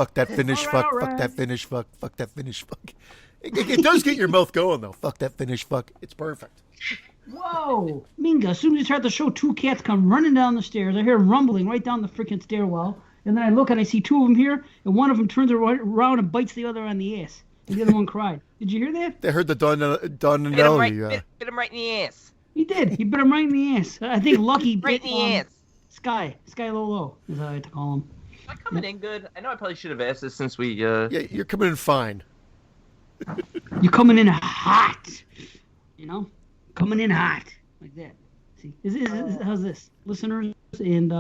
Fuck that Finnish All right, fuck. all Fuck that right. Finnish fuck. Fuck that Finnish fuck. It does get your mouth going though. Fuck that Finnish fuck. It's perfect. Whoa, Minga! As soon as you start the show, two cats come running down the stairs. I hear them rumbling right down the freaking stairwell, and then I look and I see two of them here, and one of them turns around and bites the other on the ass, and the other one cried. Did you hear that? They heard the Don and Bit him right, Ellie. bit him right in the ass. He did. He bit him right in the ass. I think Lucky Right bit in the ass. Sky Lolo is how I like to call him. Am I coming in good? I know I probably should have asked this since we. Yeah, you're coming in fine. You're coming in hot, you know, coming in hot like that. See, how's this, listeners and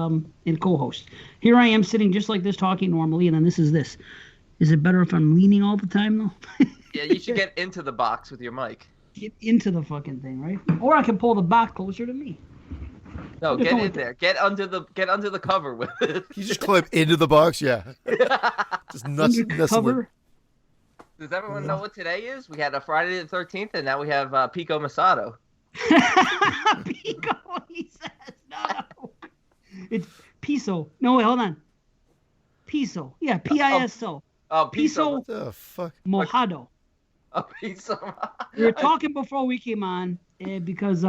co-hosts? Here I am sitting just like this, talking normally, and then this. Is it better if I'm leaning all the time though? Yeah, you should get into the box with your mic. Get into the fucking thing, right? Or I can pull the box closer to me. No, Just get don't in there. Get under the cover with it. You just climb into the box, yeah. Just nuts. Under the cover. Does everyone know what today is? We had a Friday the 13th, and now we have Pico Masato. Pico, he says. No. It's Piso. No, wait, hold on. Piso. Yeah, Piso. Oh, Piso What the fuck? Mojado. Oh, Piso. We were talking before we came on because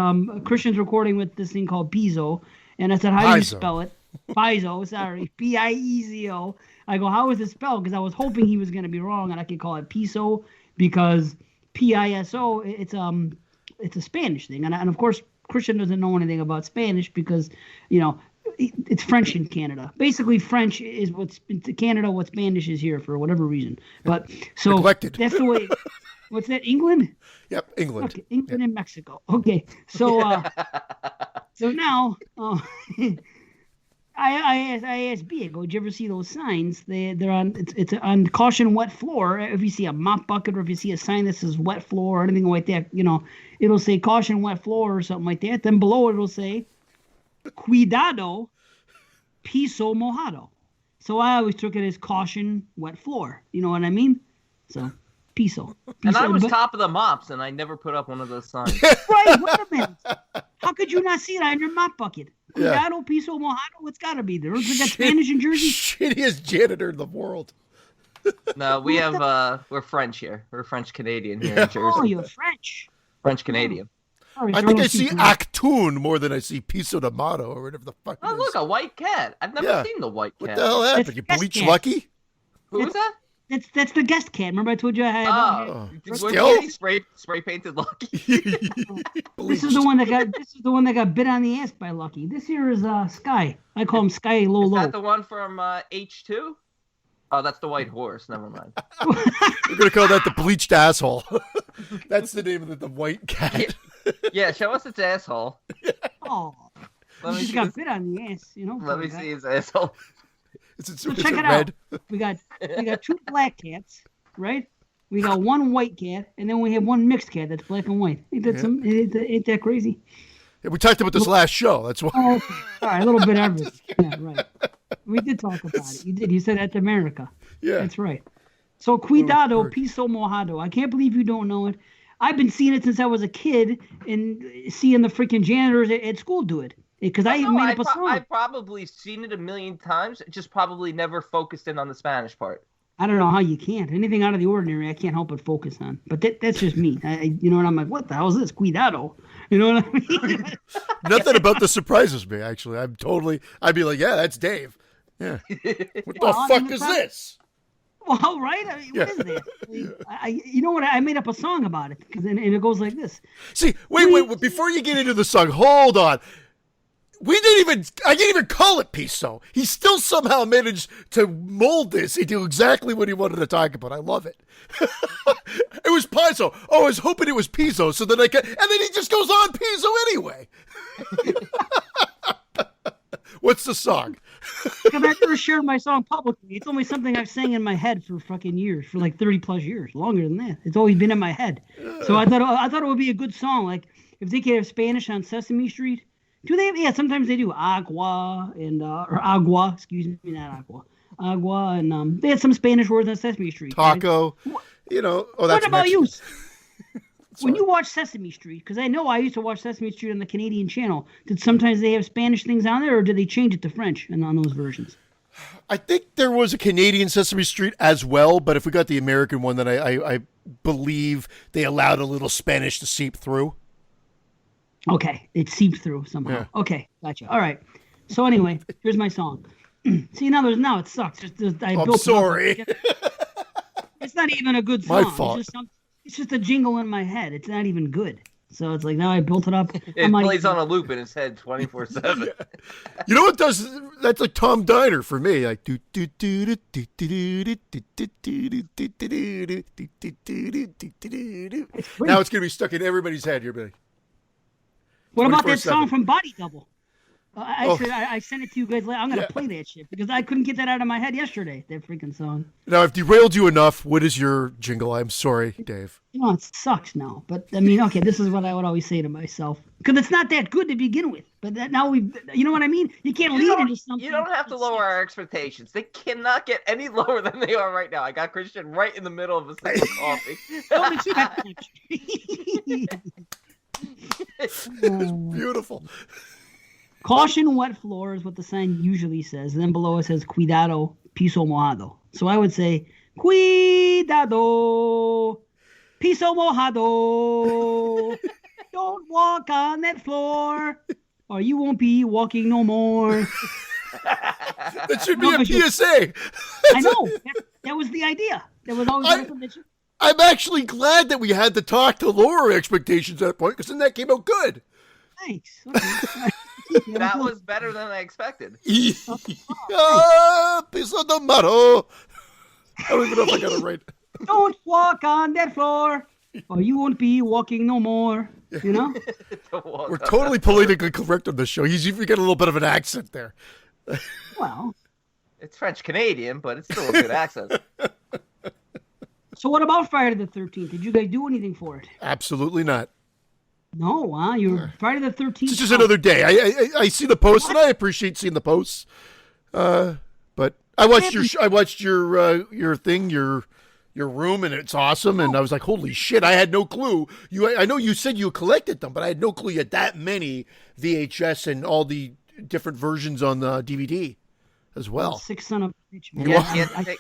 Christian's recording with this thing called Piezo, and I said, how do you Piezo. spell it? Piezo, sorry. Piezo. I go, how is it spelled? Because I was hoping he was going to be wrong, and I could call it Piso because Piso, it's a Spanish thing. And of course, Christian doesn't know anything about Spanish because, it's French in Canada. Basically, French is what's in Canada, what Spanish is here for whatever reason. But so Neglected. that's the way. What's that? England? Yep, England. Okay, England and Mexico. Okay, so so now I asked B. I go, did you ever see those signs? They're on. It's on caution wet floor. If you see a mop bucket or if you see a sign that says wet floor or anything like that, it'll say caution wet floor or something like that. Then below it'll say cuidado piso mojado. So I always took it as caution wet floor. You know what I mean? So piso. And I was But- top of the mops, and I never put up one of those signs. Right, wait a minute. How could you not see it on your mop bucket? Yeah. Cuidado, piso, mojado, it's got to be there. We got Spanish in Jersey. Shittiest janitor in the world. No, we're French here. We're French Canadian here in Jersey. Oh, you're French. French Canadian. Sorry, I so think I don't see speak- Actun more than I see Piso d'Amato or whatever the fuck it Oh, is. look, a white cat. I've never Yeah. seen the white cat. What the hell happened? You That's bleach cat. Lucky? Who is that? That's the guest cat. Remember I told you I had. Oh, Oh. were Still? you spray painted Lucky? This is the one that got bit on the ass by Lucky. This here is Sky. I call him Sky Is Lolo. that the one from H2? Oh, that's the white horse. Never mind. We're going to call that the bleached asshole. That's the name of the white cat. Yeah, show us its asshole. Oh, Let he me just see. got This, bit on the ass. let poor me guy. see his asshole. Is it, So is check it it red? out. We got two black cats, right? We got one white cat, and then we have one mixed cat that's black and white. Ain't that crazy? Yeah, we talked about this last show. That's why. Oh, all right, a little bit of everything. Yeah, right. We did talk about it. You did. You said that's America. Yeah. That's right. So, cuidado, bird. piso mojado. I can't believe you don't know it. I've been seeing it since I was a kid and seeing the freaking janitors at school do it. Because I even No, made up a song. I've probably seen it a million times, just probably never focused in on the Spanish part. I don't know how you can't. Anything out of the ordinary, I can't help but focus on. But that's just me. And I'm like, what the hell is this? Cuidado. You know what I mean? Nothing about this surprises me, actually. I'd be like, yeah, that's Dave. Yeah. What the Well, fuck I mean, is it's this? Well, right? I mean, what is that? You know what? I made up a song about it. And it goes like this. See, wait, before you get into the song, hold on. I didn't even call it Piso. He still somehow managed to mold this into exactly what he wanted to talk about. I love it. It was Piso. Oh, I was hoping it was Piso, so then and then he just goes on Piso anyway. What's the song? Because I never shared my song publicly. It's only something I've sang in my head for fucking years, for like 30 plus years, longer than that. It's always been in my head. So I thought it would be a good song. Like if they could have Spanish on Sesame Street. Do they? Yeah, sometimes they do agua and or agua. Excuse me, not agua. Agua and they had some Spanish words on Sesame Street. right? Taco. You know. Oh, that's What about you? Mexican. When you watch Sesame Street, because I know I used to watch Sesame Street on the Canadian channel, did sometimes they have Spanish things on there, or did they change it to French and on those versions? I think there was a Canadian Sesame Street as well, but if we got the American one, then I believe they allowed a little Spanish to seep through. Okay, it seeped through somehow. Yeah. Okay, gotcha. All right. So anyway, here's my song. See, now it sucks. I I'm built sorry. It up. It's not even a good song. My fault. It's just a jingle in my head. It's not even good. So it's like now I built it up. It plays on a loop in his head 24/7. You know what does? That's like Tom Diner for me. Like now it's gonna be stuck in everybody's head. You're like, What about that 24/7. song from Body Double? I sent it to you guys. I'm gonna play that shit because I couldn't get that out of my head yesterday. That freaking song. now I've derailed you enough. What is your jingle? I'm sorry, Dave. You know, it sucks now. But I mean, okay, this is what I would always say to myself because it's not that good to begin with. But now you know what I mean. You can't lead into something. You don't have to lower our expectations. They cannot get any lower than they are right now. I got Christian right in the middle of a sip of coffee. Don't expect It's beautiful. Caution, wet floor is what the sign usually says. And then below it says, cuidado, piso mojado. So I would say, cuidado, piso mojado. Don't walk on that floor, or you won't be walking no more. That should be a PSA. I know. That was the idea. That was always I'm actually glad that we had to talk to lower expectations at that point, because then that came out good. Thanks. Okay. That was better than I expected. Piso de maro. I don't even know if I got it right. Don't walk on that floor, or you won't be walking no more. You know? We're totally politically correct on this show. He's even got a little bit of an accent there. Well, it's French Canadian, but it's still a good accent. So what about Friday the 13th? Did you guys do anything for it? Absolutely not. No, huh? You're Friday the 13th. It's just another day. I see the posts, and I appreciate seeing the posts. But I watched your thing, your room, and it's awesome. And I was like, holy shit! I had no clue. I know you said you collected them, but I had no clue you had that many VHS and all the different versions on the DVD as well. Sick son of a bitch, man. He had to take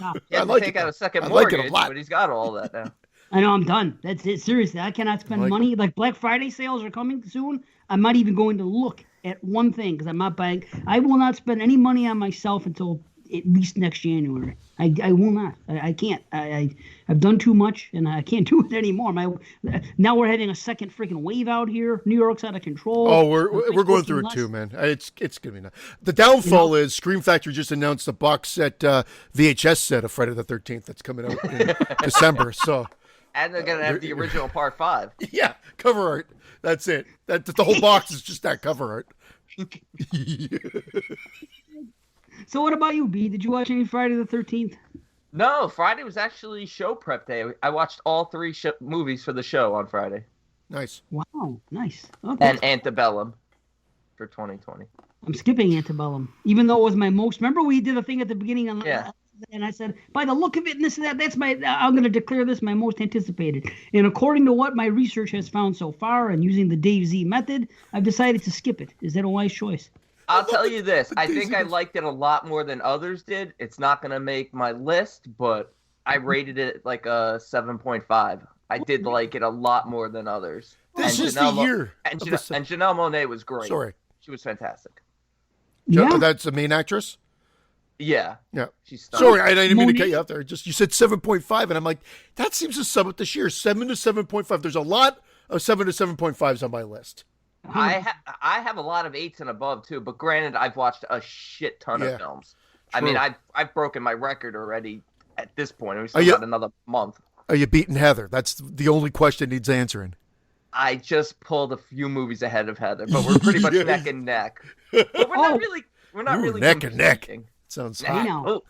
out a second mortgage, but he's got all that now. I know, I'm done. That's it. Seriously, I cannot spend money. Like Black Friday sales are coming soon. I'm not even going to look at one thing because I'm not buying. I will not spend any money on myself until at least next January. I will not. I can't. I've done too much and I can't do it anymore. Now we're having a second freaking wave out here. New York's out of control. Oh, we're going through it too, man. It's gonna be nuts. The downfall is Scream Factory just announced a box set VHS set of Friday the 13th that's coming out in December. So. And they're gonna have the original Part 5. Yeah, cover art. That's it. The whole box is just that cover art. So what about you, B? Did you watch any Friday the 13th? No, Friday was actually show prep day. I watched all three movies for the show on Friday. Nice. Wow, nice. Okay. And Antebellum for 2020. I'm skipping Antebellum, even though it was my most. Remember we did a thing at the beginning on. Yeah. And I said, by the look of it and this and that, I'm going to declare this my most anticipated. And according to what my research has found so far and using the Dave Z method, I've decided to skip it. Is that a wise choice? I'll tell you this. I think I liked it a lot more than others did. It's not going to make my list, but I rated it like a 7.5. I did like it a lot more than others. This is the year. And Janelle Monáe was great. Sorry. She was fantastic. Yeah. That's the main actress? Yeah. She's sorry, I didn't mean to cut you out there. Just you said 7.5, and I'm like, that seems to sum up this year. 7 to 7.5. There's a lot of 7 to 7.5s on my list. I have a lot of 8s and above too, but granted, I've watched a shit ton of films. True. I mean, I've broken my record already at this point. We still got another month. Are you beating Heather? That's the only question needs answering. I just pulled a few movies ahead of Heather, but we're pretty much neck and neck. But we're not really neck and neck. Sounds hot. Now,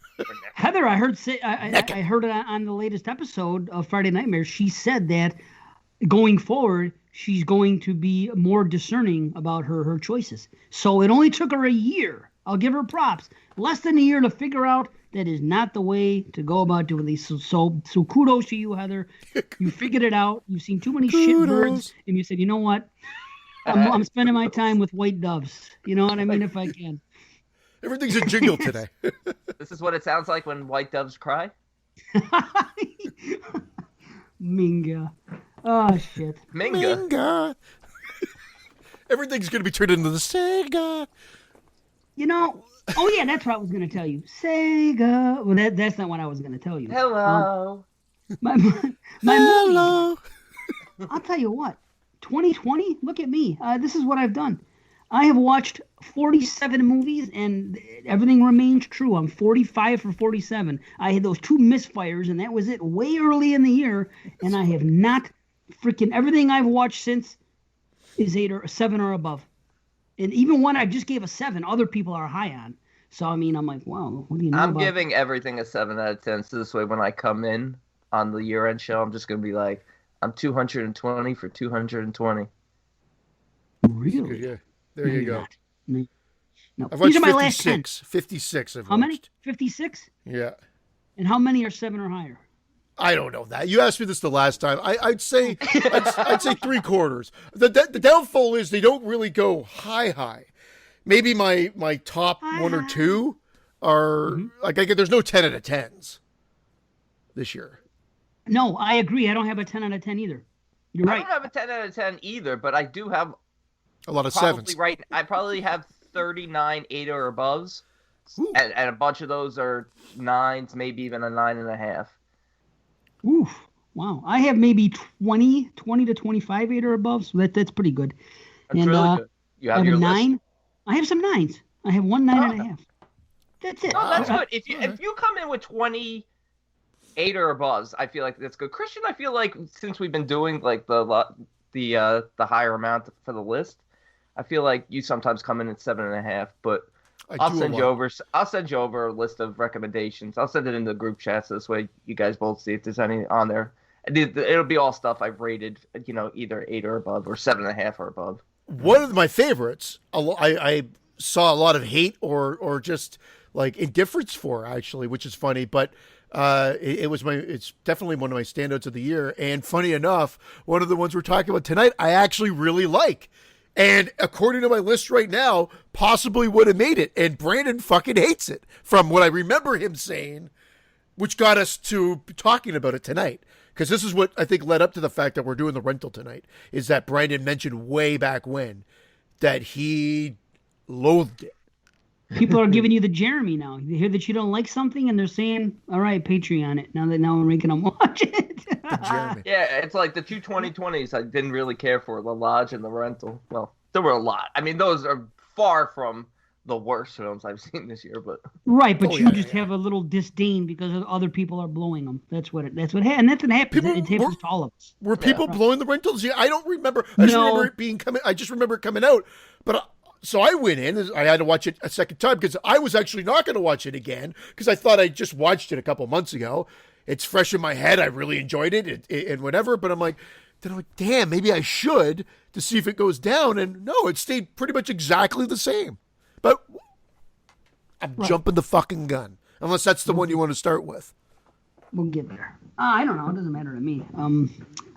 Heather, I heard I heard it on the latest episode of Friday Nightmares. She said that going forward, she's going to be more discerning about her choices. So it only took her a year. I'll give her props. Less than a year to figure out that is not the way to go about doing these. So kudos to you, Heather. You figured it out. You've seen too many shit birds, and you said, you know what? I'm spending my time with white doves. You know what I mean? If I can. Everything's a jingle today. This is what it sounds like when white doves cry. Minga. Oh shit. Minga. Everything's going to be turned into the Sega. You know. Oh yeah, that's what I was gonna tell you. Sega. Well, that's not what I was gonna tell you. Hello. My Hello. movie. I'll tell you what. 2020. Look at me. This is what I've done. I have watched 47 movies, and everything remains true. I'm 45 for 47. I had those 2 misfires, and that was it way early in the year. And I have not freaking everything I've watched since is 8 or 7 or above. And even one I just gave a 7, other people are high on. So I mean, I'm like, wow, what do you know? I'm giving everything a 7 out of 10. So this way, when I come in on the year-end show, I'm just gonna be like, I'm 220 for 220. Really? Yeah. There you go. No. I've These watched are my last 10. 56 I've How many? watched. 56? Yeah. And how many are 7 or higher? I don't know that. You asked me this the last time. I'd say 3/4. The downfall is they don't really go high. Maybe my top one or two are like there's no 10 out of 10s this year. No, I agree. I don't have a 10 out of 10 either. You're I right. don't have a 10 out of 10 either, but I do have A lot of probably 7s. I probably have 39 8 or aboves, and a bunch of those are 9s, maybe even a 9.5. Oof. Wow. I have maybe 20 to 25 8 or above, so that's pretty good. That's really good. You I have have your a 9. list. I have some 9s. I have one 9.5. That's it. Oh, that's good. If you come in with 28 or above, I feel like that's good. Christian, I feel like since we've been doing like the higher amount for the list, I feel like you sometimes come in at 7.5. But I'll send you over a list of recommendations. I'll send it in the group chat so this way you guys both see if there's any on there. It'll be all stuff I've rated, either 8 or above or 7.5 or above. One of my favorites, I saw a lot of hate or just like indifference for actually, which is funny, but it's definitely one of my standouts of the year. And funny enough, one of the ones we're talking about tonight, I actually really like. And according to my list right now, possibly would have made it. And Brandon fucking hates it from what I remember him saying, which got us to talking about it tonight. Because this is what I think led up to the fact that we're doing the rental tonight, is that Brandon mentioned way back when that he loathed it. People are giving you the Jeremy now. You hear that you don't like something, and they're saying, all right, Patreon it. Now we're making them watch it. Jeremy. Yeah, it's like the 2020s I didn't really care for, the Lodge and the Rental. Well, there were a lot. I mean, those are far from the worst films I've seen this year, but right, but you have a little disdain because other people are blowing them. That's what happens. And that's what happens. It happens to all of us. Were people blowing the Rentals? Yeah, I don't remember. I just remember it being coming. I just remember it coming out. But so I went in. I had to watch it a second time because I was actually not going to watch it again because I thought I just watched it a couple months ago. It's fresh in my head. I really enjoyed it and whatever. But I'm like, damn, maybe I should to see if it goes down. And no, it stayed pretty much exactly the same. But I'm jumping the fucking gun. Unless that's the one you want to start with. We'll get there. I don't know. It doesn't matter to me.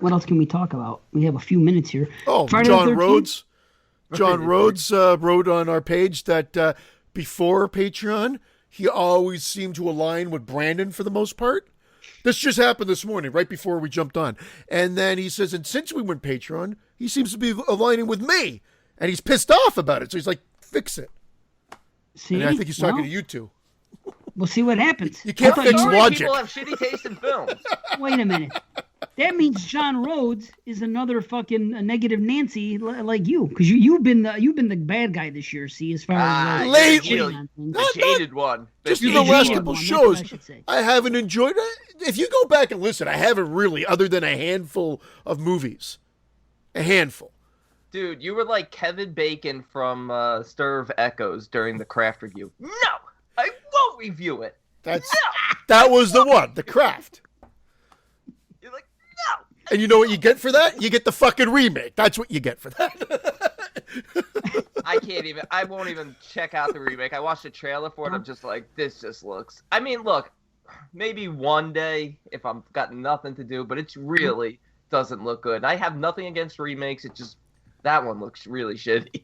What else can we talk about? We have a few minutes here. Oh, Friday John the 13th? Rhodes. John Rhodes wrote on our page that before Patreon, he always seemed to align with Brandon for the most part. This just happened this morning, right before we jumped on. And then he says, and since we went Patreon, he seems to be aligning with me. And he's pissed off about it. So he's like, fix it. See? And I think he's talking to you two. We'll see what happens. You can't fix logic. People have shitty taste in films. Wait a minute. That means John Rhodes is another fucking negative Nancy like you, because you've been the bad guy this year. See, as far as lately, the jaded one. Just in the last couple shows, I haven't enjoyed it. If you go back and listen, I haven't really, other than a handful of movies, a handful. Dude, you were like Kevin Bacon from Stir of Echoes during the Craft review. No, I won't review it. That was the one, the Craft. You're like, no. And you know what you get for that? You get the fucking remake. That's what you get for that. I won't even check out the remake. I watched the trailer for it. I'm just like, this just looks. I mean, look, maybe one day if I've got nothing to do, but it really doesn't look good. And I have nothing against remakes. It just, that one looks really shitty.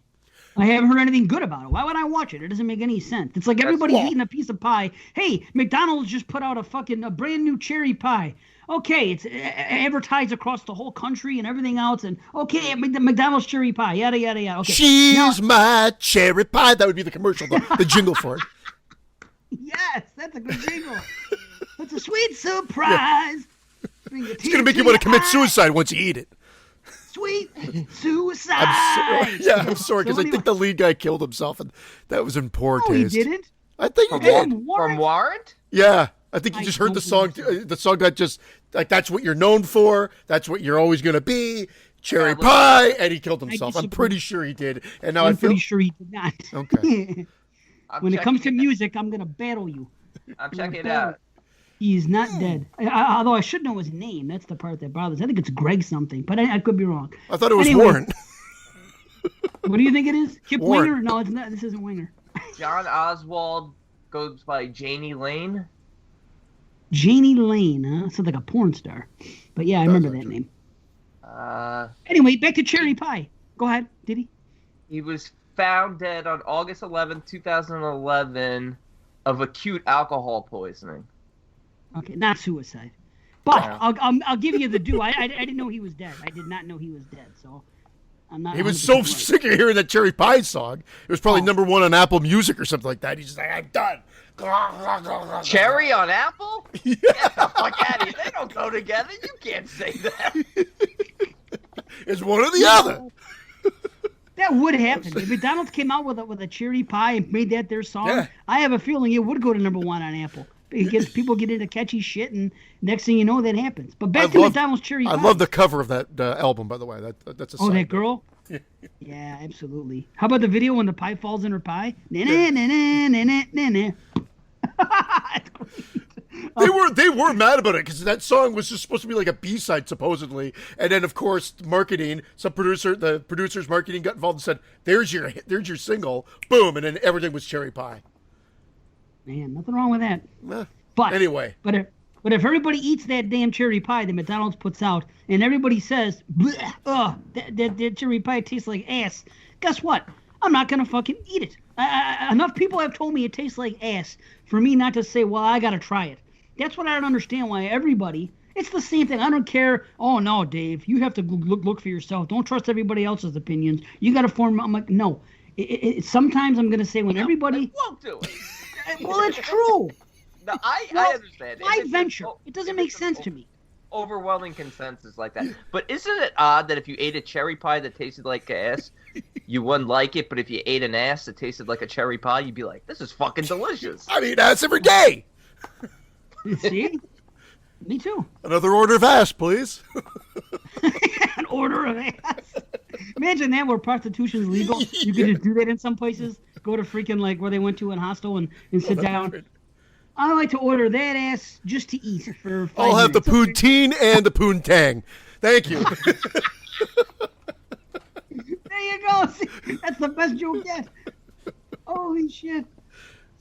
I haven't heard anything good about it. Why would I watch it? It doesn't make any sense. It's like everybody eating a piece of pie. Hey, McDonald's just put out a brand new cherry pie. Okay, it's advertised across the whole country and everything else. And okay, McDonald's cherry pie, yada yada yada. Okay, she's my cherry pie. That would be the commercial, the jingle for it. Yes, that's a good jingle. It's a sweet surprise. Yeah. It's gonna make you want to commit suicide once you eat it. Sweet suicide. I'm sorry, because I think the lead guy killed himself, and that was in poor taste. He didn't. I think he did. From Warrant? Yeah, I think you just heard the song. The song that just like that's what you're known for. That's what you're always gonna be. Cherry pie, and he killed himself. I'm pretty sure he did. And now I'm pretty sure he did not. Okay. When it comes to music, I'm gonna battle you. I'm checking it out. He's not dead. Although I should know his name. That's the part that bothers. I think it's Greg something, but I could be wrong. I thought it was Warren. What do you think it is? Kip Warren. Winger? No, it's not. This isn't Winger. John Oswald goes by Janie Lane. Janie Lane, huh? Sounds like a porn star. But yeah, I remember that name. Anyway, back to cherry pie. Go ahead, did he? He was found dead on August 11, 2011 of acute alcohol poisoning. Okay, not suicide. But I'll give you the due. I didn't know he was dead. I did not know he was dead. So I'm not. He was so sick of hearing that cherry pie song. It was probably #1 on Apple Music or something like that. He's just like, I'm done. Cherry on Apple? Yeah. Get the fuck out of here. They don't go together. You can't say that. It's one or the other. That would happen. If McDonald's came out with a cherry pie and made that their song, I have a feeling it would go to #1 on Apple. Because people get into catchy shit, and next thing you know, that happens. But back to McDonald's cherry pie. I love the cover of that album, by the way. That's a song. That girl? Yeah, absolutely. How about the video when the pie falls in her pie? That's great. They were mad about it because that song was just supposed to be like a B-side supposedly, and then of course marketing, the producers marketing got involved and said, "There's your single, boom," and then everything was cherry pie. Man, nothing wrong with that. But anyway, but if everybody eats that damn cherry pie that McDonald's puts out, and everybody says, that cherry pie tastes like ass, guess what? I'm not gonna fucking eat it. Enough people have told me it tastes like ass for me not to say, well, I gotta try it. That's what I don't understand. Why everybody? It's the same thing. I don't care. Oh no, Dave, you have to look for yourself. Don't trust everybody else's opinions. You got to form. I'm like, no. Sometimes I'm gonna say when everybody they won't do it. Well, it's true. No, I understand. Why venture? It doesn't make sense to me. Overwhelming consensus like that. But isn't it odd that if you ate a cherry pie that tasted like ass, you wouldn't like it, but if you ate an ass that tasted like a cherry pie, you'd be like, this is fucking delicious. I mean, ass every day. See? Me too. Another order of ass, please. An order of ass. Imagine that where prostitution's legal. You could just do that in some places. Go to freaking like where they went to in hostel and sit down. I like to order that ass just to eat for 5 I'll have the poutine and the poontang. Thank you. There you go. See, that's the best joke yet. Holy shit.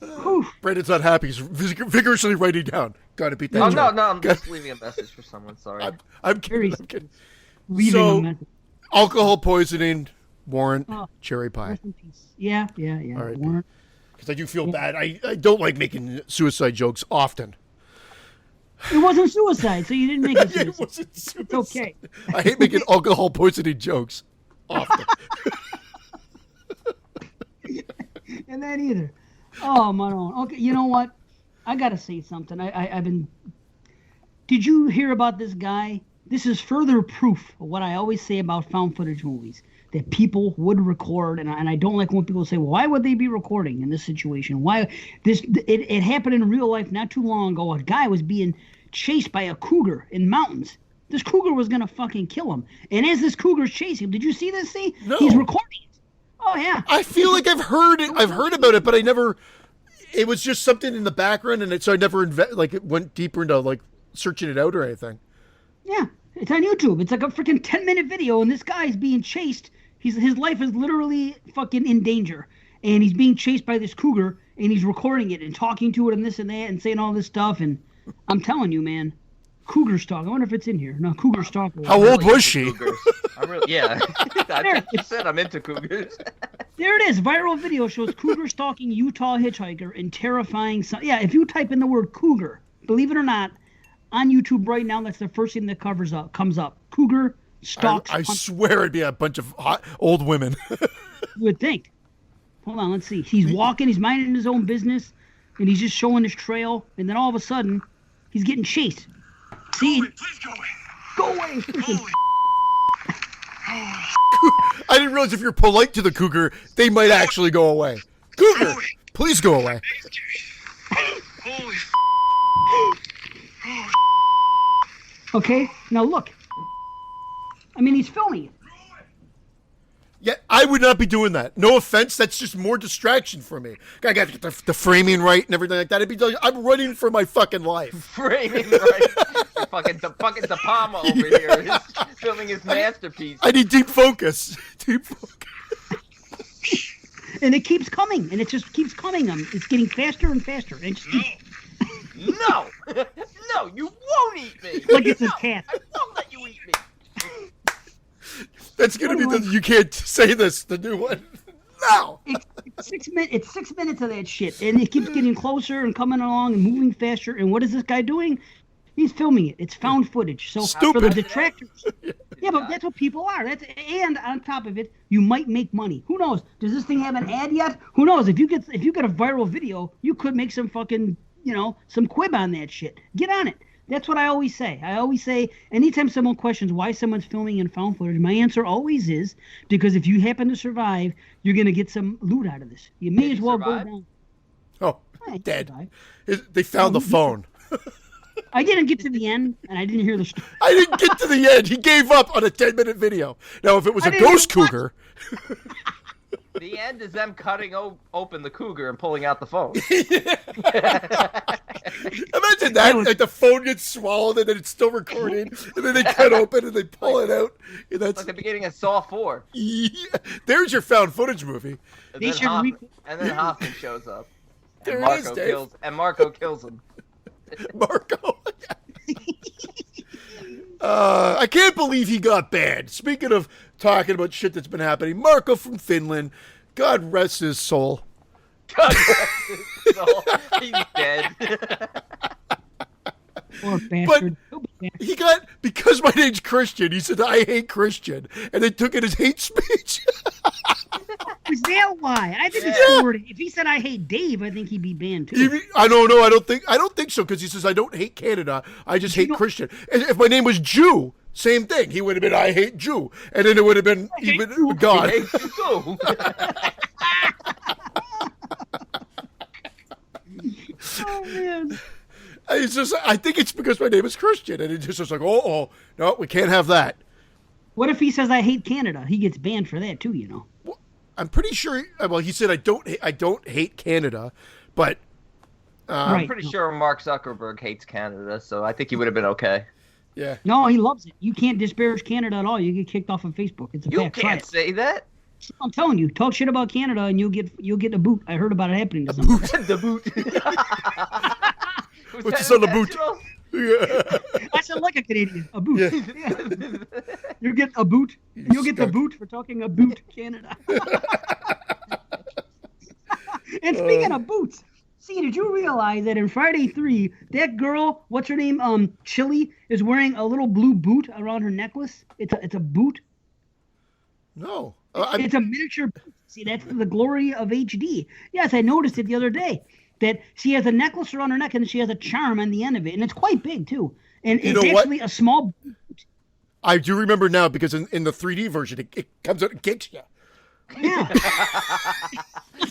Whew. Brandon's not happy. He's vigorously writing down. Gotta beat that. Oh, joke. no, I'm just leaving a message for someone. Sorry. I'm kidding. I'm kidding. So, alcohol poisoning, warrant, cherry pie. Rest in peace. Yeah. All right. Warrant. Because I do feel bad. I don't like making suicide jokes often. It wasn't suicide, so you didn't make it suicide. It wasn't suicide. It's okay. I hate making alcohol poisoning jokes often. And that either. Oh, my own. Okay, you know what? I gotta say something. I've been. Did you hear about this guy? This is further proof of what I always say about found footage movies. That people would record, and I don't like when people say, well, why would they be recording in this situation? Why it happened in real life not too long ago. A guy was being chased by a cougar in mountains. This cougar was gonna fucking kill him. And as this cougar's chasing him, did you see this? See? No. He's recording it. Oh yeah. I feel like I've heard it. I've heard about it, but I never. It was just something in the background, and so I never it went deeper into like searching it out or anything. Yeah, it's on YouTube. It's like a freaking 10-minute video, and this guy's being chased. His life is literally fucking in danger, and he's being chased by this cougar, and he's recording it and talking to it and this and that and saying all this stuff. And I'm telling you, man, cougar stalk. I wonder if it's in here. No, cougar stalk. How old was she? I'm really, yeah. I said I'm into cougars. There it is. Viral video shows cougar stalking Utah hitchhiker and terrifying. Yeah, if you type in the word cougar, believe it or not, on YouTube right now, that's the first thing that comes up. Cougar stalks. I swear it'd be a bunch of hot old women. You would think. Hold on, let's see. He's walking. He's minding his own business, and he's just showing his trail. And then all of a sudden, he's getting chased. See? Please go away. Go away. Holy I didn't realize if you're polite to the cougar, they might actually go away. Cougar, please go away. Holy Okay, now look. I mean, he's filming it. Yeah, I would not be doing that. No offense, that's just more distraction for me. I got to get the framing right and everything like that. I'm running for my fucking life. Framing right. fucking De Palma over here is filming his masterpiece. I need deep focus. Deep focus. And it keeps coming, and it just keeps coming. It's getting faster and faster. And it just keeps, No, no, you won't eat me. like it's his cat. I won't let you eat me. That's going to be you can't say this, the new one. No. It's 6 minutes. It's 6 minutes of that shit, and it keeps getting closer and coming along and moving faster. And what is this guy doing? He's filming it. It's found footage. So for the Stupid. detractors, yeah, but that's what people are. And on top of it, you might make money. Who knows? Does this thing have an ad yet? Who knows? If you get a viral video, you could make some fucking some quib on that shit. Get on it. That's what I always say. I always say, anytime someone questions why someone's filming in found footage, my answer always is, because if you happen to survive, you're going to get some loot out of this. You may as well go down. Oh, Yeah, dead. They found the phone. I didn't get to the end, and I didn't hear the story. I didn't get to the end. He gave up on a 10-minute video. Now, if it was a didn't ghost even watch cougar... The end is them cutting open the cougar and pulling out the phone. Imagine that. Like the phone gets swallowed and then it's still recording. And then they cut open and they pull it out. And that's Like the beginning of Saw 4. Yeah. There's your found footage movie. And They then, should Hoffman shows up. There And it is, Dave. Marco kills him. Marco. I can't believe he got banned. Speaking of talking about shit that's been happening, Marco from Finland, God rest his soul. God rest his soul. He's dead. Poor bastard. He got, because my name's Christian, he said, I hate Christian. And they took it as hate speech. Is that why? I think it's forward. If he said I hate Dave, I think he'd be banned too. I don't know. I don't think so, because he says, I don't hate Canada. I just hate Christian. And if my name was Jew, same thing. He would have been, I hate Jew. And then it would have been even God. He hates you too. Oh man. It's just, I think it's because my name is Christian. And it just was like, no, we can't have that. What if he says I hate Canada? He gets banned for that too, I'm pretty sure. Well, he said I don't hate Canada, but I'm pretty sure Mark Zuckerberg hates Canada, so I think he would have been okay. Yeah. No, he loves it. You can't disparage Canada at all. You get kicked off of Facebook. It's a You fact. can't say that. I'm telling you, talk shit about Canada and you'll get a boot. I heard about it happening to someone. The boot. What's this on the boot? Yeah. I sound like a Canadian. A boot. Yeah. You get a boot. You'll get the boot for talking about Canada. And speaking of boots, see, did you realize that in Friday 3, that girl, what's her name, Chili, is wearing a little blue boot around her necklace? It's a boot. No. It's a miniature boot. See, that's the glory of HD. Yes, I noticed it the other day. That she has a necklace around her neck and she has a charm on the end of it. And it's quite big, too. And it's actually a small boot. I do remember now because in the 3D version, it comes out and kicks you. Yeah.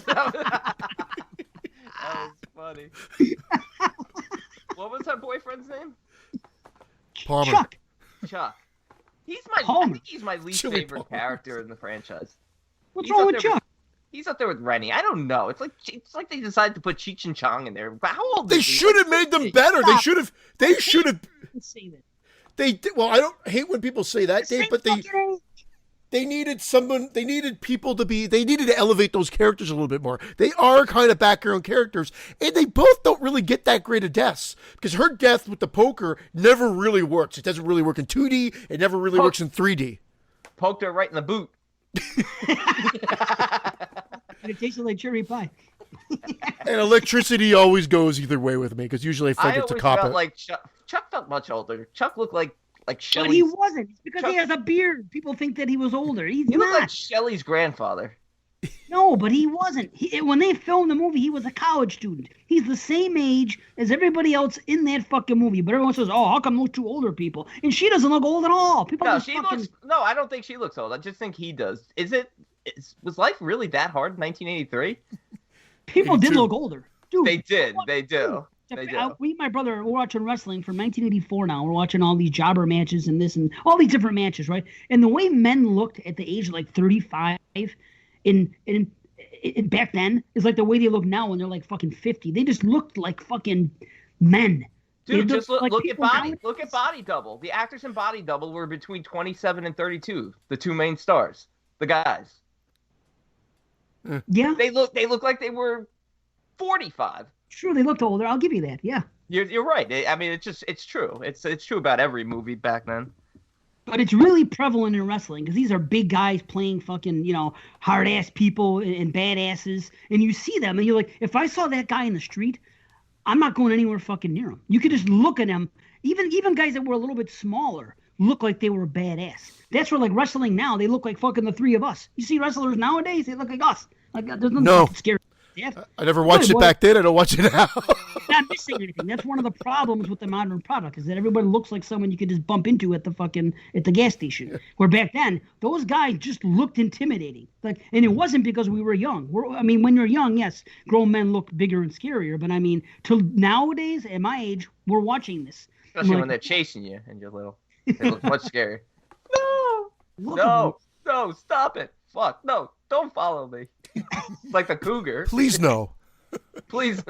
That was funny. What was her boyfriend's name? Palmer. Chuck. I Palmer. think he's my least Chili favorite Palmer. character in the franchise. What's He's wrong up with there Chuck? He's up there with Rennie. I don't know. It's like they decided to put Cheech and Chong in there. How old They is he? should have made them better. Stop. They should have. Say that. They did, well, I don't hate when people say that, Dave, but they needed someone. They needed people to be. They needed to elevate those characters a little bit more. They are kind of background characters, and they both don't really get that great of deaths because her death with the poker never really works. It doesn't really work in 2D. It never really works in 3D. Poked her right in the boot. And it tasted like cherry pie. And electricity always goes either way with me because usually I I forget to always cop felt it. like Chuck felt much older. Chuck looked like Shelley's. But he wasn't. It's because Chuck- he has a beard. People think that he was older. He's He looked not. like Shelley's grandfather. No, but he wasn't. When they filmed the movie, he was a college student. He's the same age as everybody else in that fucking movie. But everyone says, "Oh, how come those two older people?" And she doesn't look old at all. People No, just she fucking... looks. No, I don't think she looks old. I just think he does. Was life really that hard in 1983? People did 82. look older, dude. They did. They do. They do. We, my brother, we're watching wrestling from 1984 now. We're watching all these jobber matches and this and all these different matches, right? And the way men looked at the age of like 35 in back then is like the way they look now when they're like fucking 50. They just looked like fucking men. Dude, They just looked like look at people Body. nowadays. Look at Body Double. The actors in Body Double were between 27 and 32. The two main stars, the guys. Yeah, They look like they were 45. true. They looked older. I'll give you that. Yeah. You're right. I mean, it's true. It's true about every movie back then. But it's really prevalent in wrestling because these are big guys playing fucking, hard ass people and badasses. And you see them and you're like, if I saw that guy in the street, I'm not going anywhere fucking near him. You could just look at him. Even guys that were a little bit smaller look like they were badass. That's where like wrestling now, they look like fucking the three of us. You see wrestlers nowadays, they look like us. Like there's nothing No. fucking scary. Yeah. I never watched Really, it back then. I don't watch it now. Not missing anything. That's one of the problems with the modern product is that everybody looks like someone you could just bump into at the gas station. Where back then, those guys just looked intimidating. Like, and it wasn't because we were young. When you're young, yes, grown men look bigger and scarier. But I mean, till nowadays, at my age, we're watching this. Especially I'm when like, they're chasing you and you're little. They look much scarier. No, look at no, stop it. Fuck, no, don't follow me. Like the cougar. Please no. Please.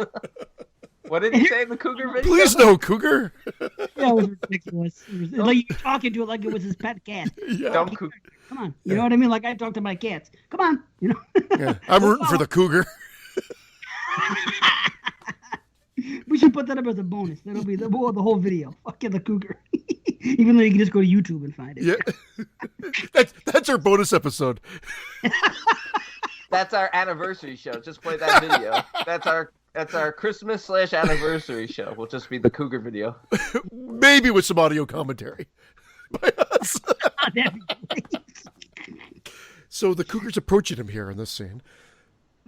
What did he say in the cougar video? Please no, Cougar. Yeah, it was ridiculous. It was like you're talking to it like it was his pet cat. Yeah. Don't cougar. Come on, you know what I mean? Like I talk to my cats. Come on, Yeah. I'm rooting for the Cougar. We should put that up as a bonus. That'll be the whole video. Fucking the cougar. Even though you can just go to YouTube and find it. Yeah. That's our bonus episode. That's our anniversary show. Just play that video. That's our Christmas / anniversary show. Will just be the cougar video. Maybe with some audio commentary by us. That'd be great. So the Cougar's approaching him here in this scene.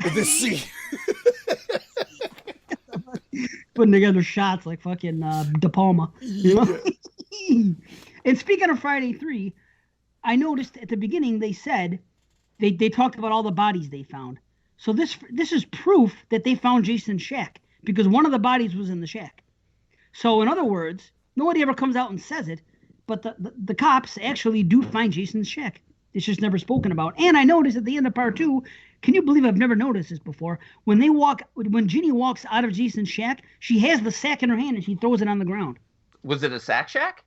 In this scene. Putting together shots like fucking De Palma. You know? And speaking of Friday 3, I noticed at the beginning they said they talked about all the bodies they found. So this is proof that they found Jason's shack because one of the bodies was in the shack. So in other words, nobody ever comes out and says it, but the cops actually do find Jason's shack. It's just never spoken about. And I noticed at the end of part 2, can you believe I've never noticed this before? When Ginny walks out of Jason's shack, she has the sack in her hand and she throws it on the ground. Was it a sack shack?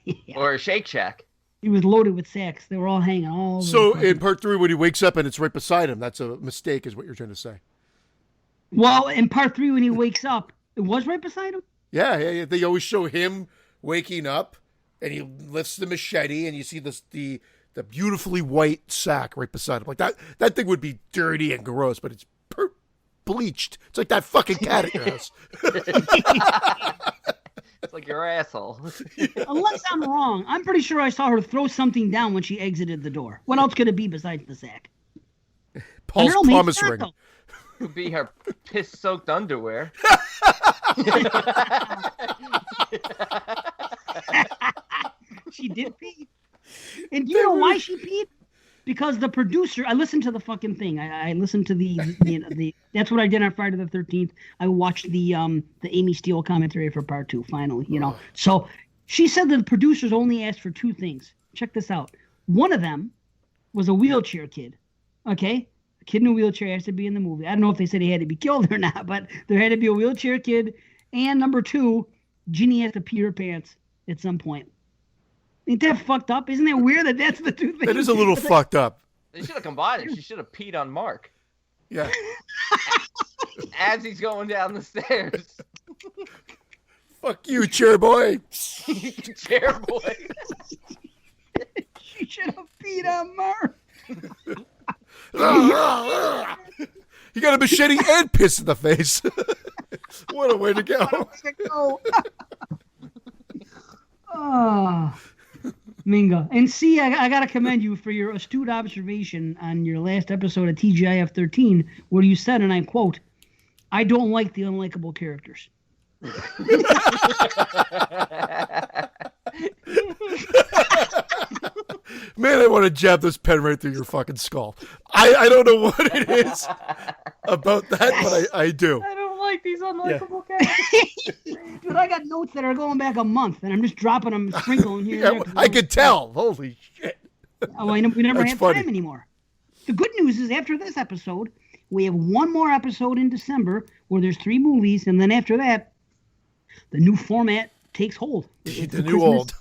Yeah. Or a shake shack? He was loaded with sacks. They were all hanging all over. So the in part 3, when he wakes up and it's right beside him, that's a mistake, is what you're trying to say. Well, in part 3, when he wakes up, it was right beside him. Yeah. They always show him waking up, and he lifts the machete, and you see the beautifully white sack right beside him. Like that thing would be dirty and gross, but it's bleached. It's like that fucking cat at your house. It's like your asshole. Unless I'm wrong, I'm pretty sure I saw her throw something down when she exited the door. What else could it be besides the sack? Paul's I don't know, maybe promise not, ring. though. Could be her piss-soaked underwear. She did pee. And do you know why she peed? Because the producer, I listened to the fucking thing. I listened to the that's what I did on Friday the 13th. I watched the Amy Steele commentary for part 2, finally, So she said that the producers only asked for 2 things. Check this out. One of them was a wheelchair kid. Okay? A kid in a wheelchair has to be in the movie. I don't know if they said he had to be killed or not, but there had to be a wheelchair kid. And number 2, Ginny has to pee her pants at some point. Ain't that fucked up? Isn't that weird that that's the 2 things? That is a little fucked up. They should have combined it. She should have peed on Mark Yeah. as he's going down the stairs. Fuck you, chair boy. Chair boy. She should have peed on Mark. He got a machete and piss in the face. What a way to go. Oh, Minga. And see, I got to commend you for your astute observation on your last episode of TGIF 13, where you said, and I quote, "I don't like the unlikable characters." Man, I want to jab this pen right through your fucking skull. I don't know what it is about that, but I do. I don't like these unlikable characters. Dude, I got notes that are going back a month, and I'm just dropping them, sprinkling here. Yeah, I could tell. Holy shit. Oh, we never That's have funny. time anymore. The good news is after this episode, we have one more episode in December where there's 3 movies, and then after that, the new format takes hold. It's The new old.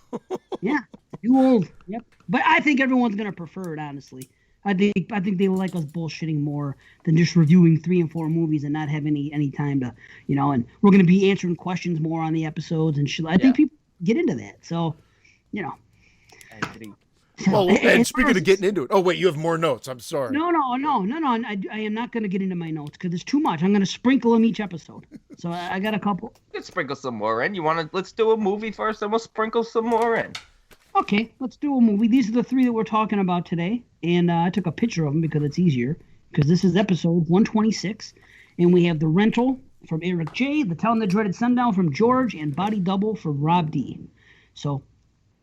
Yeah, new old. Yep. But I think everyone's gonna prefer it, honestly. I think they like us bullshitting more than just reviewing 3 and 4 movies and not have any time to, and we're gonna be answering questions more on the episodes and shit. I think people get into that. So, I agree. Well, and as speaking far as- of getting into it, oh wait, you have more notes. I'm sorry. No. I am not going to get into my notes because it's too much. I'm going to sprinkle them each episode. So I got a couple. Let's sprinkle some more in. Let's do a movie first, and we'll sprinkle some more in. Okay, let's do a movie. These are the 3 that we're talking about today, and I took a picture of them because it's easier. Because this is episode 126, and we have The Rental from Eric J, The Town That Dreaded Sundown from George, and Body Double for Rob D. So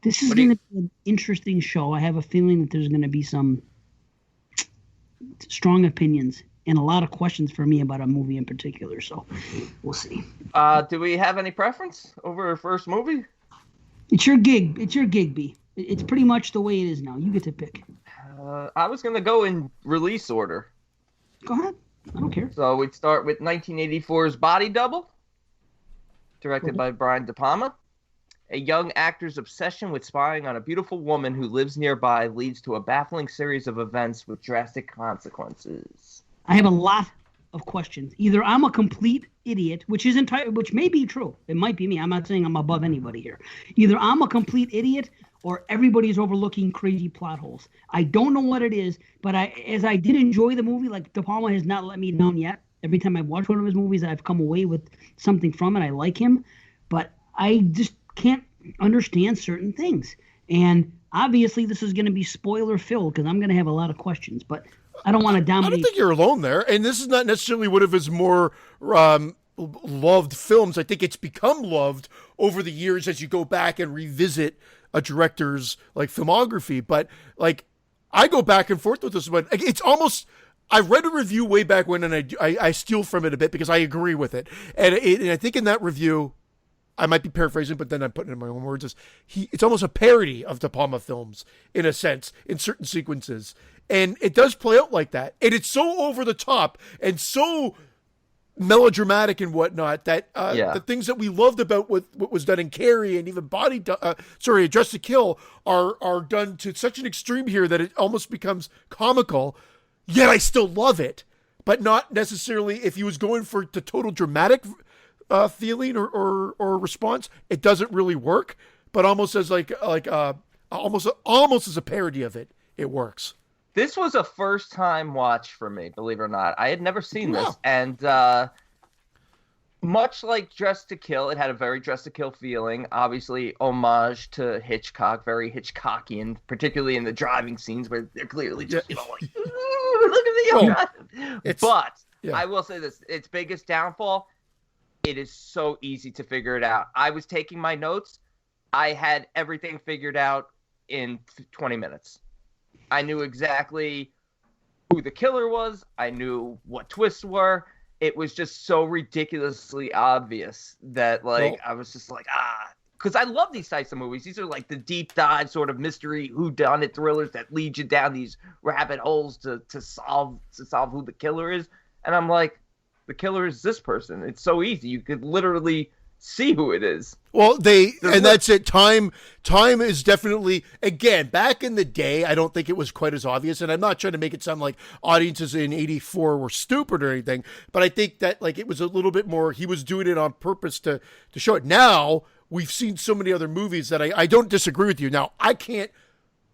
this is going to be an interesting show. I have a feeling that there's going to be some strong opinions and a lot of questions for me about a movie in particular. So we'll see. Do we have any preference over our first movie? It's your gig. It's your gig, B. It's pretty much the way it is now. You get to pick. I was going to go in release order. Go ahead. I don't care. So we'd start with 1984's Body Double, directed by Brian De Palma. A young actor's obsession with spying on a beautiful woman who lives nearby leads to a baffling series of events with drastic consequences. I have a lot of questions. Either I'm a complete idiot, which may be true. It might be me. I'm not saying I'm above anybody here. Either I'm a complete idiot or everybody's overlooking crazy plot holes. I don't know what it is, but as I did enjoy the movie, like De Palma has not let me down yet. Every time I've watched one of his movies, I've come away with something from it. I like him, but I just can't understand certain things. And obviously this is going to be spoiler filled because I'm going to have a lot of questions, but I don't want to dominate. I don't think you're alone there. And this is not necessarily one of his more loved films. I think it's become loved over the years as you go back and revisit a director's filmography. But I go back and forth with this one. It's almost, I read a review way back when, and I steal from it a bit because I agree with it. And I think in that review, I might be paraphrasing, but then I'm putting it in my own words. It's almost a parody of De Palma films in a sense, in certain sequences. And it does play out like that. And it's so over the top and so melodramatic and whatnot that the things that we loved about what was done in Carrie and even Dress to Kill are done to such an extreme here that it almost becomes comical. Yet I still love it, but not necessarily if he was going for the total dramatic feeling or response, it doesn't really work. But almost as almost as a parody of it, it works. This was a first-time watch for me, believe it or not. I had never seen this, and much like Dress to Kill, it had a very Dress to Kill feeling. Obviously, homage to Hitchcock, very Hitchcockian, particularly in the driving scenes where they're clearly just look at the young guy. But I will say this: its biggest downfall. It is so easy to figure it out. I was taking my notes. I had everything figured out in 20 minutes. I knew exactly who the killer was. I knew what twists were. It was just so ridiculously obvious that, I was just because I love these types of movies. These are like the deep dive sort of mystery whodunit thrillers that lead you down these rabbit holes to solve who the killer is. And I'm like, the killer is this person. It's so easy. You could literally see who it is. Well, that's it. Time is definitely, again, back in the day, I don't think it was quite as obvious, and I'm not trying to make it sound like audiences in 84 were stupid or anything, but I think that it was a little bit more, he was doing it on purpose to show it. Now, we've seen so many other movies that I don't disagree with you. Now, I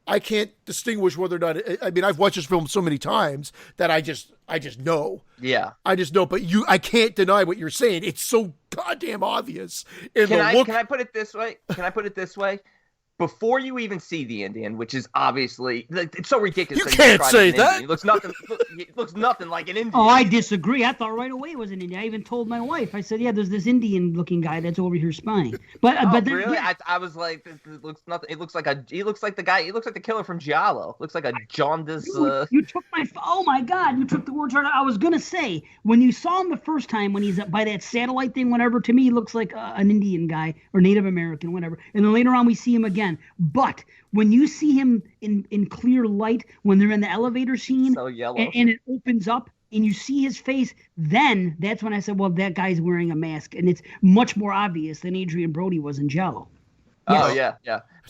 I can't distinguish whether or not. I mean, I've watched this film so many times that I just know. Yeah. I just know. But I can't deny what you're saying. It's so goddamn obvious. In the look. Can I put it this way? Before you even see the Indian, which is obviously it's so ridiculous. You can't say that. He looks nothing. It looks nothing like an Indian. Oh, I disagree. I thought right away it was an Indian. I even told my wife. I said, "Yeah, there's this Indian-looking guy that's over here spying." But then, really, yeah. I was like, it looks nothing. It looks like he looks like the killer from Giallo. Looks like a jaundice. You took my. Oh my God! You took the words right. I was gonna say when you saw him the first time when he's by that satellite thing, whatever. To me, he looks like an Indian guy or Native American, whatever. And then later on, we see him again. But when you see him in clear light, when they're in the elevator scene, so yellow, and it opens up and you see his face, then that's when I said, well, that guy's wearing a mask, and it's much more obvious than Adrian Brody was in Jello. Oh yeah.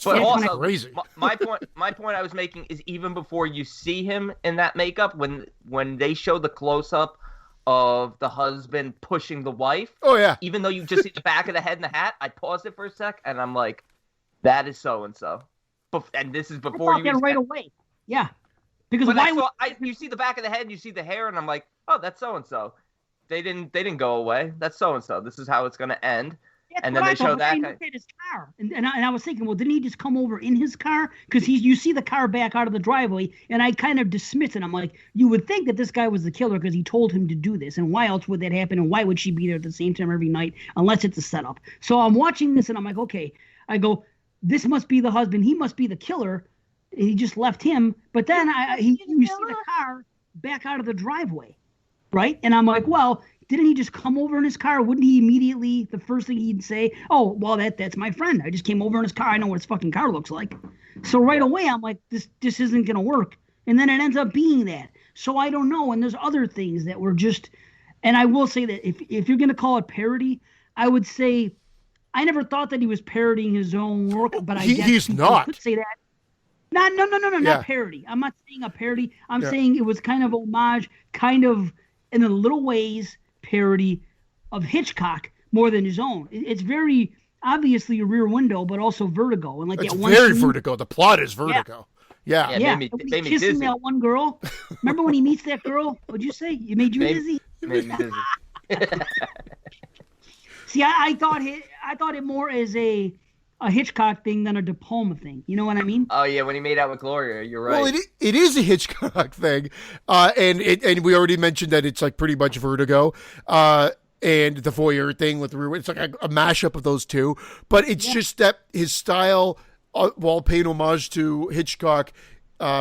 But also, crazy. my point I was making is even before you see him in that makeup, when they show the close up of the husband pushing the wife. Oh yeah. Even though you just see the back of the head and the hat, I paused it for a sec and I'm like, that is so and so. And this is before you right away. Yeah. Because but why you see the back of the head and you see the hair and I'm like, oh, that's so and so. They didn't go away. That's so and so. This is how it's going to end. Yeah, and then they show that guy. At his car, and I was thinking, well, didn't he just come over in his car? Because you see the car back out of the driveway, and I kind of dismiss it. I'm like, you would think that this guy was the killer because he told him to do this, and why else would that happen? And why would she be there at the same time every night unless it's a setup? So I'm watching this, and I'm like, okay. I go, this must be the husband. He must be the killer. And he just left him. But then you see the car back out of the driveway, right? And I'm like, well, didn't he just come over in his car? Wouldn't he immediately, the first thing he'd say, oh, well, that's my friend. I just came over in his car. I know what his fucking car looks like. So right away, I'm like, this isn't going to work. And then it ends up being that. So I don't know. And there's other things that were just, and I will say that if you're going to call it parody, I would say, I never thought that he was parodying his own work, but I guess he's not. Could say that. No, not parody. I'm not saying a parody. I'm saying it was kind of homage, kind of in a little ways parody of Hitchcock more than his own. It's very obviously a Rear Window, but also Vertigo. And like it's that one very scene, Vertigo. The plot is Vertigo. Yeah. Yeah, When made he's me kissing dizzy. that one girl. Remember when he meets that girl? What'd you say? You made you dizzy? Made me dizzy. See, I thought it more as a Hitchcock thing than a De Palma thing. You know what I mean? Oh yeah, when he made out with Gloria, you're right. Well, it is a Hitchcock thing, and we already mentioned that it's like pretty much Vertigo, and the voyeur thing with the it's like a mashup of those two. But it's just that his style, while paying homage to Hitchcock,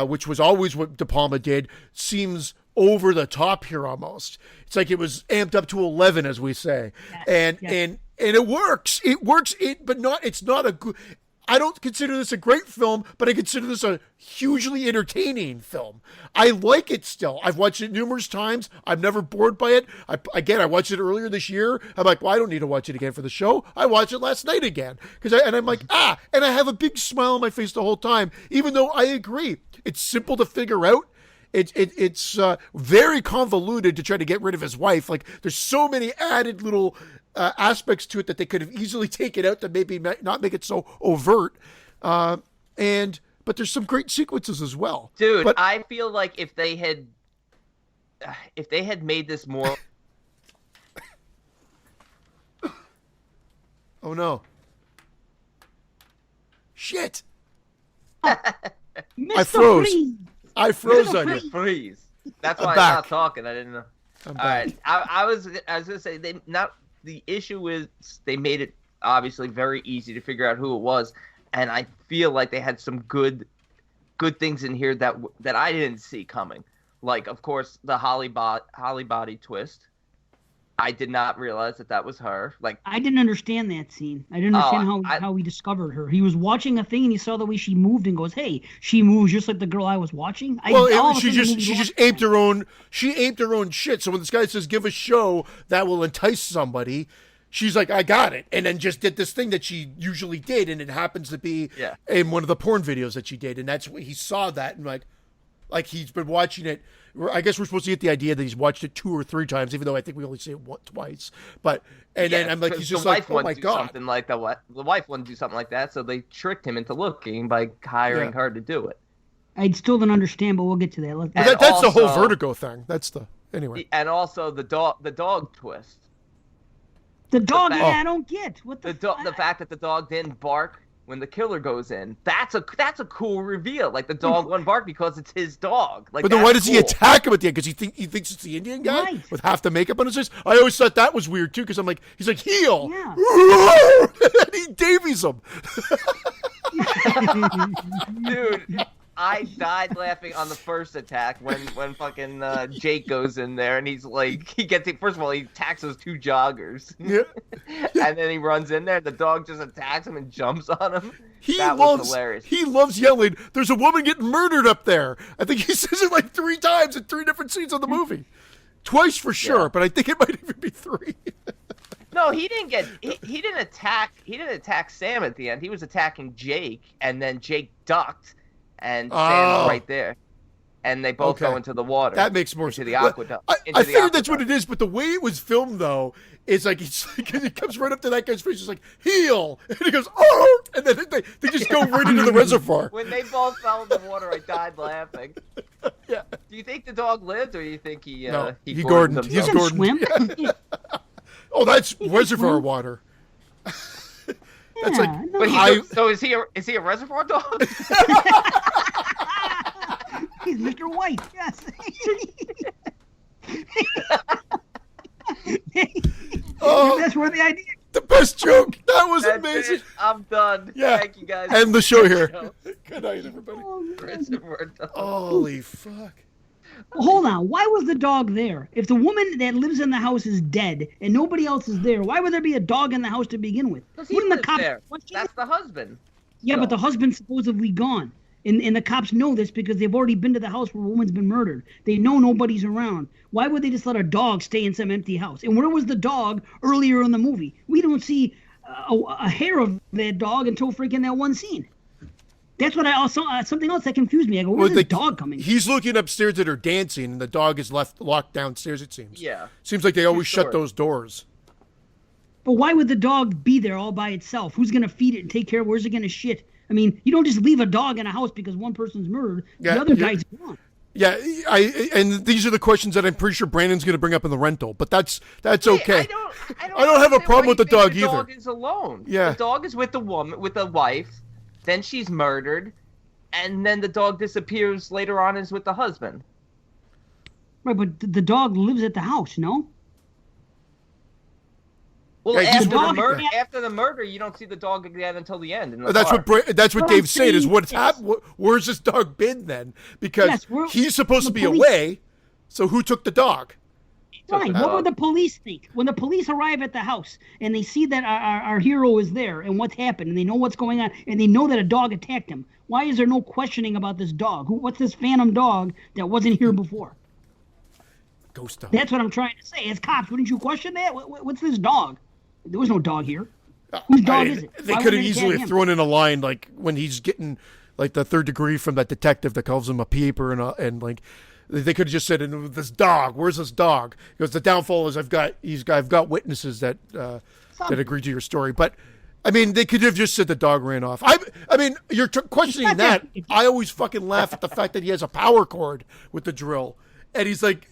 which was always what De Palma did, seems over the top here almost. It's like it was amped up to 11, as we say, and it works. It works. It's not a good. I don't consider this a great film, but I consider this a hugely entertaining film. I like it still. I've watched it numerous times. I'm never bored by it. I watched it earlier this year. I'm like, well, I don't need to watch it again for the show. I watched it last night again and I'm like, and I have a big smile on my face the whole time, even though I agree it's simple to figure out. It's very convoluted to try to get rid of his wife. Like there's so many added little aspects to it that they could have easily taken out to maybe not make it so overt. But there's some great sequences as well. Dude, I feel like if they had made this more. Oh no! Shit! Mr. I froze. Freeze. I froze on you. Freeze. That's I'm why back. I'm not talking. I didn't know. I'm All back. right. I was gonna say the issue is they made it obviously very easy to figure out who it was, and I feel like they had some good things in here that I didn't see coming. Like of course the Holly body twist. I did not realize that was her. Like I didn't understand that scene. I didn't understand how he discovered her. He was watching a thing and he saw the way she moved and goes, "Hey, she moves just like the girl I was watching." She just aped her own. She aped her own shit. So when this guy says, "Give a show that will entice somebody," she's like, "I got it," and then just did this thing that she usually did, and it happens to be in one of the porn videos that she did, and that's what he saw that and like he's been watching it. I guess we're supposed to get the idea that he's watched it 2 or 3 times, even though I think we only see it twice. But then I'm like, he's just like, oh my god, something like the wife wouldn't do something like that, so they tricked him into looking by hiring her to do it. I still don't understand, but we'll get to that. But And that's the whole also- Vertigo thing. That's the anyway. And also the dog twist. The dog, fact- I don't get. What the The fact that the dog didn't bark when the killer goes in. That's a cool reveal. Like the dog wouldn't bark because it's his dog. Like, But then why does that's he cool. attack him at the end? Because he thinks it's the Indian guy Right. with half the makeup on his face. I always thought that was weird too. Because I'm like, he's like heel. Yeah. And he Davies him. Dude, I died laughing on the first attack when fucking Jake goes in there and he's like, first of all, he attacks those two joggers. Yeah. And then he runs in there, the dog just attacks him and jumps on him. He That was loves hilarious. He loves yelling. There's a woman getting murdered up there. I think he says it like 3 times in 3 different scenes of the movie. Twice for sure, Yeah. but I think it might even be 3. No, he didn't attack Sam at the end. He was attacking Jake, and then Jake ducked, and Sam's right there, and they both Okay. go into the water. That makes more into sense. the aqueduct. I figured that's what it is, but the way it was filmed though is like it comes right up to that guy's face. It's like heel, and he goes oh, and then they just go right into the reservoir. When they both fell in the water, I died laughing. Yeah. Do you think the dog lived, or do you think he No, he Gordoned Gordoned. He He's himself? can Gordon. swim. Oh, that's reservoir swim. water. Yeah, like- no. But I- so is he a reservoir dog? He's Mr. White. Yes. Oh, That's where the idea. the best joke. That was That's amazing. it. I'm done. Yeah. Thank you guys. End the show here. Good night, everybody. Oh, man. Reservoir dog. Holy fuck. Well, hold on. Why was the dog there? If the woman that lives in the house is dead and nobody else is there, why would there be a dog in the house to begin with? 'Cause he Wouldn't the lives cops there. question That's it? the husband. Yeah, but the husband's supposedly gone. And the cops know this because they've already been to the house where a woman's been murdered. They know nobody's around. Why would they just let a dog stay in some empty house? And where was the dog earlier in the movie? We don't see a hair of that dog until freaking that one scene. That's what I also something else that confused me. I go, where's this dog coming? He's looking upstairs at her dancing, and the dog is locked downstairs. It seems. Yeah. Seems like they always True shut story. those doors. But why would the dog be there all by itself? Who's going to feed it and take care of it? Where's it going to shit? I mean, you don't just leave a dog in a house because one person's murdered. Yeah, the other yeah. guy's gone. Yeah, and these are the questions that I'm pretty sure Brandon's going to bring up in the rental, but that's okay. I don't have a understand problem why with the you think dog the either. dog is alone. Yeah. The dog is with the woman, with the wife. Then she's murdered, and then the dog disappears later on. Is with the husband. Right, but the dog lives at the house, no? Well, Yeah, he's after the murder, you don't see the dog again until the end. In the That's car. that's what What I'm Dave's saying is saying what's is- happened. Where's this dog been then? Because Yes, we're- he's supposed to the be police- away. So who took the dog? took Right. the What dog. would the police think when the police arrive at the house and they see that our hero is there and what's happened and they know what's going on and they know that a dog attacked him? Why is there no questioning about this dog? What's this phantom dog that wasn't here before? Ghost dog. That's what I'm trying to say. As cops, wouldn't you question that? What's this dog? There was no dog here. Whose dog is it? They Why could would have they easily tag have him? thrown in a line like when he's getting like the 3rd degree from that detective that calls him a peeper and like they could have just said, "And this dog, where's this dog?" Because the downfall is I've got witnesses that agree to your story. But I mean, they could have just said the dog ran off. I mean, you're questioning not that. that- I always fucking laugh at the fact that he has a power cord with the drill, and he's like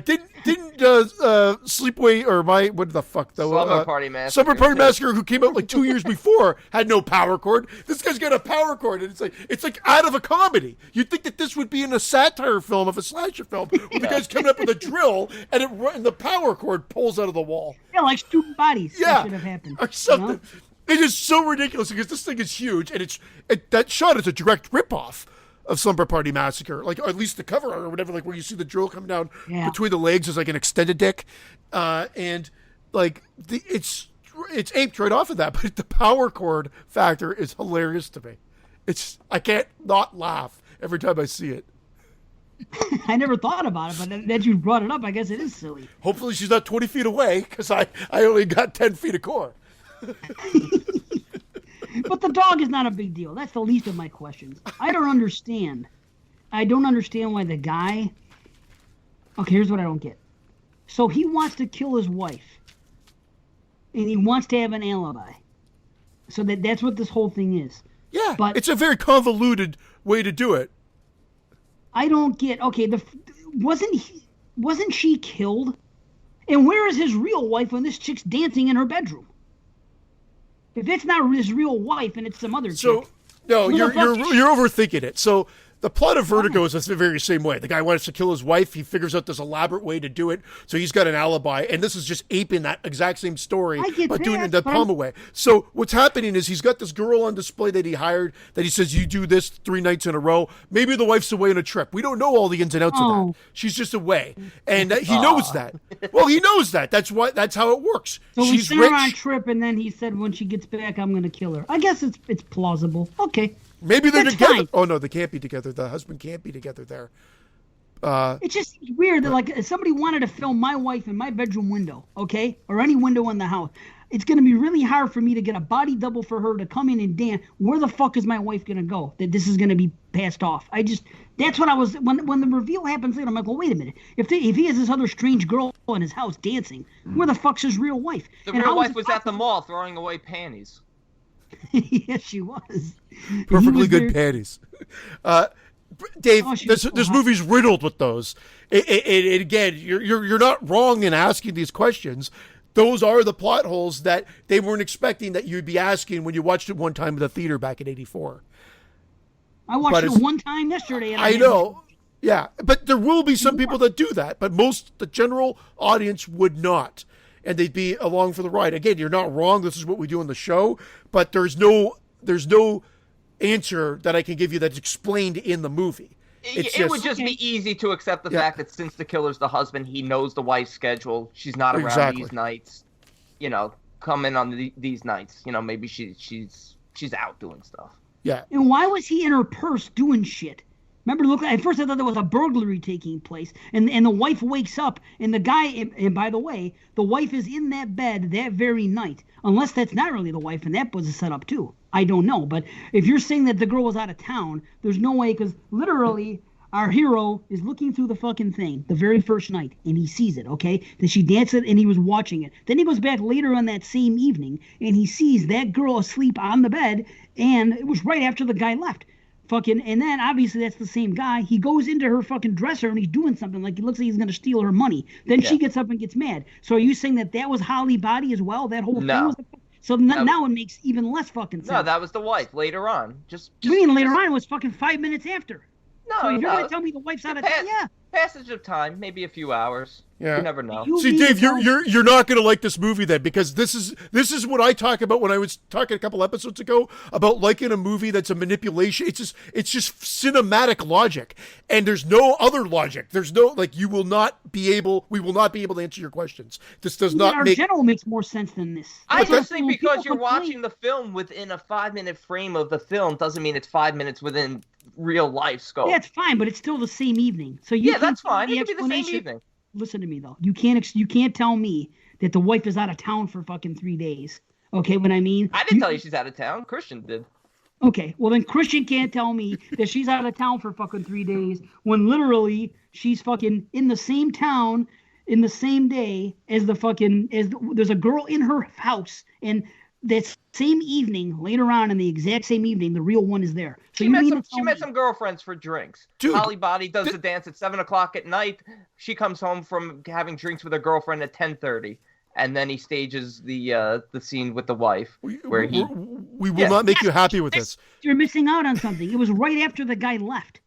didn't Sleepaway or what the fuck though? Slumber Party Massacre. Summer Party Massacre, who came out like 2 years before, had no power cord. This guy's got a power cord, and it's like out of a comedy. You'd think that this would be in a satire film of a slasher film, where the guy's coming up with a drill, and the power cord pulls out of the wall. Yeah, like student bodies. Yeah, That should have happened. or something. It is so ridiculous because this thing is huge, and that shot is a direct ripoff of Slumber Party Massacre, like or at least the cover art or whatever, like where you see the drill come down Yeah. between the legs is like an extended dick, and like it's aped right off of that. But the power cord factor is hilarious to me. I can't not laugh every time I see it. I never thought about it, but that you brought it up, I guess it is silly. Hopefully she's not 20 feet away because I only got 10 feet of core. But the dog is not a big deal. That's the least of my questions. I don't understand. I don't understand why the guy. Okay, here's what I don't get. So he wants to kill his wife, and he wants to have an alibi. So that's what this whole thing is. Yeah, But- it's a very convoluted way to do it. I don't get. Okay, wasn't she killed? And where is his real wife when this chick's dancing in her bedroom? If it's not his real wife and it's some other So, chick. no, Who the you're fuck is she? overthinking it. So the plot of Vertigo is the very same way. The guy wants to kill his wife. He figures out this elaborate way to do it. So he's got an alibi. And this is just aping that exact same story, I get but doing it that, the but Palmer way. So what's happening is he's got this girl on display that he hired that he says, you do this 3 nights in a row. Maybe the wife's away on a trip. We don't know all the ins and outs of Oh. that. She's just away. And he knows that. Well, he knows that. That's how it works. So we She's sent her on rich. trip, and then he said, when she gets back, I'm going to kill her. I guess it's plausible. Okay. Maybe they're That's together. fine. Oh, no, they can't be together. The husband can't be together there. It just seems weird that, like, if somebody wanted to film my wife in my bedroom window, okay, or any window in the house, it's going to be really hard for me to get a body double for her to come in and dance. Where the fuck is my wife going to go that this is going to be passed off? That's what I was, when the reveal happens later, I'm like, well, wait a minute. If he has this other strange girl in his house dancing, where the fuck's his real wife? The And real how wife is was it at the mall throwing away panties. Yes, she was. He Perfectly was good there- panties. Dave, Oh, she was so this hot. movie's riddled with those. And again, you're not wrong in asking these questions. Those are the plot holes that they weren't expecting that you'd be asking when you watched it one time in the theater back in '84. I watched but it it's- one time yesterday. And I know. Yeah, but there will be some people that do that, but the general audience would not. And they'd be along for the ride. Again, you're not wrong. This is what we do on the show, but there's no answer that I can give you that's explained in the movie. It would just be easy to accept the Yeah. fact that since the killer's the husband, he knows the wife's schedule. She's not around Exactly. these nights. Come in on these nights. Maybe she's out doing stuff. Yeah. And why was he in her purse doing shit? Remember, look. At first, I thought there was a burglary taking place, and the wife wakes up, and the guy. And by the way, the wife is in that bed that very night. Unless that's not really the wife, and that was a setup too. I don't know. But if you're saying that the girl was out of town, there's no way, because literally, our hero is looking through the fucking thing the very first night, and he sees it. Okay, that she danced it, and he was watching it. Then he goes back later on that same evening, and he sees that girl asleep on the bed, and it was right after the guy left. And then obviously that's the same guy. He goes into her fucking dresser and he's doing something like it looks like he's gonna steal her money. Then she gets up and gets mad. So are you saying that was Holly Body as well? That whole thing was. So now it makes even less fucking sense. No, that was the wife later on. Just I mean, later on it was fucking 5 minutes after. No, So you're no. gonna tell me the wife's out of town? Yeah. Passage of time, maybe a few hours. Yeah. You never know. You See, mean Dave, to tell me- you're not going to like this movie then, because this is what I talk about when I was talking a couple episodes ago about liking a movie that's a manipulation. It's just cinematic logic, and there's no other logic. There's no we will not be able to answer your questions. This does not our make. general makes more sense than this. I That's just what- think when because people you're complain- watching the film within a 5-minute frame of the film doesn't mean it's 5 minutes within real life scope. Yeah, it's fine, but it's still the same evening. So you Yeah, can't that's tell me fine. It could be the same explanation- evening. Listen to me though. You can't tell me that the wife is out of town for fucking 3 days. Okay, what I mean? I didn't tell you she's out of town. Christian did. Okay, well then Christian can't tell me that she's out of town for fucking 3 days when literally she's fucking in the same town in the same day as there's a girl in her house, and that same evening later on in the exact same evening the real one is there. So She you met mean some. to tell She met me- some girlfriends for drinks. Dude, Holly Body does the dance at 7:00 at night. She comes home from having drinks with her girlfriend at 10:30, and then he stages the scene with the wife where he. We will not make you happy with this. You're missing out on something. It was right after the guy left.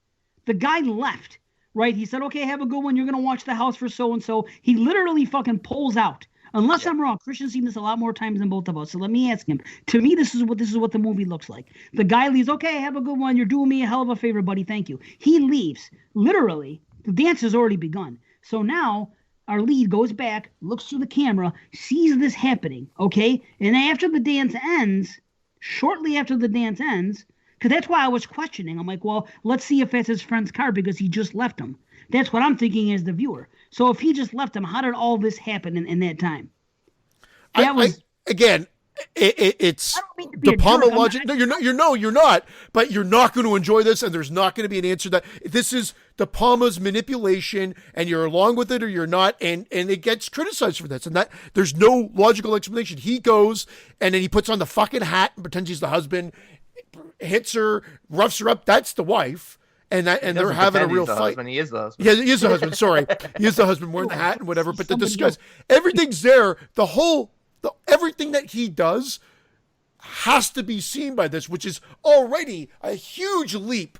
The guy left, right? He said, okay, have a good one. You're going to watch the house for so-and-so. He literally fucking pulls out. Unless I'm wrong, Christian's seen this a lot more times than both of us. So let me ask him. To me, this is what the movie looks like. The guy leaves, okay, have a good one. You're doing me a hell of a favor, buddy. Thank you. He leaves. Literally, the dance has already begun. So now our lead goes back, looks through the camera, sees this happening, okay? And after the dance ends, shortly after the dance ends, because that's why I was questioning. I'm like, well, let's see if that's his friend's car because he just left him. That's what I'm thinking as the viewer. So if he just left him, how did all this happen in that time? Again, it's I don't mean to be the a Palmer jerk. I'm logic. No, you're not. But you're not going to enjoy this, and there's not going to be an answer that this is the Palmer's manipulation, and you're along with it or you're not, and it gets criticized for this. And that there's no logical explanation. He goes and then he puts on the fucking hat and pretends he's the husband, hits her, roughs her up. That's the wife. and they're Doesn't having a pretend real he's the fight. husband, he is the husband. Yeah, he is the husband. Sorry, he is the husband wearing the hat and whatever. But the Somebody disguise, everything's there. Everything that he does has to be seen by this, which is already a huge leap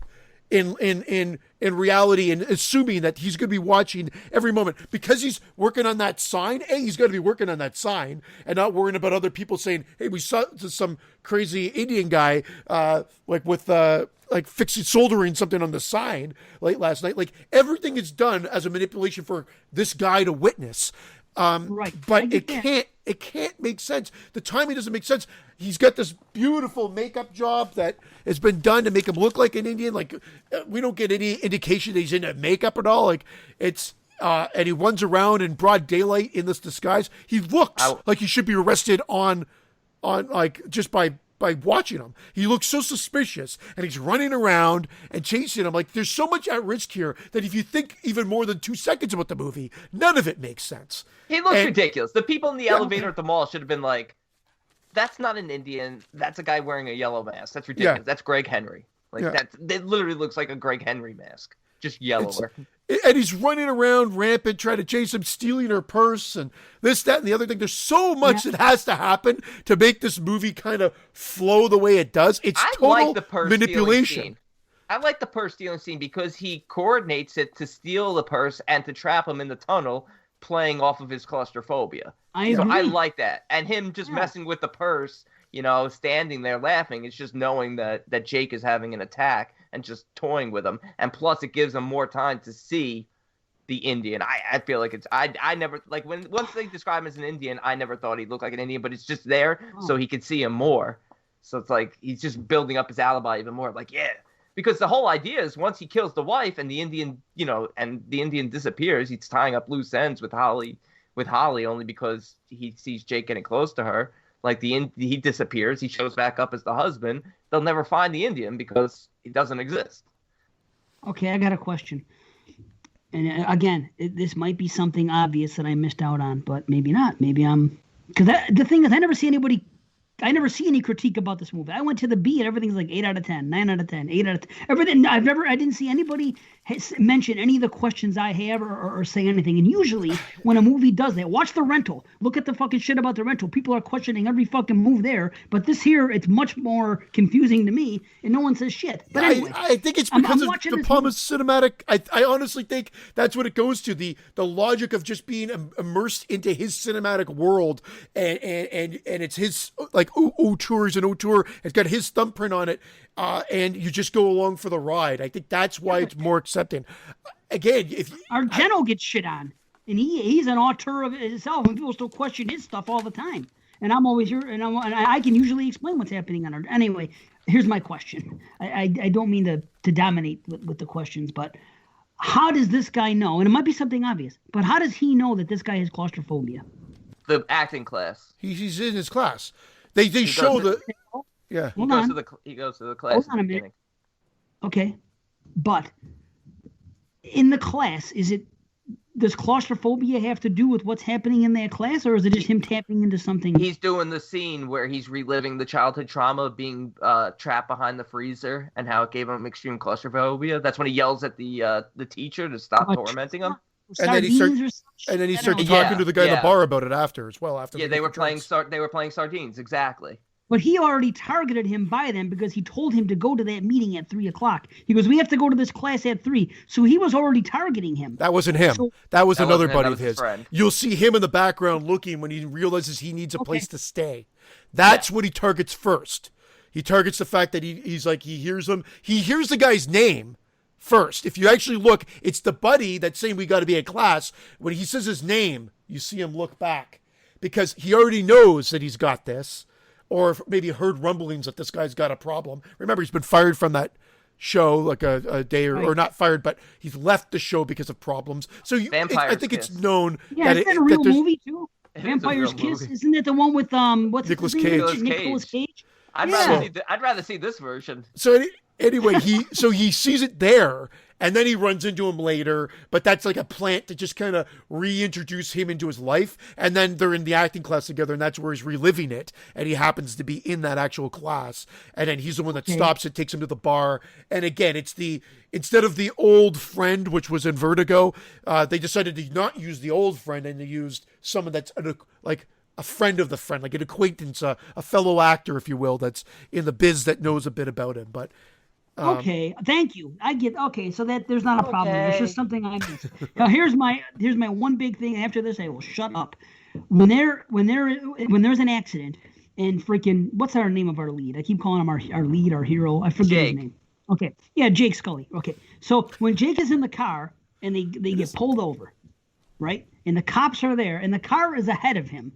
in reality, and assuming that he's going to be watching every moment because he's working on that sign. He's got to be working on that sign and not worrying about other people saying, "Hey, we saw some crazy Indian guy like fixing soldering something on the sign late last night." Like everything is done as a manipulation for this guy to witness. Right. But it can't make sense. The timing doesn't make sense. He's got this beautiful makeup job that has been done to make him look like an Indian. Like we don't get any indication that he's into makeup at all. Like it's and he runs around in broad daylight in this disguise. He looks like he should be arrested on like just by watching him. He looks so suspicious, and he's running around and chasing him. Like there's so much at risk here that if you think even more than 2 seconds about the movie, none of it makes sense. He looks ridiculous. The people in the elevator at the mall should have been like, "That's not an Indian. That's a guy wearing a yellow mask. That's ridiculous. Yeah. That's Greg Henry. Like that literally looks like a Greg Henry mask, just yellower." And he's running around rampant, trying to chase him, stealing her purse, and this, that, and the other thing. There's so much that has to happen to make this movie kind of flow the way it does. It's total manipulation. I like the purse stealing scene because he coordinates it to steal the purse and to trap him in the tunnel, playing off of his claustrophobia. I like that. And him just messing with the purse, standing there laughing. It's just knowing that Jake is having an attack and just toying with him. And plus it gives him more time to see the Indian. I feel like I never, like once they describe him as an Indian, I never thought he'd look like an Indian, but it's just there so he could see him more. So it's like he's just building up his alibi even more. Like, yeah. Because the whole idea is once he kills the wife and the Indian, and the Indian disappears, he's tying up loose ends with Holly only because he sees Jake getting close to her. Like he disappears, he shows back up as the husband. They'll never find the Indian because he doesn't exist. Okay, I got a question. And again, this might be something obvious that I missed out on, but maybe not. Maybe because the thing is, I never see any critique about this movie. I went to the B and everything's like 8 out of 10, 9 out of 10, 8 out of 10. Everything. I didn't see anybody mention any of the questions I have or say anything. And usually when a movie does that, watch The Rental. Look at the fucking shit about The Rental. People are questioning every fucking move there. But this here, it's much more confusing to me and no one says shit. But anyway. I think it's because of the problem of cinematic. I honestly think that's what it goes to. The logic of just being immersed into his cinematic world and it's his like auteurs and auteur. It's got his thumbprint on it, and you just go along for the ride. I think that's why it's more accepting. Again, if Argento gets shit on, and he's an auteur of it himself, and people still question his stuff all the time. And I'm always here, and I can usually explain what's happening on it. Anyway, here's my question. I don't mean to dominate with the questions, but how does this guy know? And it might be something obvious, but how does he know that this guy has claustrophobia? The acting class. He's in his class. They show yeah. He goes to the class. Hold on a minute. Okay, but in the class, does claustrophobia have to do with what's happening in that class, or is it just him tapping into something? He's doing the scene where he's reliving the childhood trauma of being trapped behind the freezer and how it gave him extreme claustrophobia. That's when he yells at the teacher to stop tormenting him. And then he starts talking to the guy in the bar about it after as well. They were playing sardines, exactly. But he already targeted him by then because he told him to go to that meeting at 3:00. He goes, "We have to go to this class at 3." So he was already targeting him. That wasn't him. That was another buddy of his. Friend. You'll see him in the background looking when he realizes he needs a place to stay. That's what he targets first. He targets the fact that he's like, he hears him. He hears the guy's name first. If you actually look, it's the buddy that's saying we got to be at class. When he says his name, you see him look back because he already knows that he's got this. Or maybe heard rumblings that this guy's got a problem. Remember, he's been fired from that show like a day or not fired, but he's left the show because of problems. So I think it's known that it's a real movie too. Vampire's Kiss, isn't it the one with what's Nicolas Cage? Nicolas Cage. I'd rather see this version. So anyway, he sees it there, and then he runs into him later, but that's like a plant to just kind of reintroduce him into his life, and then they're in the acting class together, and that's where he's reliving it, and he happens to be in that actual class, and then he's the one that stops it, takes him to the bar, and again, it's instead of the old friend, which was in Vertigo, they decided to not use the old friend, and they used someone that's like a friend of the friend, like an acquaintance, a fellow actor, if you will, that's in the biz that knows a bit about him. But okay, thank you. I get so that there's not a problem. It's just something I missed. Now here's my one big thing. After this, I will shut up. When there's an accident and freaking what's our name of our lead? I keep calling him our lead, our hero. I forget his name. Okay, yeah, Jake Scully. Okay, so when Jake is in the car and they get pulled over, right? And the cops are there, and the car is ahead of him.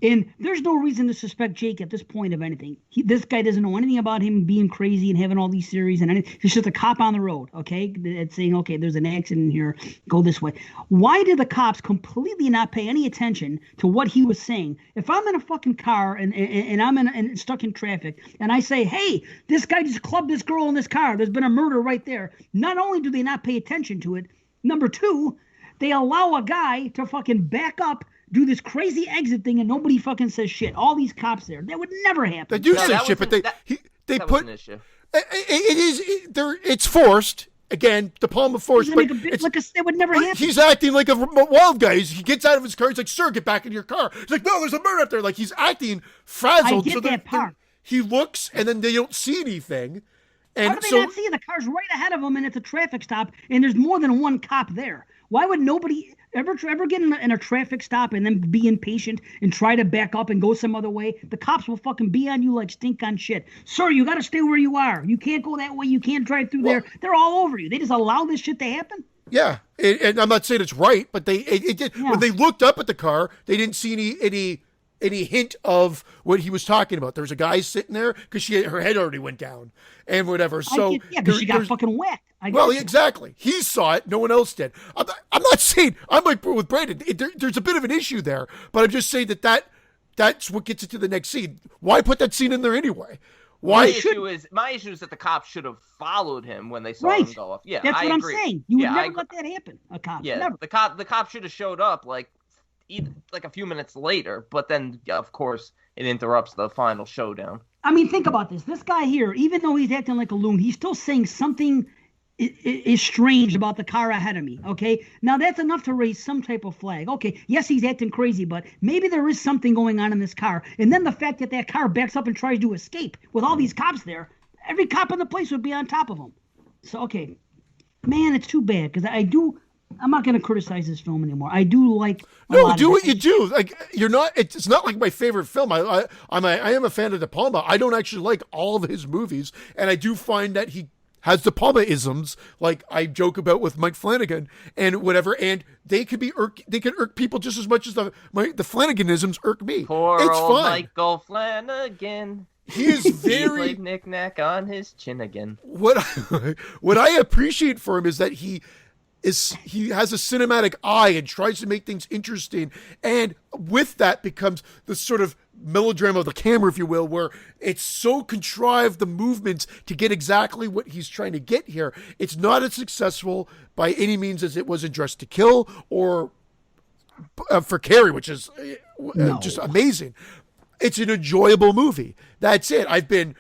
And there's no reason to suspect Jake at this point of anything. This guy doesn't know anything about him being crazy and having all these theories and anything. He's just a cop on the road, okay? It's saying, okay, there's an accident here. Go this way. Why did the cops completely not pay any attention to what he was saying? If I'm in a fucking car and I'm stuck in traffic and I say, hey, this guy just clubbed this girl in this car. There's been a murder right there. Not only do they not pay attention to it, number two, they allow a guy to fucking back up, do this crazy exit thing, and nobody fucking says shit. All these cops there. That would never happen. They do say shit, but they put an issue. It's forced. Again, De Palma forced, but it would never happen. He's acting like a wild guy. He gets out of his car. He's like, "Sir, get back in your car." He's like, "No, there's a murder up there." Like he's acting frazzled. I get that part. He looks, and then they don't see anything. And how do they not see? The car's right ahead of them, and it's a traffic stop, and there's more than one cop there. Why would nobody ever get in a traffic stop and then be impatient and try to back up and go some other way? The cops will fucking be on you like stink on shit. Sir, you got to stay where you are. You can't go that way. You can't drive through there. They're all over you. They just allow this shit to happen? Yeah, and I'm not saying it's right, but it did. Yeah. When they looked up at the car, they didn't see any hint of what he was talking about. There's a guy sitting there because her head already went down and whatever. So because she got fucking whacked. Exactly. He saw it. No one else did. I'm not saying I'm like with Brandon. There's a bit of an issue there, but I'm just saying that's what gets it to the next scene. Why put that scene in there anyway? Why? My issue is that the cops should have followed him when they saw him go off. Yeah, that's what I agree. I'm saying. You would never let that happen. A cop. Yeah, never. the cop should have showed up like a few minutes later, but then of course it interrupts the final showdown. I mean, think about this. This guy here, even though he's acting like a loon, he's still saying something is strange about the car ahead of me, okay? Now, that's enough to raise some type of flag. Okay, yes, he's acting crazy, but maybe there is something going on in this car. And then the fact that car backs up and tries to escape with all these cops there, every cop in the place would be on top of him. So, okay, man, it's too bad because I'm not going to criticize this film anymore. I do like. No, do what you do. Like you're not. It's not like my favorite film. I am a fan of De Palma. I don't actually like all of his movies, and I do find that he has De Palma-isms, like I joke about with Mike Flanagan and whatever, and they could irk people just as much as the Flanaganisms irk me. Poor it's old fine. Michael Flanagan. He is very he knick-knack on his chin again. What I appreciate for him is that he has a cinematic eye and tries to make things interesting, and with that becomes the sort of melodrama of the camera, if you will, where it's so contrived, the movements, to get exactly what he's trying to get here. It's not as successful by any means as it was in Dressed to Kill or for Carrie, which is just amazing. It's an enjoyable movie. That's it. I've been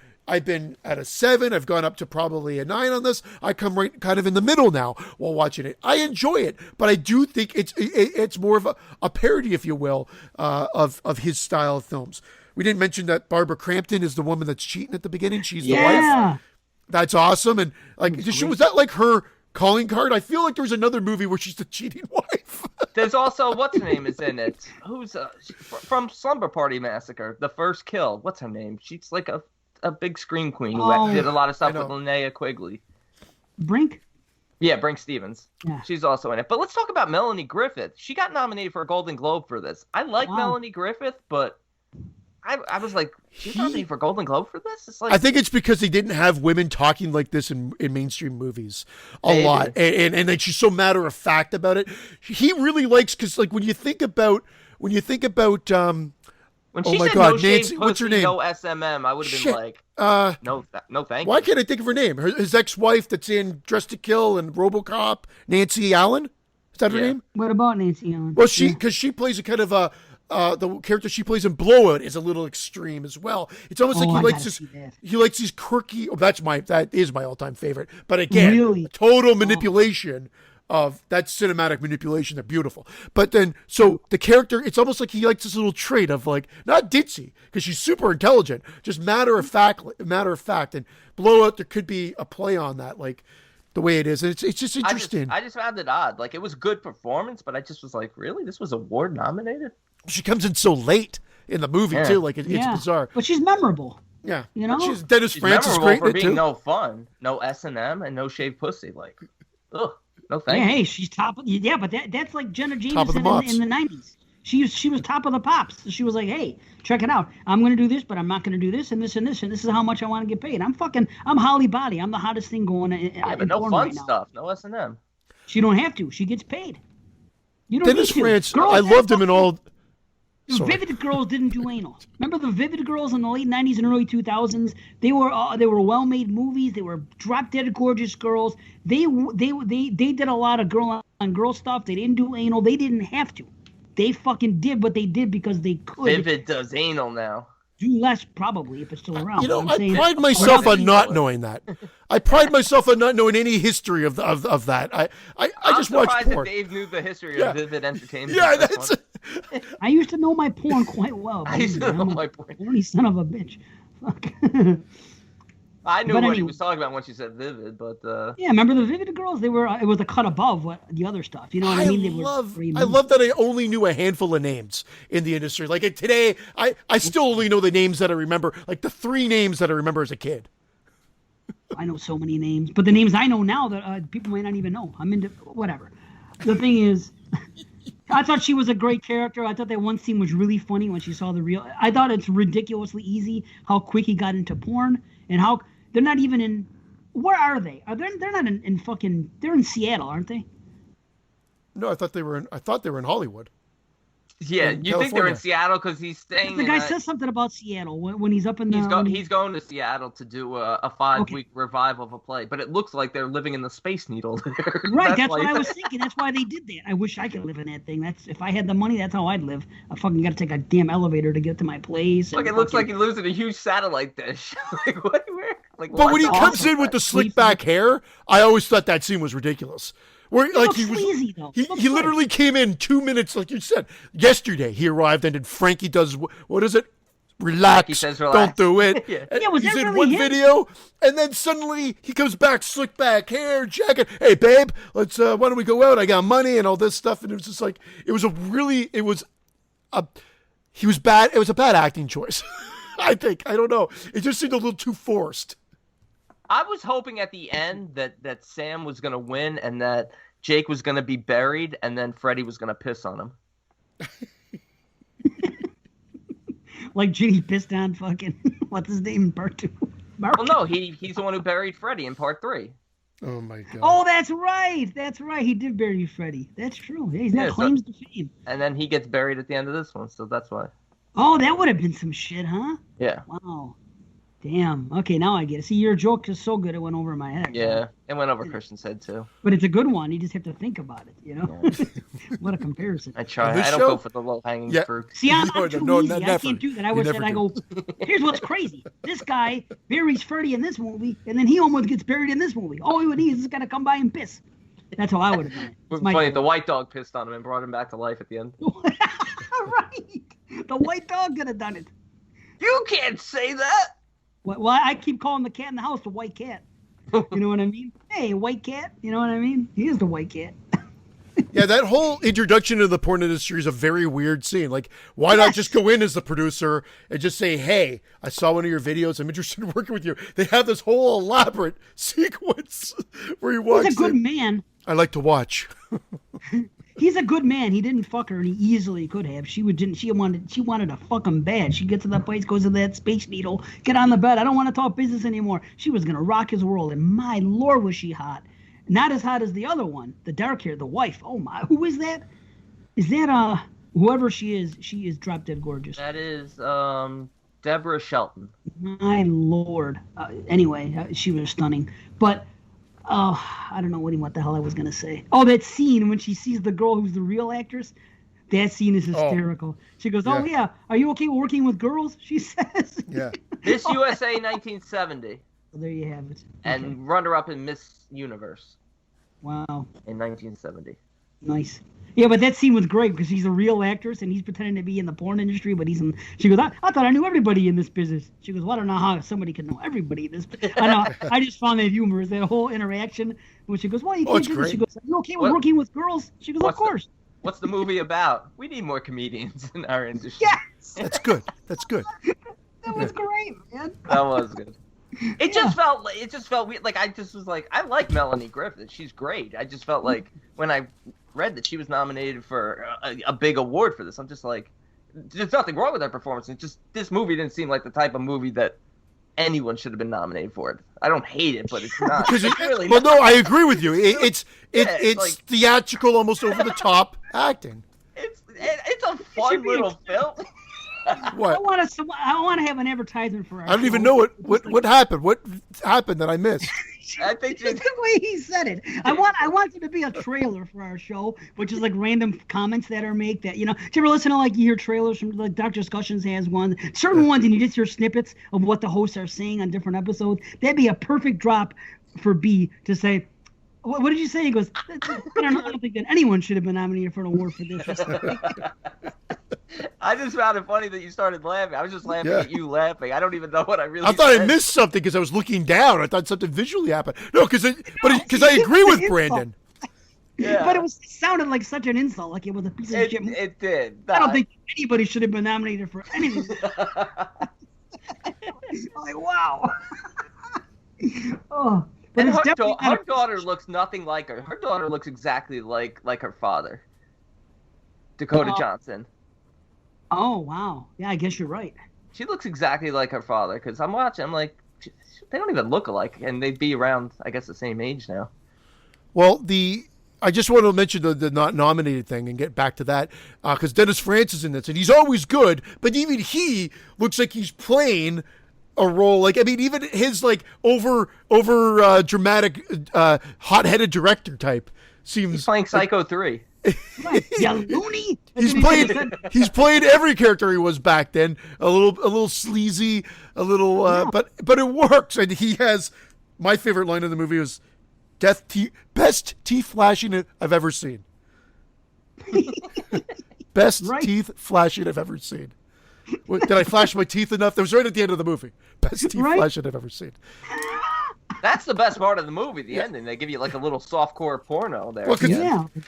at a 7. I've gone up to probably a 9 on this. I come right kind of in the middle now while watching it. I enjoy it, but I do think it's more of a parody, if you will, of his style of films. We didn't mention that Barbara Crampton is the woman that's cheating at the beginning. She's the wife. That's awesome. And like, was that like her calling card? I feel like there's another movie where she's the cheating wife. There's also what's her name is in it. Who's from Slumber Party Massacre? The First Kill. What's her name? She's like a big scream queen who did a lot of stuff with Linnea Quigley. Brink? Yeah, Brink Stevens. Yeah. She's also in it. But let's talk about Melanie Griffith. She got nominated for a Golden Globe for this. I like Melanie Griffith, but I was like, she's nominated for a Golden Globe for this? It's like, I think it's because they didn't have women talking like this in mainstream movies a lot. And then she's so matter of fact about it. He really likes, because like when you think about When Oh she my said God, no Nancy, shaved what's her pussy, name? no SMM, I would have been Shit. like, no, thank Why you. can't I think of her name? His ex-wife that's in Dressed to Kill and RoboCop, Nancy Allen. Is that her Yeah. name? What about Nancy Allen? Well, because she plays a kind of the character she plays in Blowout is a little extreme as well. It's almost like I he likes gotta this. see that. He likes these quirky. Oh, that is my all-time favorite. But again, Really? total manipulation of that cinematic manipulation. They're beautiful. But then, so the character, it's almost like he likes this little trait of like not ditzy because she's super intelligent, just matter of fact. And Blowout, there could be a play on that, like the way it is. And it's just interesting. I just found it odd. Like, it was good performance, but I just was like, really? This was award nominated? She comes in so late in the movie too. Like it's bizarre. But she's memorable. Yeah, You know? she's Dennis She's Francis memorable great for in it being too. no fun, no S&M, and no shaved pussy. Like, ugh, no thank Yeah, you. hey, she's top. Yeah, but that's like Jenna Top of the Jameson mops. in the '90s. She was top of the pops. She was like, hey, check it out. I'm gonna do this, but I'm not gonna do this and this and this and this is how much I want to get paid. I'm Holly Body. I'm the hottest thing going. Yeah, but no porn fun right now. stuff, no S&M. She don't have to. She gets paid. You don't Dennis need to. Francis, Girls I have loved him in all. The Sorry. Vivid girls didn't do anal. Remember the Vivid girls in the late '90s and early 2000s? They were well-made movies. They were drop-dead gorgeous girls. They did a lot of girl-on-girl stuff. They didn't do anal. They didn't have to. They fucking did what they did because they could Vivid does anal now. do less, probably, if it's still around. You know, I'm I saying- pride myself on people not it. knowing that. I pride myself on not knowing any history of that. I I'm just watch surprised porn. that Dave knew the history Yeah. of Vivid Entertainment. Yeah, That's that's. one. I used to know my porn quite well. I used to believe me. know I'm my a porn. horny son of a bitch. Fuck. I knew But what he anyway. was talking about when she said Vivid, but Yeah, remember the Vivid girls? They were. It was a cut above what the other stuff. You know what I mean? They were great I movies. love that I only knew a handful of names in the industry. Like today, I still only know the names that I remember, like the 3 names that I remember as a kid. I know so many names, but the names I know now that people might not even know. I'm into whatever. The thing is, I thought she was a great character. I thought that one scene was really funny when she saw the real. I thought it's ridiculously easy how quick he got into porn and how they're not even in. Where are they? They're not in fucking. They're in Seattle, aren't they? No, I thought they were in Hollywood. yeah, in you think they're in California. Seattle because he's staying. The guy in, says something about Seattle when he's up in the. he's going to Seattle to do a 5-week revival of a play, but it looks like they're living in the Space Needle there. Right, that's why what I he- was thinking. That's why they did that. I wish I could live in that thing. That's if I had the money, that's how I'd live. I fucking got to take a damn elevator to get to my place. Like, and it looks like fucking- he lives in a huge satellite dish. Like, what? Where? Like, But when he what? comes in with the slick back hair, I always thought that scene was ridiculous. Where like looks he was, sleazy, though. he He looks literally came in 2 minutes, like you said. Yesterday he arrived, and then Frankie does what is it? Relax, says don't relax. do it. Yeah. And Yeah, was he's that in really one him? video, and then suddenly he comes back, slick back hair, jacket. Hey, babe, let's why don't we go out? I got money and all this stuff, and it was just like he was bad. It was a bad acting choice. I think. I don't know. It just seemed a little too forced. I was hoping at the end that Sam was going to win and that Jake was going to be buried and then Freddie was going to piss on him. like Ginny pissed on fucking what's his name in part 2. Well, no, he's the one who buried Freddie in part 3. Oh my god. Oh, that's right. That's right. He did bury Freddie. That's true. Yeah, he's got Yeah, so- claims to fame. And then he gets buried at the end of this one, so that's why. Oh, that would have been some shit, huh? Yeah. Wow. Damn. Okay, now I get it. See, your joke is so good it went over my head. Yeah. It went over Christian's head, too. But it's a good one. You just have to think about it, you know? What a comparison. I try. On this I don't show? go for the low-hanging Yeah. fruit. See, I'm No, too no, easy. never. I can't do that. I You would never say, I do. go, here's what's crazy. This guy buries Freddie in this movie, and then he almost gets buried in this movie. All he would need is just got to come by and piss. That's how I would have done it. It It's was my funny, joke. the white dog pissed on him and brought him back to life at the end. Right. The white dog could have done it. You can't say that! Well, I keep calling the cat in the house the white cat. You know what I mean? Hey, white cat. You know what I mean? He is the white cat. Yeah, that whole introduction to the porn industry is a very weird scene. Like, why not just go in as the producer and just say, hey, I saw one of your videos. I'm interested in working with you. They have this whole elaborate sequence where he walks He's a good in. man. I like to watch. He's a good man. He didn't fuck her, and he easily could have. She wanted to fuck him bad. She gets to that place, goes to that Space Needle, get on the bed. I don't want to talk business anymore. She was gonna rock his world, and my lord, was she hot. Not as hot as the other one, the dark hair, the wife. Oh my, who is that? Is that Whoever she is drop dead gorgeous. That is Deborah Shelton. My lord. Anyway, she was stunning. But I don't know what the hell I was gonna say. Oh, that scene when she sees the girl who's the real actress. That scene is hysterical. She goes, "Oh yeah, are you okay working with girls?" She says. Yeah. Miss USA 1970. Well, there you have it. And runner-up in Miss Universe. Wow. In 1970. Nice. Yeah, but that scene was great because she's a real actress and he's pretending to be in the porn industry, but he's in. She goes, I thought I knew everybody in this business. She goes, well, I don't know how somebody can know everybody in this. I know. I just found that humorous, that whole interaction when she goes, well, you can't do this. She goes, are you okay with working with girls? She goes, of course. What's the movie about? We need more comedians in our industry. Yes. That's good. That's good. That was great, man. That was good. It just felt weird. Like I just was like, I like Melanie Griffith. She's great. I just felt like when I read that she was nominated for a big award for this, I'm just like, there's nothing wrong with her performance. It's just this movie didn't seem like the type of movie that anyone should have been nominated for it. I don't hate it, but it's not. Because it's really well, not. no, I agree with you. It's like, theatrical, almost over the top acting. It's a fun little film. What? I want to have an advertisement for our I don't even show. know what happened. What happened that I missed? I think Just the way he said it. I want it to be a trailer for our show, which is like random comments that are made that, you know, do you ever listen to like you hear trailers from like Dr. Discussions has one, certain ones, and you just hear snippets of what the hosts are saying on different episodes. That'd be a perfect drop for B to say, what did you say? He goes, I don't think that anyone should have been nominated for an award for this. I just found it funny that you started laughing. I was just laughing at you laughing. I don't even know what I really I thought said. I missed something because I was looking down. I thought something visually happened. No, because I agree with Brandon. Yeah. But it sounded like such an insult, like it was a piece of shit. It did. I don't think anybody should have been nominated for anything. Like, wow. Oh, but And it's her definitely daughter looks nothing like her. Her daughter looks exactly like her father, Dakota Johnson. Oh, wow. Yeah, I guess you're right. She looks exactly like her father. Because I'm watching, I'm like, they don't even look alike, and they'd be around, I guess, the same age now. Well, I just want to mention the not nominated thing and get back to that because Dennis Francis is in this, and he's always good, but even he looks like he's playing a role. Like, I mean, even his like over dramatic, hot-headed director type seems. He's playing Psycho 3. Right. Yeah, loony. He's played every character he was back then. A little sleazy, a little, but it works. And he has my favorite line in the movie was, best teeth flashing I've ever seen. Best teeth flashing I've ever seen. Did I flash my teeth enough? That was right at the end of the movie. Best teeth flashing I've ever seen. That's the best part of the movie, the ending. They give you like a little softcore porno there. Well,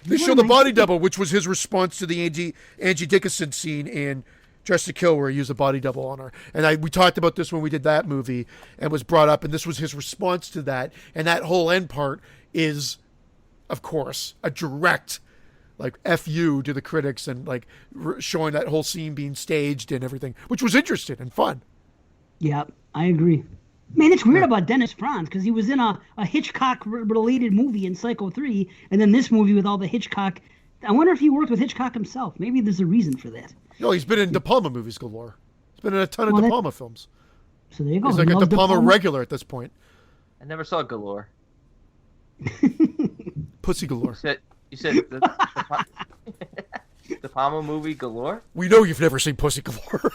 they show the body double, which was his response to the Angie Dickinson scene in Dress to Kill, where he used a body double on her. And we talked about this when we did that movie, and was brought up, and this was his response to that. And that whole end part is, of course, a direct, like, F you to the critics, and like showing that whole scene being staged and everything, which was interesting and fun. Yeah, I agree. Man, it's weird about Dennis Franz because he was in a Hitchcock-related movie in Psycho 3, and then this movie with all the Hitchcock. I wonder if he worked with Hitchcock himself. Maybe there's a reason for that. No, he's been in De Palma movies galore. He's been in a ton of De Palma films. So there you go. He's like a De Palma regular at this point. I never saw Galore. Pussy galore. You said the De Palma movie Galore? We know you've never seen Pussy galore.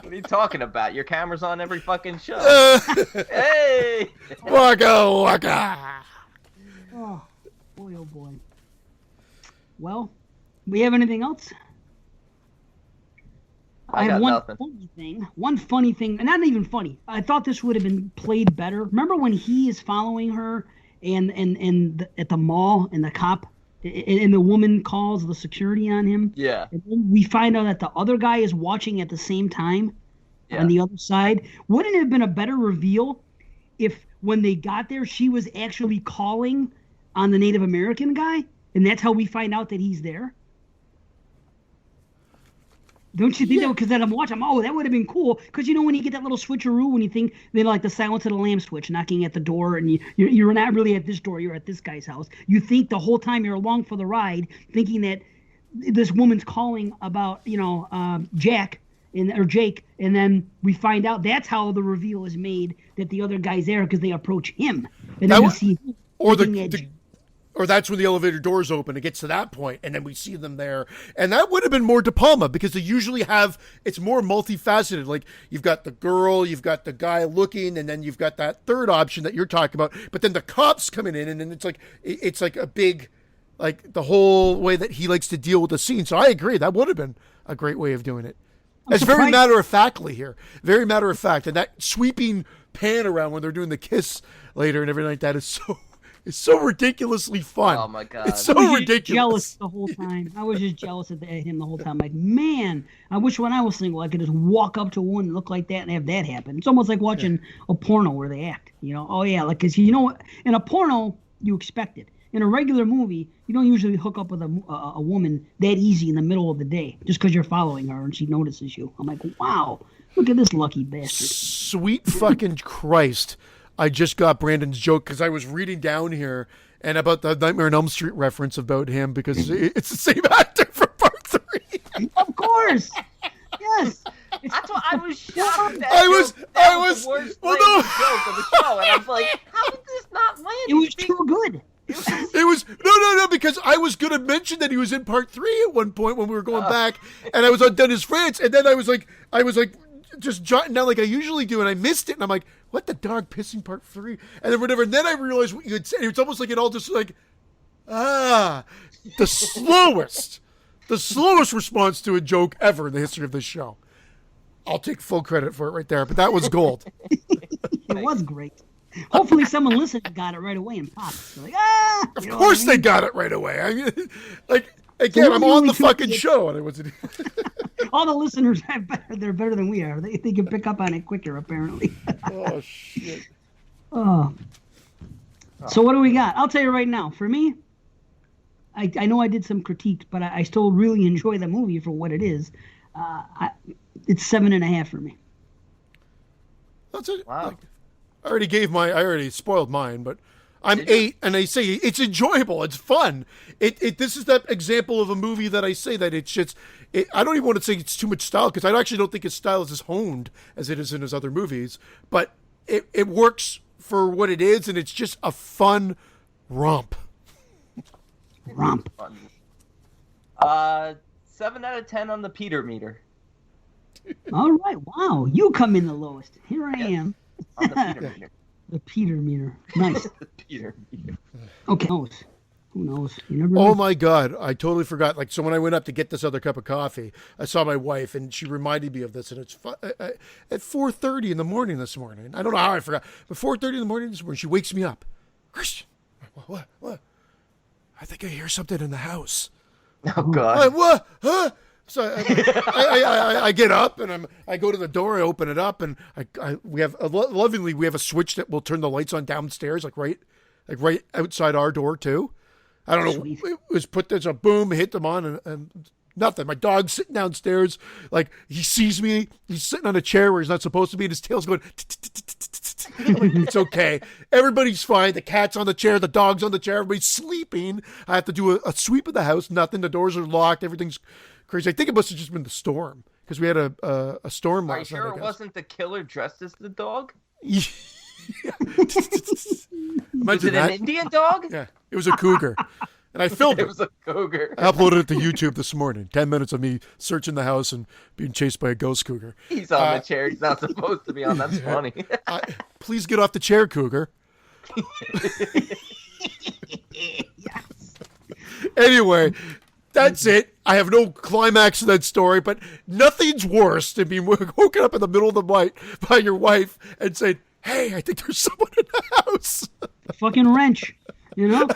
What are you talking about? Your camera's on every fucking show. Hey! Waka waka. Oh boy. Well, we have anything else? I have one funny thing, and not even funny. I thought this would have been played better. Remember when he is following her and at the mall, and the cop and the woman calls the security on him? Yeah. And then we find out that the other guy is watching at the same time on the other side. Wouldn't it have been a better reveal if when they got there, she was actually calling on the Native American guy, and that's how we find out that he's there? Don't you think that? Because then I'm watching, oh, that would have been cool. Because when you get that little switcheroo, when you think they're like the Silence of the Lamb switch, knocking at the door, and you're not really at this door, you're at this guy's house. You think the whole time you're along for the ride, thinking that this woman's calling about, Jack or Jake, and then we find out that's how the reveal is made that the other guy's there because they approach him, and then we see or that's when the elevator doors open. It gets to that point, and then we see them there. And that would have been more De Palma because they usually it's more multifaceted. Like, you've got the girl, you've got the guy looking, and then you've got that third option that you're talking about. But then the cops coming in, and then it's like a big, like, the whole way that he likes to deal with the scene. So I agree. That would have been a great way of doing it. It's very matter-of-factly here. Very matter-of-fact. And that sweeping pan around when they're doing the kiss later and everything like that is it's so ridiculously fun. Oh my god! It's so ridiculous. Jealous the whole time. I was just jealous at him the whole time. Like, man, I wish when I was single I could just walk up to one that looked like that and have that happen. It's almost like watching a porno where they act. Oh yeah, like because in a porno you expect it. In a regular movie, you don't usually hook up with a woman that easy in the middle of the day just because you're following her and she notices you. I'm like, wow, look at this lucky bastard. Sweet fucking Christ. I just got Brandon's joke because I was reading down here and about the Nightmare on Elm Street reference about him because it's the same actor from part 3. Of course. Yes. That's why I was shocked. I was the worst joke of the show, and I was like, how did this not land? It was too good. It was no, because I was gonna mention that he was in part 3 at one point when we were going back, and I was on Dennis France, and then I was like just jotting down like I usually do, and I missed it, and I'm like, what, the dog pissing part 3, and then whatever, and then I realized what you had said. It's almost like it all just like, the slowest response to a joke ever in the history of this show. I'll take full credit for it right there, but that was gold. It was great. Hopefully someone listening got it right away and popped. Like, of course they got it right away. I mean, like, again, I'm on the fucking show, and I wasn't. All the listeners they're better than we are. They can pick up on it quicker, apparently. Oh shit. Oh. So what do we got? I'll tell you right now. For me, I know I did some critiques, but I still really enjoy the movie for what it is. It's 7.5 for me. That's it. Wow. Like, I already spoiled mine, but I'm 8, and I say it's enjoyable. It's fun. This is that example of a movie that I say that it's just. I don't even want to say it's too much style because I actually don't think his style is as honed as it is in his other movies. But it works for what it is, and it's just a fun romp. Romp. 7 out of 10 on the Peter meter. All right. Wow. You come in the lowest. Here I am. On the Peter meter. The Peter meter. Nice. The Peter meter. Okay. Who knows? You never know. Oh my God, I totally forgot. Like, so when I went up to get this other cup of coffee, I saw my wife, and she reminded me of this. And it's at 4:30 in the morning this morning. I don't know how I forgot, but 4:30 in the morning this morning, she wakes me up. Christian, what? I think I hear something in the house. Oh God. What? Huh? So I get up and I go to the door. I open it up, and we have lovingly we have a switch that will turn the lights on downstairs, like right outside our door too. I don't know. Sweet. It was put there's a boom, hit them on, and nothing. My dog's sitting downstairs, like he sees me. He's sitting on a chair where he's not supposed to be, and his tail's going. It's okay. Everybody's fine. The cat's on the chair. The dog's on the chair. Everybody's sleeping. I have to do a sweep of the house. Nothing. The doors are locked. Everything's crazy. I think it must have just been the storm because we had a storm Are you last night. sure it wasn't the killer dressed as the dog? Was it an Indian dog? Yeah, it was a cougar. And I filmed it. It was a cougar. I uploaded it to YouTube this morning. 10 minutes of me searching the house and being chased by a ghost cougar. He's on the chair. He's not supposed to be on. That's funny. Please get off the chair, cougar. Yes. Anyway, that's it. I have no climax to that story, but nothing's worse than being woken up in the middle of the night by your wife and saying, hey, I think there's someone in the house. A fucking wrench. You know?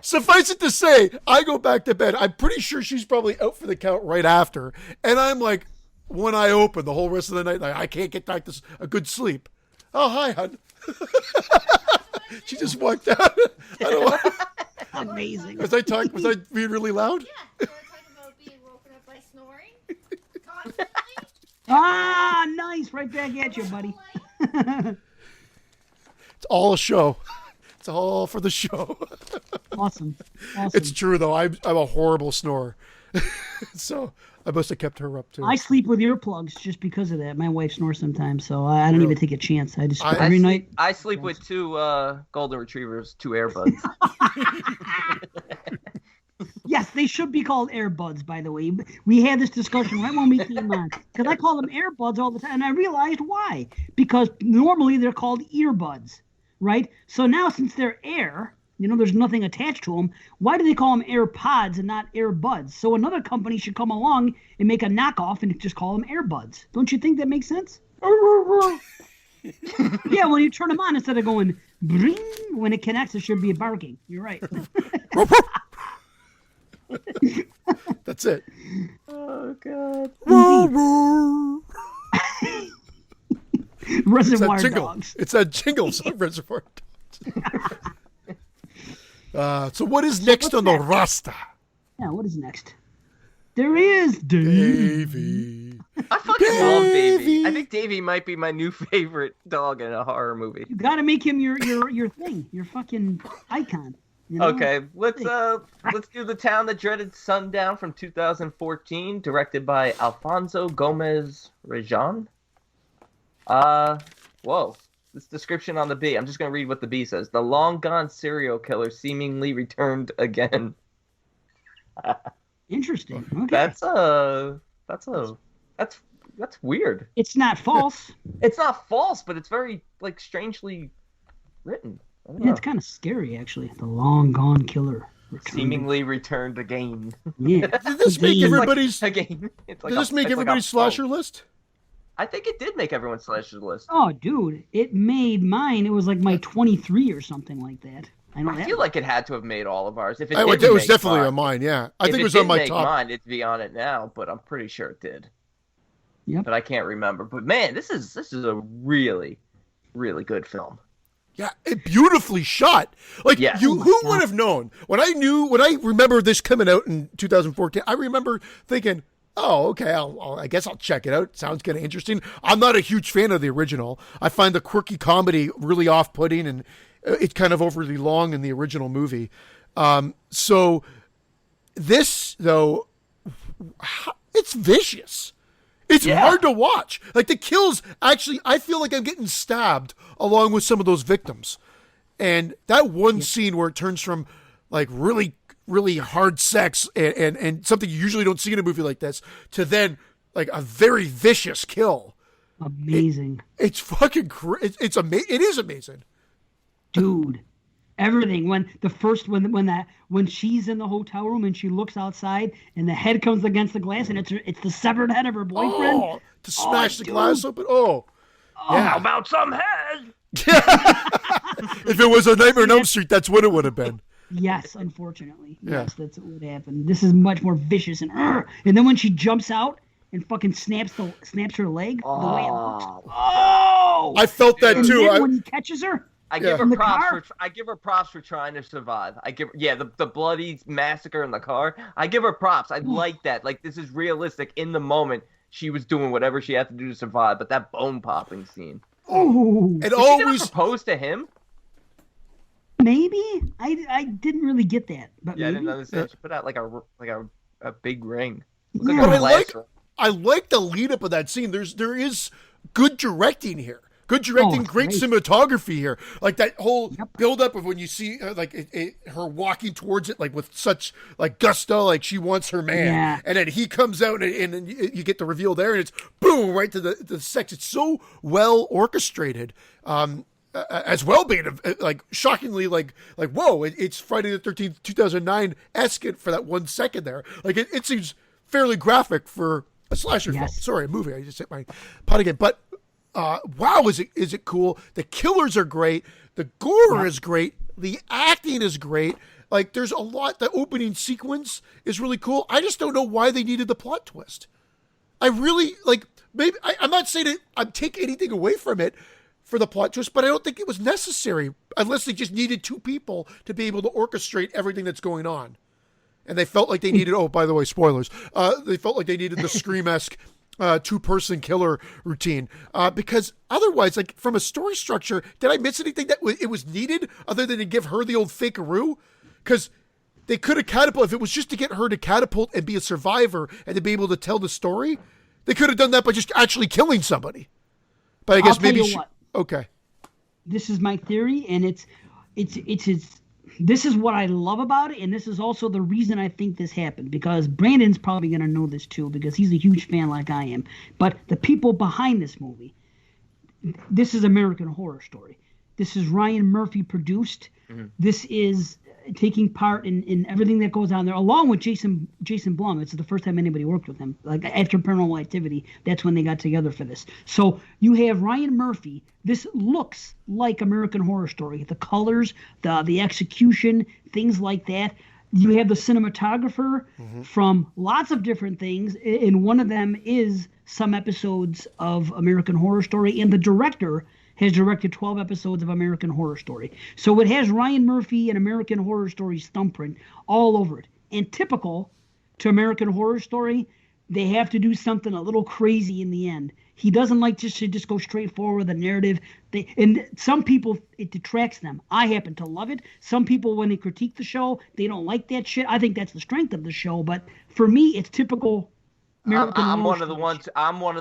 Suffice it to say, I go back to bed. I'm pretty sure she's probably out for the count right after. And I'm like, one eye open the whole rest of the night. Like, I can't get back to a good sleep. Oh, hi, hon. She just walked out. I don't know. Amazing. Was I being really loud? Yeah, so we're talking about being woken up by snoring. Ah, nice. Right back at you, buddy. It's all a show. It's all for the show. Awesome. It's true though. I'm a horrible snorer, so I must have kept her up too. I sleep with earplugs just because of that. My wife snores sometimes, so I don't even take a chance. I just every night. I sleep with two golden retrievers, two airbuds. Yes, they should be called earbuds, by the way. We had this discussion right when we came on. Because I call them earbuds all the time, and I realized why. Because normally they're called earbuds, right? So now since they're air, there's nothing attached to them, why do they call them AirPods and not earbuds? So another company should come along and make a knockoff and just call them earbuds. Don't you think that makes sense? Yeah, when you turn them on, instead of going, bring, when it connects, it should be barking. You're right. That's it. Oh God. Reservoir jingle. Dogs. It's that jingle. Reservoir Dogs. So what is next on the roster? Yeah, what is next? There is Davey. I fucking love Davey. I think Davey might be my new favorite dog in a horror movie. You gotta make him your thing, your fucking icon. Okay, let's do The Town That Dreaded Sundown from 2014, directed by Alfonso Gomez Rejon. Whoa. This description on the B. I'm just gonna read what the B says. The long gone serial killer seemingly returned again. Interesting. Okay. That's weird. It's not false. It's not false, but it's very strangely written. Yeah, it's kind of scary, actually. The long gone killer seemingly returned again. Yeah. Did this make everybody's again? Did this make everybody's slasher list? I think it did make everyone's slasher list. Oh, dude, it made mine. It was like my 23 or something like that. I feel like it had to have made all of ours. If it was definitely on mine. Yeah, I think it was on my top. Mine, it'd be on it now, but I'm pretty sure it did. Yep. But I can't remember. But man, this is a really, really good film. Yeah, it beautifully shot. Like who would have known? When I remember this coming out in 2014, I remember thinking, "Oh, okay, I guess I'll check it out. Sounds kind of interesting." I'm not a huge fan of the original. I find the quirky comedy really off-putting, and it's kind of overly long in the original movie. So this though, it's vicious. It's hard to watch. Like the kills, actually, I feel like I'm getting stabbed along with some of those victims. And that one scene where it turns from like really, really hard sex and something you usually don't see in a movie like this to then like a very vicious kill. Amazing. It's fucking it's amazing. It is amazing. Dude. Everything when she's in the hotel room and she looks outside and the head comes against the glass and it's the severed head of her boyfriend. Oh, to smash the glass open. Oh, yeah. How about some head? If it was a Nightmare on Elm Street, that's what it would have been. Yes, unfortunately. Yes, that's what would happen. This is much more vicious and then when she jumps out and fucking snaps her leg the way it looks. Oh, I felt that and too. Then when he catches her. I give her props for trying to survive. The bloody massacre in the car. I give her props. I like that. Like this is realistic. In the moment, she was doing whatever she had to do to survive. But that bone popping scene. Oh, did she never propose to him? Maybe I didn't really get that. But yeah, maybe. I didn't understand. She put out like a big ring. Yeah. But I like the lead up of that scene. There is good directing here. Good directing, great cinematography here. Like that whole build up of when you see her walking towards it like with such like gusto, like she wants her man, and then he comes out and you get the reveal there, and it's boom right to the sex. It's so well orchestrated, as well being like shockingly like whoa, it's Friday the 13th 2009 esque for that 1 second there. Like it seems fairly graphic for a slasher film. Sorry, a movie. I just hit my pot again, but. Wow, is it cool? The killers are great. The gore is great. The acting is great. Like, there's a lot. The opening sequence is really cool. I just don't know why they needed the plot twist. I really, like, maybe, I'm not saying that I'm taking anything away from it for the plot twist, but I don't think it was necessary unless they just needed two people to be able to orchestrate everything that's going on. And they felt like they needed, oh, by the way, spoilers. They felt like they needed the Scream-esque two-person killer routine, because otherwise, like from a story structure, did I miss anything that it was needed other than to give her the old fakearoo? Because they could have catapulted, if it was just to get her to catapult and be a survivor and to be able to tell the story, they could have done that by just actually killing somebody. But I guess I'll tell maybe you what. Okay. This is my theory, and this is what I love about it, and this is also the reason I think this happened, because Brandon's probably going to know this too, because he's a huge fan like I am. But the people behind this movie, this is American Horror Story. This is Ryan Murphy produced. Mm-hmm. This is taking part in everything that goes on there, along with Jason Blum. It's the first time anybody worked with him. Like after Paranormal Activity, that's when they got together for this. So you have Ryan Murphy. This looks like American Horror Story. The colors, the execution, things like that. You have the cinematographer from lots of different things, and one of them is some episodes of American Horror Story, and the director has directed 12 episodes of American Horror Story. So it has Ryan Murphy and American Horror Story's thumbprint all over it. And typical to American Horror Story, they have to do something a little crazy in the end. He doesn't like to just go straight forward, the narrative. And some people, it detracts them. I happen to love it. Some people, when they critique the show, they don't like that shit. I think that's the strength of the show. But for me, it's typical I'm one of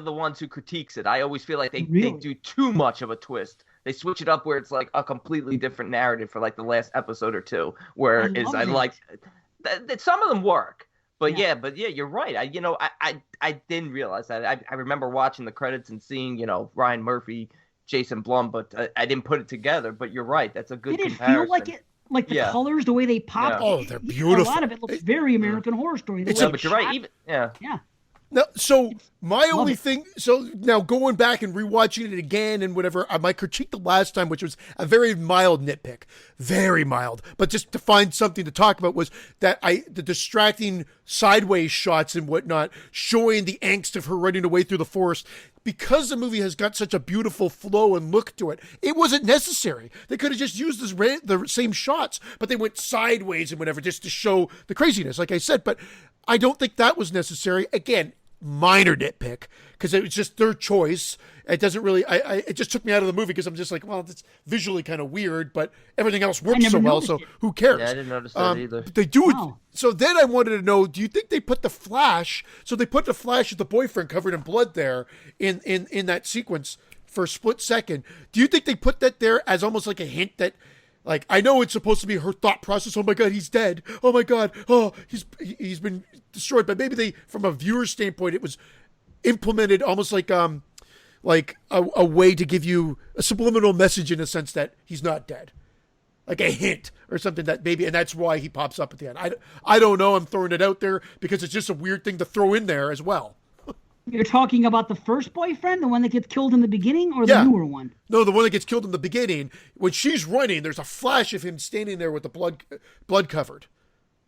the ones who critiques it. I always feel like they do too much of a twist. They switch it up where it's like a completely different narrative for like the last episode or two. Where I like that some of them work, but yeah, you're right. I didn't realize that. I remember watching the credits and seeing Ryan Murphy, Jason Blum, but I didn't put it together. But you're right. That's a good comparison. Did it feel like it? Like the colors, the way they pop. Yeah. Oh, they're beautiful. A lot of it looks very American Horror Story. But you're right. Yeah. Now, so my only thing, so now going back and rewatching it again and whatever, my critique the last time, which was a very mild nitpick, very mild, but just to find something to talk about, was that the distracting sideways shots and whatnot, showing the angst of her running away through the forest. Because the movie has got such a beautiful flow and look to it, it wasn't necessary. They could have just used the same shots, but they went sideways and whatever just to show the craziness, like I said. But I don't think that was necessary. Again, minor nitpick, because it was just their choice. It doesn't really, it just took me out of the movie because I'm just like, well, it's visually kind of weird, but everything else works so well, so who cares? Yeah, I didn't notice that either. They do it. So then I wanted to know, do you think they put the Flash, so they put the Flash as the boyfriend covered in blood there in that sequence for a split second. Do you think they put that there as almost like a hint that, like, I know it's supposed to be her thought process. Oh my God, he's dead. Oh my God. Oh, he's been destroyed. But maybe from a viewer's standpoint, it was implemented almost like a way to give you a subliminal message in a sense that he's not dead, like a hint or something that maybe, and that's why he pops up at the end. I don't know. I'm throwing it out there because it's just a weird thing to throw in there as well. You're talking about the first boyfriend, the one that gets killed in the beginning, or the newer one? No, the one that gets killed in the beginning. When she's running, there's a flash of him standing there with the blood covered.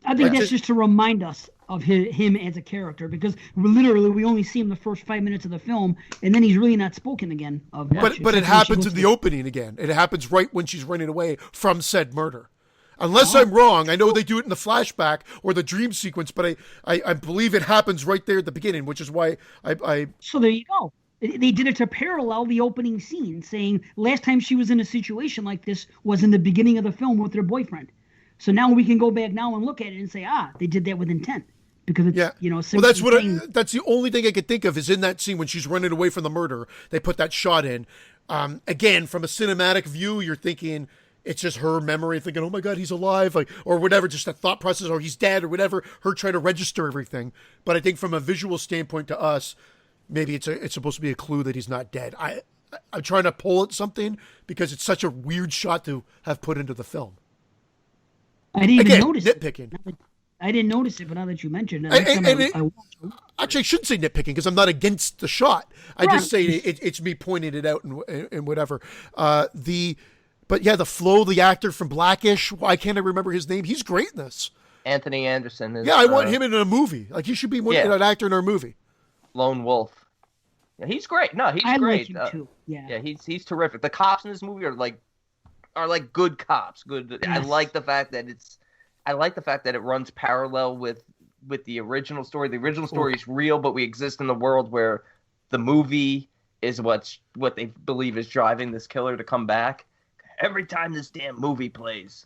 I think that's just to remind us of him as a character, because literally we only see him the first 5 minutes of the film, and then he's really not spoken again of much. But it happens in the opening again. It happens right when she's running away from said murder. Unless I'm wrong, I know they do it in the flashback or the dream sequence, but I believe it happens right there at the beginning, which is why I... So there you go. They did it to parallel the opening scene, saying last time she was in a situation like this was in the beginning of the film with her boyfriend. So now we can go back now and look at it and say, they did that with intent. Because it's, well, that's the only thing I could think of is in that scene when she's running away from the murder, they put that shot in. Again, from a cinematic view, you're thinking... It's just her memory thinking, oh my God, he's alive, like, or whatever, just that thought process, or he's dead, or whatever, her trying to register everything. But I think from a visual standpoint to us, maybe it's supposed to be a clue that he's not dead. I'm trying to pull at something because it's such a weird shot to have put into the film. I didn't even notice nitpicking. I didn't notice it, but now that you mentioned it, actually, I shouldn't say nitpicking because I'm not against the shot. I just say it's me pointing it out and whatever. But yeah, the flow, the actor from Blackish, why can't I remember his name? He's great in this. Anthony Anderson. I want him in a movie. Like, he should be an actor in our movie. Lone Wolf. Yeah, he's great. No, he's great. Like him too. Yeah, he's terrific. The cops in this movie are like good cops. Good. Yes. I like the fact that it runs parallel with the original story. The original story is real, but we exist in the world where the movie is what they believe is driving this killer to come back. Every time this damn movie plays.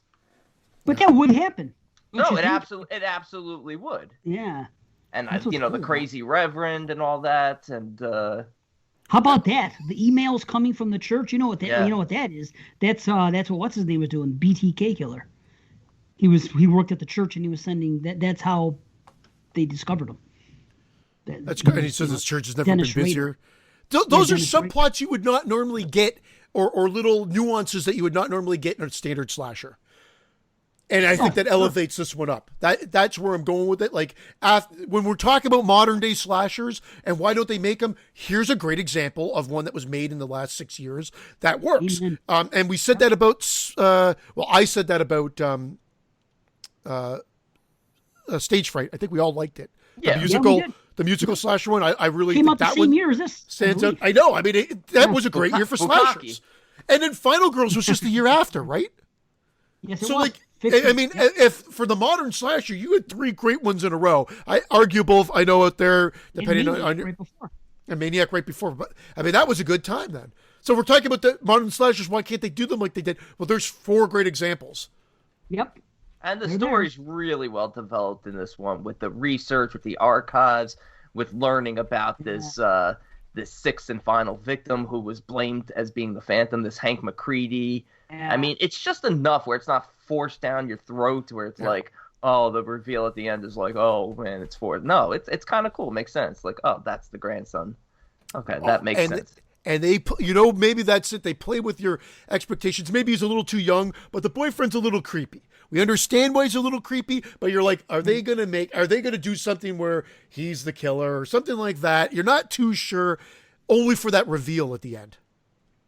But that would happen. No, it absolutely would. Yeah. And That's what's the cool. crazy reverend and all that, and How about that? The emails coming from the church. You know what that? Yeah. You know what that is? That's what what's his name was doing. BTK killer. He worked at the church and he was sending that. That's how they discovered him. That's good. And he says his church has never Dennis been busier. Rader. Those are Dennis Rader. subplots you would not normally get, or little nuances that you would not normally get in a standard slasher. And I think that elevates this one up. That's where I'm going with it. Like, when we're talking about modern day slashers and why don't they make them, here's a great example of one that was made in the last 6 years that works. And we said that about, I said that about Stage Fright. I think we all liked it. Yeah. The musical slasher one. I really Came think out the that same one year as this. stands out. I know. I mean, that was a great year for Bukaki. slashers. And then Final Girls was just the year after, right? Yes, it So, was. like, 50. I mean, if for the modern slasher, you had 3 great ones in a row. I argue both. I know out there, depending on your right before. and Maniac right before, but I mean that was a good time then. So we're talking about the modern slashers. Why can't they do them like they did? Well, there's 4 great examples. Yep. And the They're story's really well developed in this one, with the research, with the archives, with learning about this 6th and final victim who was blamed as being the Phantom, this Hank McCready. Yeah. I mean, it's just enough where it's not forced down your throat, where it's like, oh, the reveal at the end is like, oh man, it's for no, it's kind of cool, makes sense. Like, oh, that's the grandson. Okay, that makes sense. And they, maybe that's it. They play with your expectations. Maybe he's a little too young, but the boyfriend's a little creepy. We understand why he's a little creepy, but you're like, are they going to do something where he's the killer or something like that? You're not too sure, only for that reveal at the end.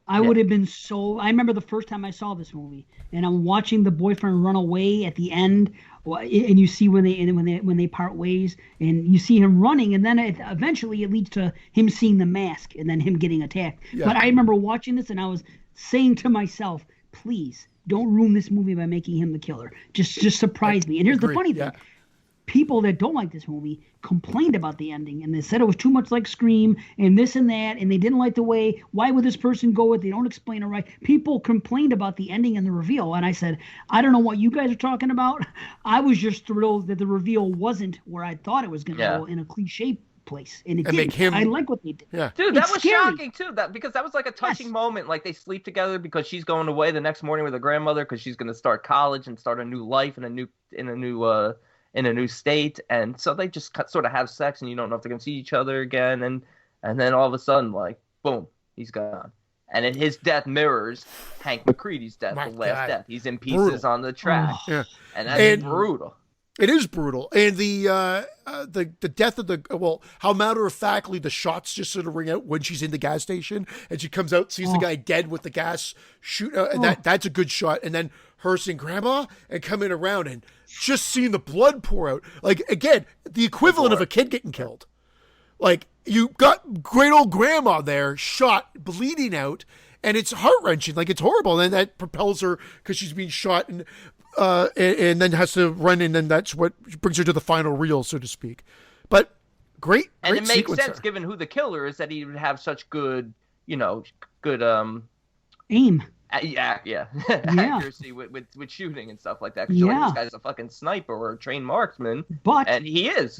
I would have been so. I remember the first time I saw this movie, and I'm watching the boyfriend run away at the end, and you see when they part ways, and you see him running, and then eventually it leads to him seeing the mask, and then him getting attacked. Yeah. But I remember watching this, and I was saying to myself, please don't ruin this movie by making him the killer. Just surprise me. And here's the funny thing. People that don't like this movie complained about the ending, and they said it was too much like Scream and this and that, and they didn't like the way, why would this person go it? They don't explain it right. People complained about the ending and the reveal, and I said, I don't know what you guys are talking about. I was just thrilled that the reveal wasn't where I thought it was going to go, in a cliche place, and it didn't. I like what they did. Yeah. Dude, that It's was scary. shocking too. Because that was like a touching moment. Like, they sleep together because she's going away the next morning with her grandmother because she's going to start college and start a new life in a new state, and so they just sort of have sex, and you don't know if they're gonna see each other again, and then all of a sudden, like, boom, he's gone, and his death mirrors Hank McCready's death, the last death. He's in pieces on the track, and that's brutal. It is brutal, and the death of how matter of factly the shots just sort of ring out when she's in the gas station, and she comes out, sees the guy dead with the gas shoot, and that's a good shot, and then her seeing grandma and coming around and just seeing the blood pour out, like, again, the equivalent of a kid getting killed. Like, you got great old grandma there, shot, bleeding out, and it's heart-wrenching, like, it's horrible, and then that propels her because she's being shot, and then has to run, and then that's what brings her to the final reel, so to speak. But great And it makes sense there. given who the killer is, that he would have such good Aim. accuracy with shooting and stuff like that. Because you're like, this guy's a fucking sniper or a trained marksman, and he is.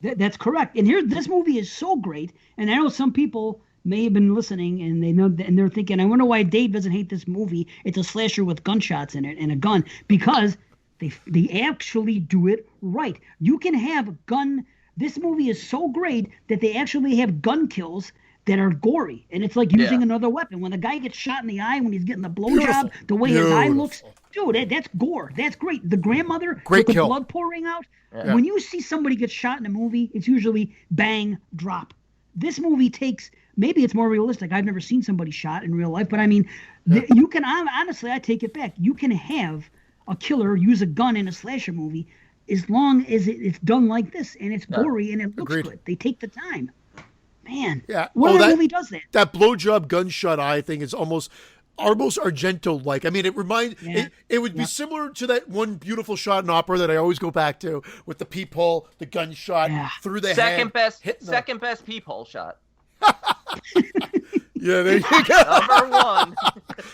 That's correct. And this movie is so great, and I know some people may have been listening, and they know, and they're thinking, I wonder why Dave doesn't hate this movie. It's a slasher with gunshots in it and a gun, because they actually do it right. You can have a gun. This movie is so great that they actually have gun kills that are gory, and it's like using another weapon. When the guy gets shot in the eye, when he's getting the blowjob, the way his eye looks, dude, that's gore. That's great. The grandmother with the blood pouring out. Yeah. When you see somebody get shot in a movie, it's usually bang, drop. This movie takes, maybe it's more realistic. I've never seen somebody shot in real life, but I mean, you can, honestly, I take it back. You can have a killer use a gun in a slasher movie as long as it's done like this, and it's gory and it looks good. They take the time. Man, what other movie does that? That blowjob gunshot eye thing is almost Argento-like. I mean, it reminds it would be similar to that one beautiful shot in opera that I always go back to, with the peephole, the gunshot through the second head. best peephole shot. Yeah, there you go. Number one.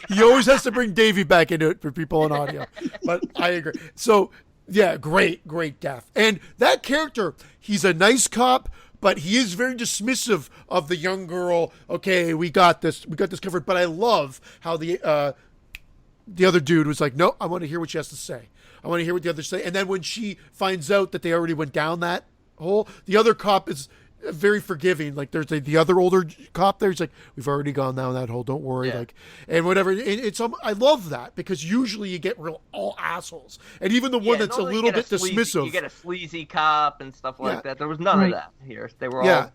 He always has to bring Davey back into it for people on audio. But I agree. So, yeah, great death. And that character, he's a nice cop, but he is very dismissive of the young girl. Okay, we got this covered. But I love how the other dude was like, no, I want to hear what she has to say. I want to hear what the others say. And then when she finds out that they already went down that hole, the other cop is very forgiving. Like there's the other older cop there. He's like, we've already gone down that hole. Don't worry. Yeah. Like, and whatever. I love that because usually you get real all assholes. And even the one that's a normally you little get bit sleazy- dismissive. You get a sleazy cop and stuff like Yeah. that. There was none of that here. They were all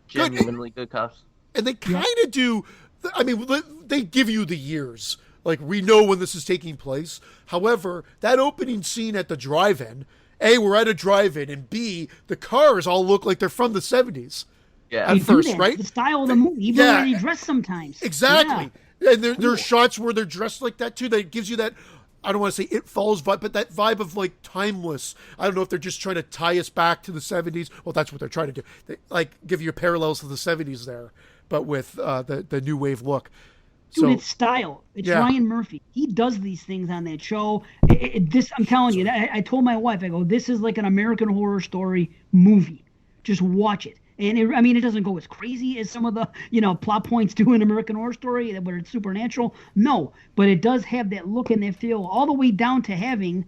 genuinely good cops. And they kind of do. I mean, they give you the years. Like, we know when this is taking place. However, that opening scene at the drive-in, A, we're at a drive-in, and B, the cars all look like they're from the 70s. Yeah. At They do first, that. right? The style of the movie, even Yeah. when they dress sometimes. Exactly. Yeah. And there are shots where they're dressed like that, too. That gives you that, I don't want to say It Follows vibe, but that vibe of, like, timeless. I don't know if they're just trying to tie us back to the 70s. Well, that's what they're trying to do. They, like, give you parallels to the 70s there, but with the new wave look. Dude, So, it's style. It's Yeah. Ryan Murphy. He does these things on that show. I'm telling you, I told my wife, I go, this is like an American Horror Story movie. Just watch it. And it doesn't go as crazy as some of the, plot points do in American Horror Story, where it's supernatural. No, but it does have that look and that feel, all the way down to having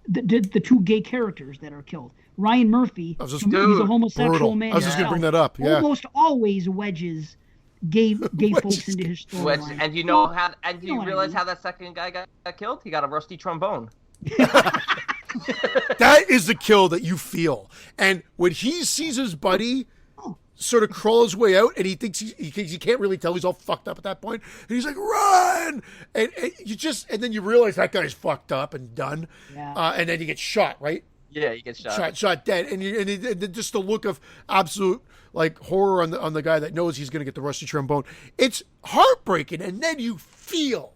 the two gay characters that are killed. Ryan Murphy, I was just- he's a homosexual brutal. man. I was just going to himself, bring that up. Yeah. Almost always wedges gay folks into his storyline. And you know how? And do You know you what I realize mean. how that second guy got killed? He got a rusty trombone. That is the kill that you feel. And when he sees his buddy sort of crawl his way out, and he thinks he can't really tell, he's all fucked up at that point, and he's like, run! And then you realize that guy's fucked up and done. Yeah. And then he gets shot, right? Yeah, he gets shot. Shot dead. And just the look of absolute like horror on the guy that knows he's going to get the rusty trombone. It's heartbreaking, and then you feel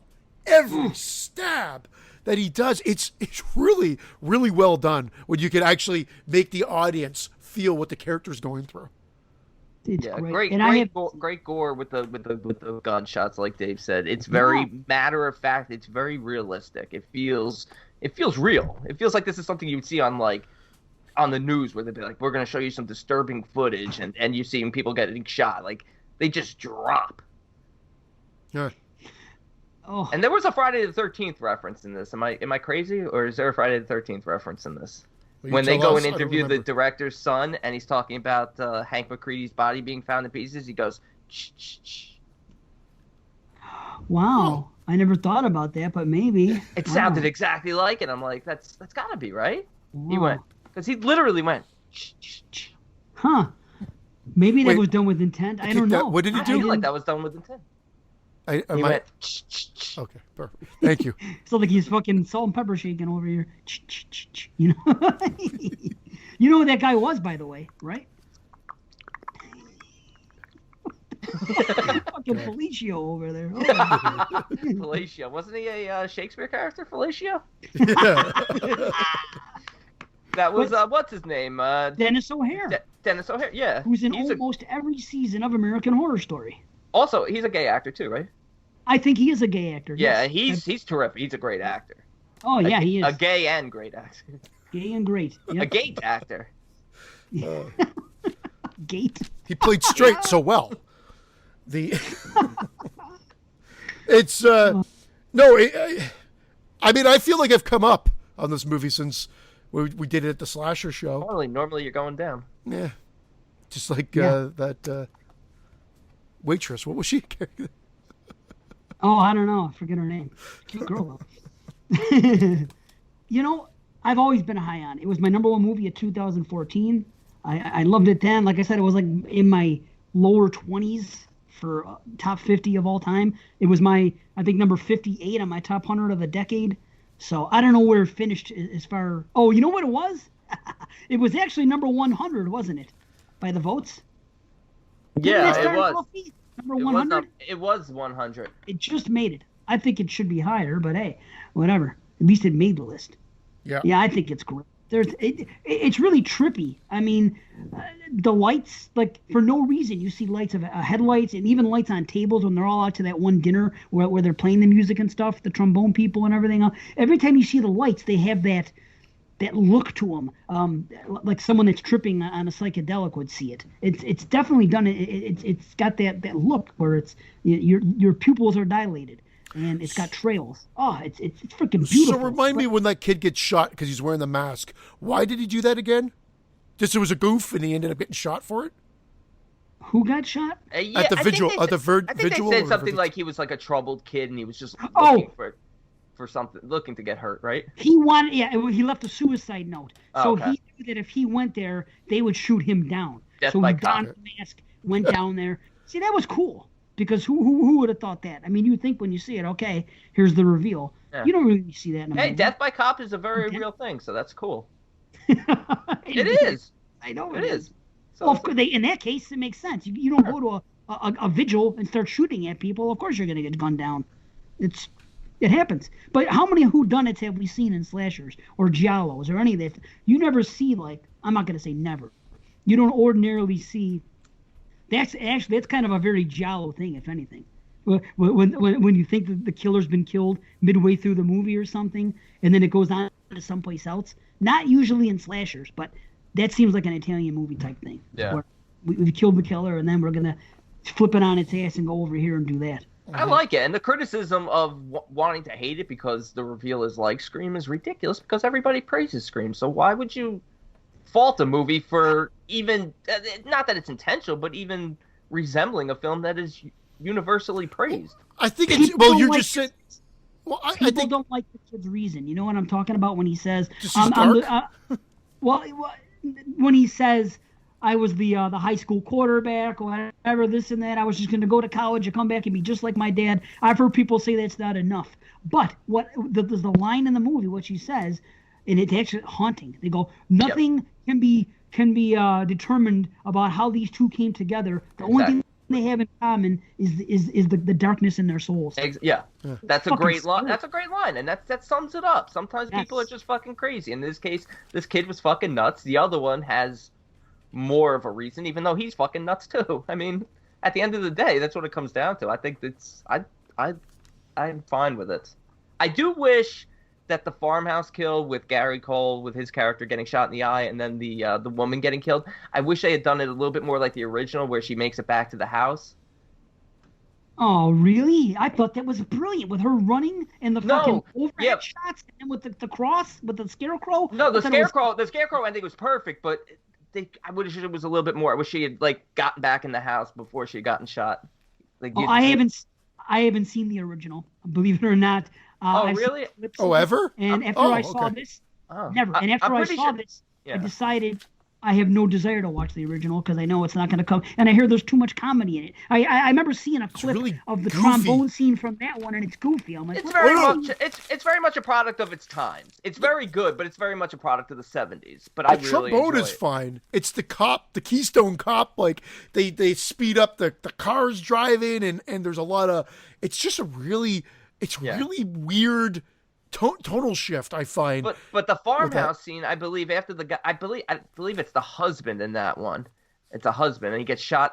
every stab that he does. It's really, really well done when you can actually make the audience feel what the character's going through. It's Yeah, great. great gore with the gunshots, like Dave said. It's very matter of fact. It's very realistic. It feels real. It feels like this is something you would see on the news, where they'd be like, "We're going to show you some disturbing footage," and you see people getting shot. Like, they just drop. Yeah. Oh, And there was a Friday the 13th reference in this. Am I crazy, or is there a Friday the 13th reference in this? Well, you When they tell go us. and I don't interview the remember. director's son, and he's talking about Hank McCready's body being found in pieces, he goes, "Shh, shh, shh." wow. I never thought about that, but maybe. It Wow. sounded exactly like it. I'm like, that's gotta be right. He Wow. went, because he literally went, "Shh, shh, shh." Huh. Maybe that Wait. was done with intent. I Okay, don't know. what did he I do? feel like that was done with intent. He Am I- went, "Shh, shh, shh." Okay, perfect. Thank you. So like he's fucking salt and pepper shaking over here. You know? You know who that guy was, by the way, right? Fucking Felicio over there. Oh, Felicia. Wasn't he a Shakespeare character, Felicia? Yeah. That was, what's his name? Dennis O'Hare, Dennis O'Hare, yeah. who's in He's almost every season of American Horror Story. also, he's a gay actor too, right? I think he is a gay actor. Yeah, yes. he's terrific. He's a great actor. Oh yeah, he is A gay and great actor. gay and great. A Yep. gate actor. Gate. He played straight so well. It's no. I mean, I feel like I've come up on this movie since we did it at the Slasher show. Normally you're going down. Yeah, just like Yeah. that waitress. What was she? Oh, I don't know. I forget her name. Cute girl though. You know, I've always been high on it. It was my number one movie of 2014. I loved it then. Like I said, it was like in my lower 20s for top 50 of all time. It was I think number 58 on my top 100 of the decade. So I don't know where it finished as far. Oh, you know what it was? It was actually number 100, wasn't it? By the votes. Didn't Yeah, that it start was. off number 100. It was 100. It just made it. I think it should be higher, but hey, whatever. At least it made the list. Yeah. Yeah, I think it's great. It's really trippy. I mean, the lights, like for no reason, you see lights of headlights and even lights on tables when they're all out to that one dinner where they're playing the music and stuff, the trombone people and everything else. Every time you see the lights, they have that look to them, like someone that's tripping on a psychedelic would see it. It's definitely done. It's got that look where it's your pupils are dilated. And it's got trails. Oh, it's freaking beautiful. So remind me when that kid gets shot because he's wearing the mask. Why did he do that again? Just it was a goof and he ended up getting shot for it? Who got shot? Yeah, at the vigil. I think vigil they said something like he was like a troubled kid and he was just looking for something, looking to get hurt, right? He left a suicide note. So he knew that if he went there, they would shoot him down. Death so by he donned cop. the mask, went down there. See, that was cool. Because who would have thought that? I mean, you think when you see it, okay, here's the reveal. Yeah. You don't really see that in a movie. Hey, death by cop is a very real thing, so that's cool. It is. I know it is. So well, of course, in that case, it makes sense. You don't go to a vigil and start shooting at people. Of course, you're going to get gunned down. It happens. But how many whodunits have we seen in slashers or giallos or any of that? You never see, like, I'm not going to say never. You don't ordinarily see. That's kind of a very giallo thing, if anything. When you think that the killer's been killed midway through the movie or something, and then it goes on to someplace else. Not usually in slashers, but that seems like an Italian movie type thing. Yeah. Where we killed the killer, and then we're gonna flip it on its ass and go over here and do that. I like it, and the criticism of wanting to hate it because the reveal is like Scream is ridiculous because everybody praises Scream. So why would you fault a movie for even, not that it's intentional, but even resembling a film that is universally praised? I think it's, well, you're just saying, well, I think don't like the kid's reason. You know what I'm talking about when he says, when he says, I was the high school quarterback or whatever, this and that. I was just going to go to college and come back and be just like my dad. I've heard people say that's not enough. But there's the line in the movie, what she says, and it's actually haunting. They go, nothing can be determined about how these two came together. The only thing they have in common is the darkness in their souls. That's a great line. That's a great line, and that sums it up. Sometimes people are just fucking crazy. In this case, this kid was fucking nuts. The other one has more of a reason, even though he's fucking nuts too. I mean, at the end of the day, that's what it comes down to. I think I'm fine with it. I do wish that the farmhouse kill with Gary Cole, with his character getting shot in the eye, and then the woman getting killed, I wish they had done it a little bit more like the original, where she makes it back to the house. Oh, really? I thought that was brilliant with her running and the fucking overhead shots, and with the cross, with the scarecrow. No, the scarecrow ending was perfect, but I wish it was a little bit more. I wish she had gotten back in the house before she had gotten shot. I haven't seen the original, believe it or not. Oh, really? Ever? And after I saw this, never. And after I saw this, I decided I have no desire to watch the original because I know it's not going to come. And I hear there's too much comedy in it. I remember seeing a clip of the trombone scene from that one, and it's goofy. I'm like, it's very much a product of its times. It's very good, but it's very much a product of the 70s. But I really trombone is fine. It's the cop, the Keystone Cop. Like they speed up the cars driving, and there's a lot of. It's just a really. It's really weird tonal shift, I find. But the farmhouse scene, I believe, after the guy, I believe it's the husband in that one. It's a husband, and he gets shot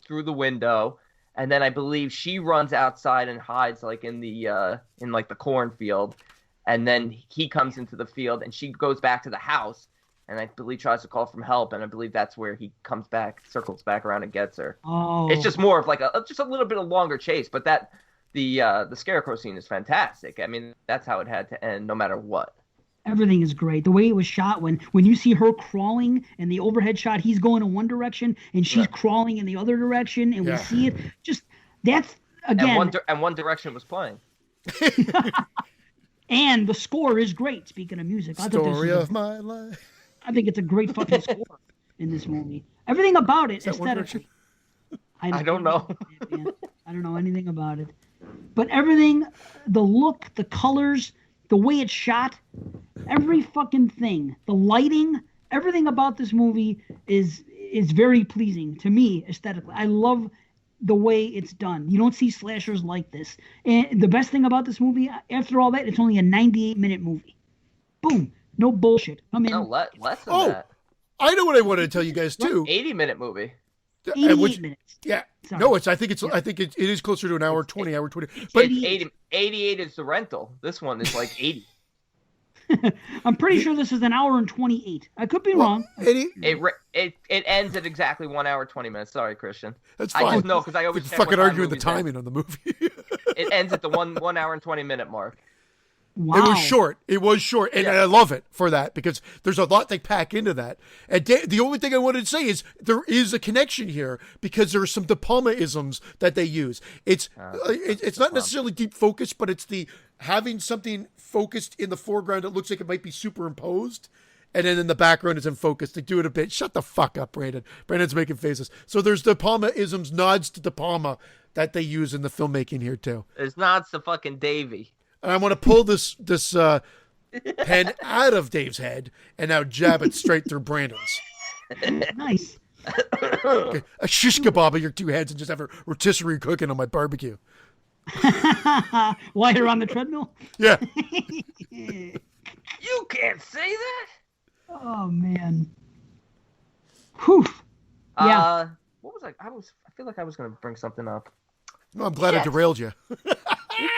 through the window, and then I believe she runs outside and hides in the cornfield, and then he comes into the field, and she goes back to the house, and I believe tries to call for help, and I believe that's where he comes back, circles back around and gets her. Oh. It's just more of just a little bit of longer chase, but that. The scarecrow scene is fantastic. I mean, that's how it had to end, no matter what. Everything is great. The way it was shot, when you see her crawling and the overhead shot, he's going in one direction and she's crawling in the other direction, and we see it. Just that's again. And One Direction was playing. And the score is great. Speaking of music, Story of my life. I think it's a great fucking score in this movie. Everything about it aesthetically. I don't know. I don't know anything about it. But everything, the look, the colors, the way it's shot, every fucking thing, the lighting, everything about this movie is very pleasing to me aesthetically. I love the way it's done. You don't see slashers like this. And the best thing about this movie, after all that, it's only a 98-minute movie. Boom. No bullshit. Come in. No, less than Oh, that. I know what I wanted to tell you guys too. 80-minute movie. 88 minutes. Yeah. Sorry. No, I think it is closer to an hour 20, hour 20. But But 88 is the rental. This one is like 80. I'm pretty sure this is an hour and 28. I could be wrong. It ends at exactly 1 hour 20 minutes. Sorry, Christian. That's I fine. just know because I always We're check fucking what time arguing the movies end. timing on the movie. It ends at the 1 hour and 20 minute mark. Wow. It was short. It was short. And I love it for that because there's a lot they pack into that. And the only thing I wanted to say is there is a connection here because there are some De Palma-isms that they use. It's not necessarily deep focus, but it's the having something focused in the foreground that looks like it might be superimposed. And then in the background is in focus. They do it a bit. Shut the fuck up, Brandon. Brandon's making faces. So there's De Palma-isms, nods to De Palma that they use in the filmmaking here too. It's not the fucking Davy. And I want to pull this pen out of Dave's head and now jab it straight through Brandon's. Nice. Okay. A shish kebab of your two heads and just have a rotisserie cooking on my barbecue. While you're on the treadmill? Yeah. You can't say that. Oh, man. Whew. Yeah. What was I feel like I was going to bring something up. No, I'm glad I derailed you.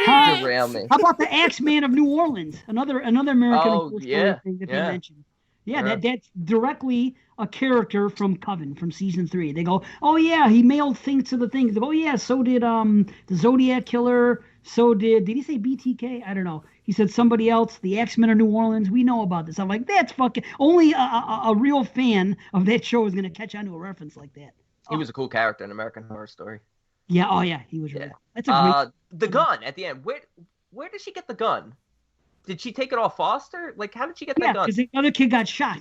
Derail me. How about the Axeman of New Orleans? Another American Oh, story yeah, thing that yeah. they mentioned. Yeah, Yeah. that's directly a character from Coven from season 3. They go, oh yeah, he mailed things to the things. They go, oh yeah, so did the Zodiac Killer. So did he say BTK? I don't know. He said somebody else, the Axemen of New Orleans. We know about this. I'm like, that's fucking. Only a real fan of that show is gonna catch on to a reference like that. He was a cool character in American Horror Story. Yeah. Oh yeah, he was really. Yeah. Cool. That's a great. The gun at the end. Where did she get the gun? Did she take it off Foster? Like, how did she get that Yeah, gun? because the other kid got shot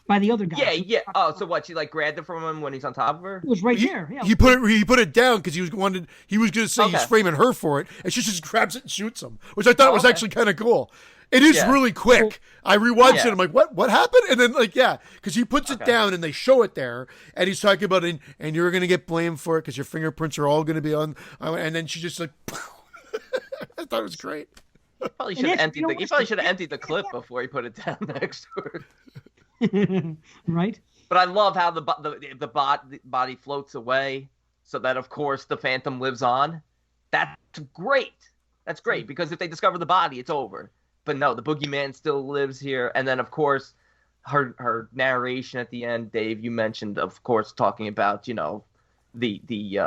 by the other guy. Yeah. Oh, so what? She like grabbed it from him when he's on top of her? It was right there. Yeah. He put it down because he was going to say he's Okay. framing her for it, and she just grabs it and shoots him, which I thought was okay. actually kind of cool. It is Yeah. really quick. I rewatched it. Yeah. I'm like, what happened? And then because he puts it down and they show it there, and he's talking about it, and you're gonna get blamed for it because your fingerprints are all gonna be on. And then she just like, I thought it was great. He probably And should have that's- emptied you know the. He what's probably the- should have emptied the clip before he put it down next to her. Right. But I love how the body floats away, so that of course the Phantom lives on. That's great. That's great because if they discover the body, it's over. But no, the boogeyman still lives here, and then of course, her narration at the end, Dave, you mentioned, of course, talking about the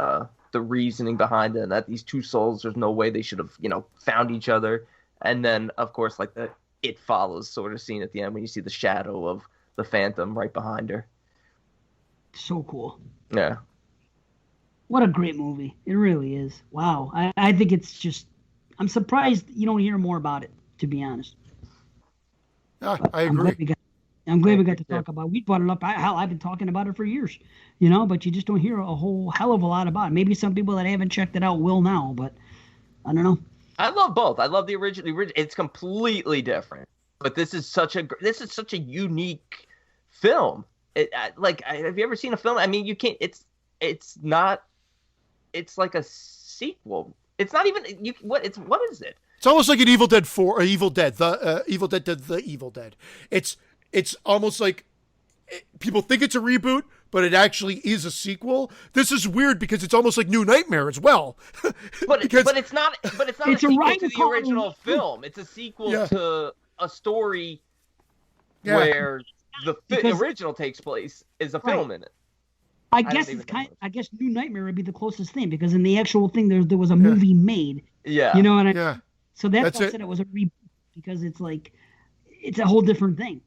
reasoning behind it, and that these two souls, there's no way they should have found each other, and then of course like the It Follows sort of scene at the end when you see the shadow of the Phantom right behind her. So cool. Yeah. What a great movie. It really is. Wow. I think it's just. I'm surprised you don't hear more about it. To be honest. I I'm glad agree. we got to talk about it. We brought it up. I've been talking about it for years, but you just don't hear a whole hell of a lot about it. Maybe some people that haven't checked it out will now, but I don't know. I love both. I love the original. It's completely different, but this is such a unique film. Have you ever seen a film? I mean, you can't. It's not. It's like a sequel. It's not even. What is it? It's almost like an Evil Dead 4 or Evil Dead, the Evil Dead to the Evil Dead. It's almost like people think it's a reboot, but it actually is a sequel. This is weird because it's almost like New Nightmare as well. But it's not. But it's not It's a a sequel right to the call. original film. It's a sequel to a story Yeah. where Because- original takes place is a film in it. I don't guess even it's know kind. what I guess New Nightmare would be the closest thing because in the actual thing there was a movie made. Yeah. You know what I mean? Yeah. So that's That's why I it. said it was a reboot because it's like it's a whole different thing.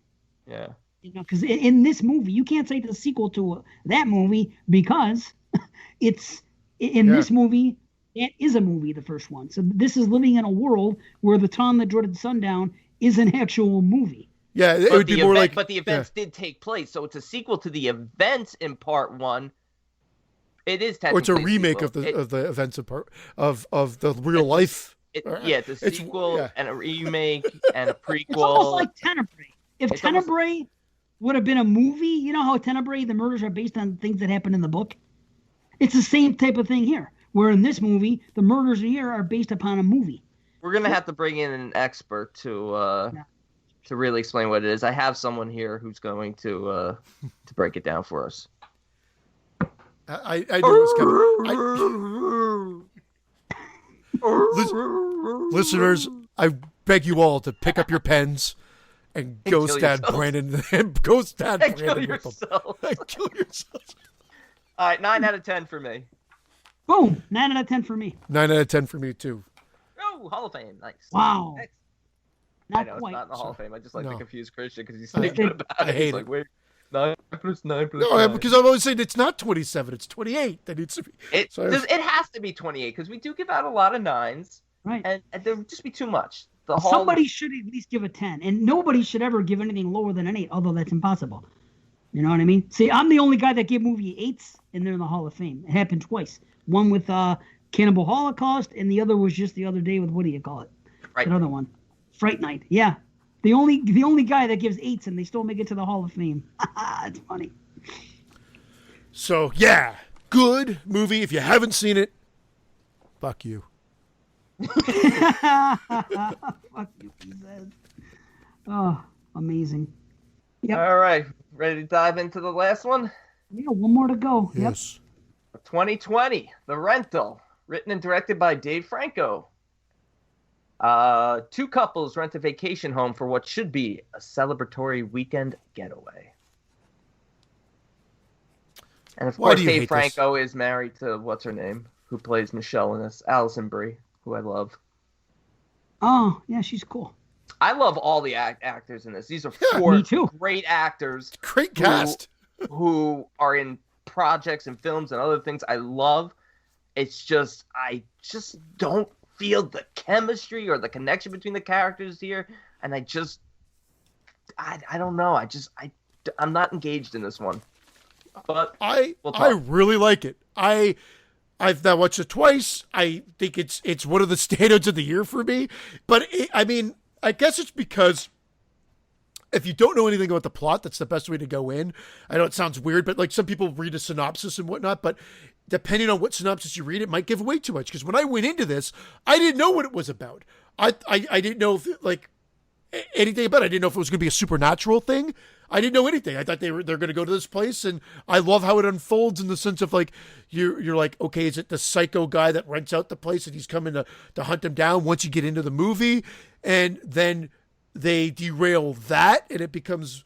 Yeah. Because in this movie you can't say it's a sequel to that movie because it's in this movie it is a movie, the first one. So this is living in a world where the Tom that dreaded Sundown is an actual movie. Yeah, it would be more like. But the events did take place, so it's a sequel to the events in part one. It is technically. Or it's a remake sequel. of the events of the real life. It's a sequel and a remake and a prequel. It's almost like Tenebrae. If It's almost- Tenebrae would have been a movie, you know how Tenebrae, the murders are based on things that happen in the book? It's the same type of thing here, where in this movie, the murders here are based upon a movie. We're gonna have to bring in an expert to to really explain what it is. I have someone here who's going to break it down for us. I knew it was coming. Listeners, I beg you all to pick up your pens and go stab Brandon. Go stab And Brandon kill with them. yourself. Kill yourself. All right, 9 out of 10 for me. Boom. 9 out of 10 for me. 9 out of 10 for me too. Oh, Hall of Fame. Nice. Wow. Next. Not I know quite. it's not in the Hall of Fame. I just like No. to confuse Christian because he's thinking about it. I hate He's it. like, wait, 9 plus 9 plus No, 9. because I'm always saying it's not 27, it's 28. That needs to be. It So- it has to be 28 because we do give out a lot of 9s, Right. and there would just be too much. The Hall Somebody should at least give a 10, and nobody should ever give anything lower than an 8, although that's impossible. You know what I mean? See, I'm the only guy that gave movie 8s, and they're in the Hall of Fame. It happened twice. One with Cannibal Holocaust, and the other was just the other day with, what do you call it? Fright That other one. Fright Night. Yeah. The only guy that gives 8s, and they still make it to the Hall of Fame. It's funny. So, yeah, good movie. If you haven't seen it, fuck you. Fuck you, he said. Oh, amazing. Yep. All right, ready to dive into the last one? Yeah, one more to go. Yep. Yes. 2020, The Rental, written and directed by Dave Franco. Two couples rent a vacation home for what should be a celebratory weekend getaway. And of Why course, do you Dave hate Franco is married to what's her name, who plays Michelle in this, Alison Brie, who I love. Oh, yeah, she's cool. I love all the actors in this. These are Yeah, four me too. great actors Great cast. who are in projects and films and other things I love. It's just, I just don't feel the chemistry or the connection between the characters here. And I don't know. I'm not engaged in this one. But we'll talk. I really like it. I've now watched it twice. I think it's one of the standouts of the year for me. But I guess it's because if you don't know anything about the plot, that's the best way to go in. I know it sounds weird, but like some people read a synopsis and whatnot, but depending on what synopsis you read, it might give away too much. Because when I went into this, I didn't know what it was about. I didn't know if anything about it. I didn't know if it was going to be a supernatural thing. I didn't know anything. I thought they're going to go to this place, and I love how it unfolds in the sense of like you're like, okay, is it the psycho guy that rents out the place and he's coming to hunt him down once you get into the movie, and then they derail that, and it becomes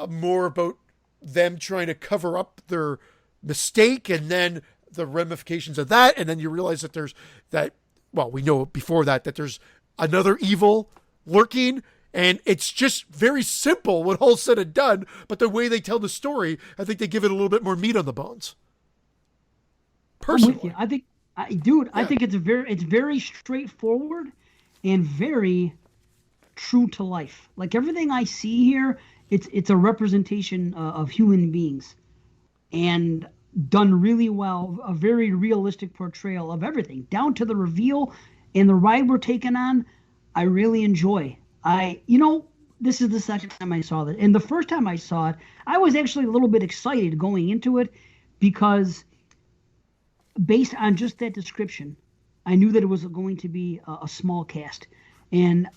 more about them trying to cover up their mistake, and then the ramifications of that, and then you realize that there's that. Well, we know before that there's another evil lurking. And it's just very simple when all's said and done, but the way they tell the story, I think they give it a little bit more meat on the bones. Personally. I'm with you. I think, I think it's very straightforward and very true to life. Like everything I see here, it's a representation of human beings, and done really well. A very realistic portrayal of everything, down to the reveal and the ride we're taking on. I really enjoy. This is the second time I saw that. And the first time I saw it, I was actually a little bit excited going into it because based on just that description, I knew that it was going to be a small cast. And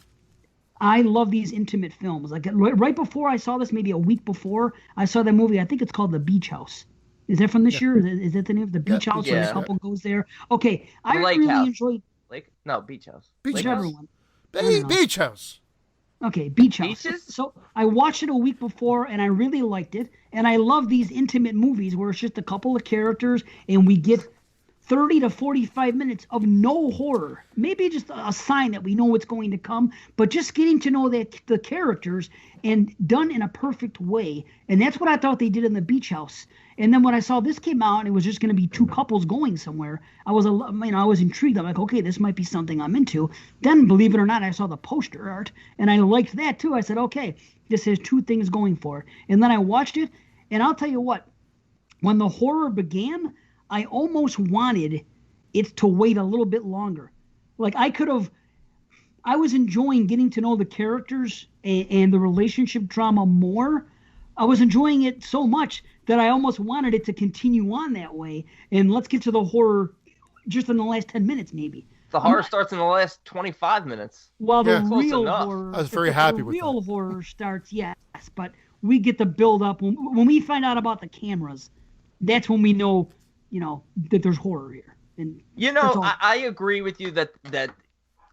I love these intimate films. Like right before I saw this, maybe a week before, I saw that movie. I think it's called The Beach House. Is that from this year? Is that the name of The Beach House where the couple goes there? Okay. I really enjoyed... Beach House. Whichever one. Beach House. Okay, Beach House. Beaches? So I watched it a week before, and I really liked it. And I love these intimate movies where it's just a couple of characters, and we get 30 to 45 minutes of no horror. Maybe just a sign that we know what's going to come, but just getting to know the characters and done in a perfect way. And that's what I thought they did in The Beach House. And then when I saw this came out and it was just going to be two couples going somewhere, I was intrigued. I'm like, okay, this might be something I'm into. Then, believe it or not, I saw the poster art and I liked that too. I said, okay, this has two things going for it. And then I watched it, and I'll tell you what, when the horror began, I almost wanted it to wait a little bit longer. Like I was enjoying getting to know the characters and the relationship drama more. I was enjoying it so much that I almost wanted it to continue on that way. And let's get to the horror just in the last 10 minutes, maybe. The horror starts in the last 25 minutes. Well, the Yeah. Close real enough. horror. I was very happy the with real horror starts, yes, but we get the build up when we find out about the cameras. That's when we know, that there's horror here. And that's all. I agree with you that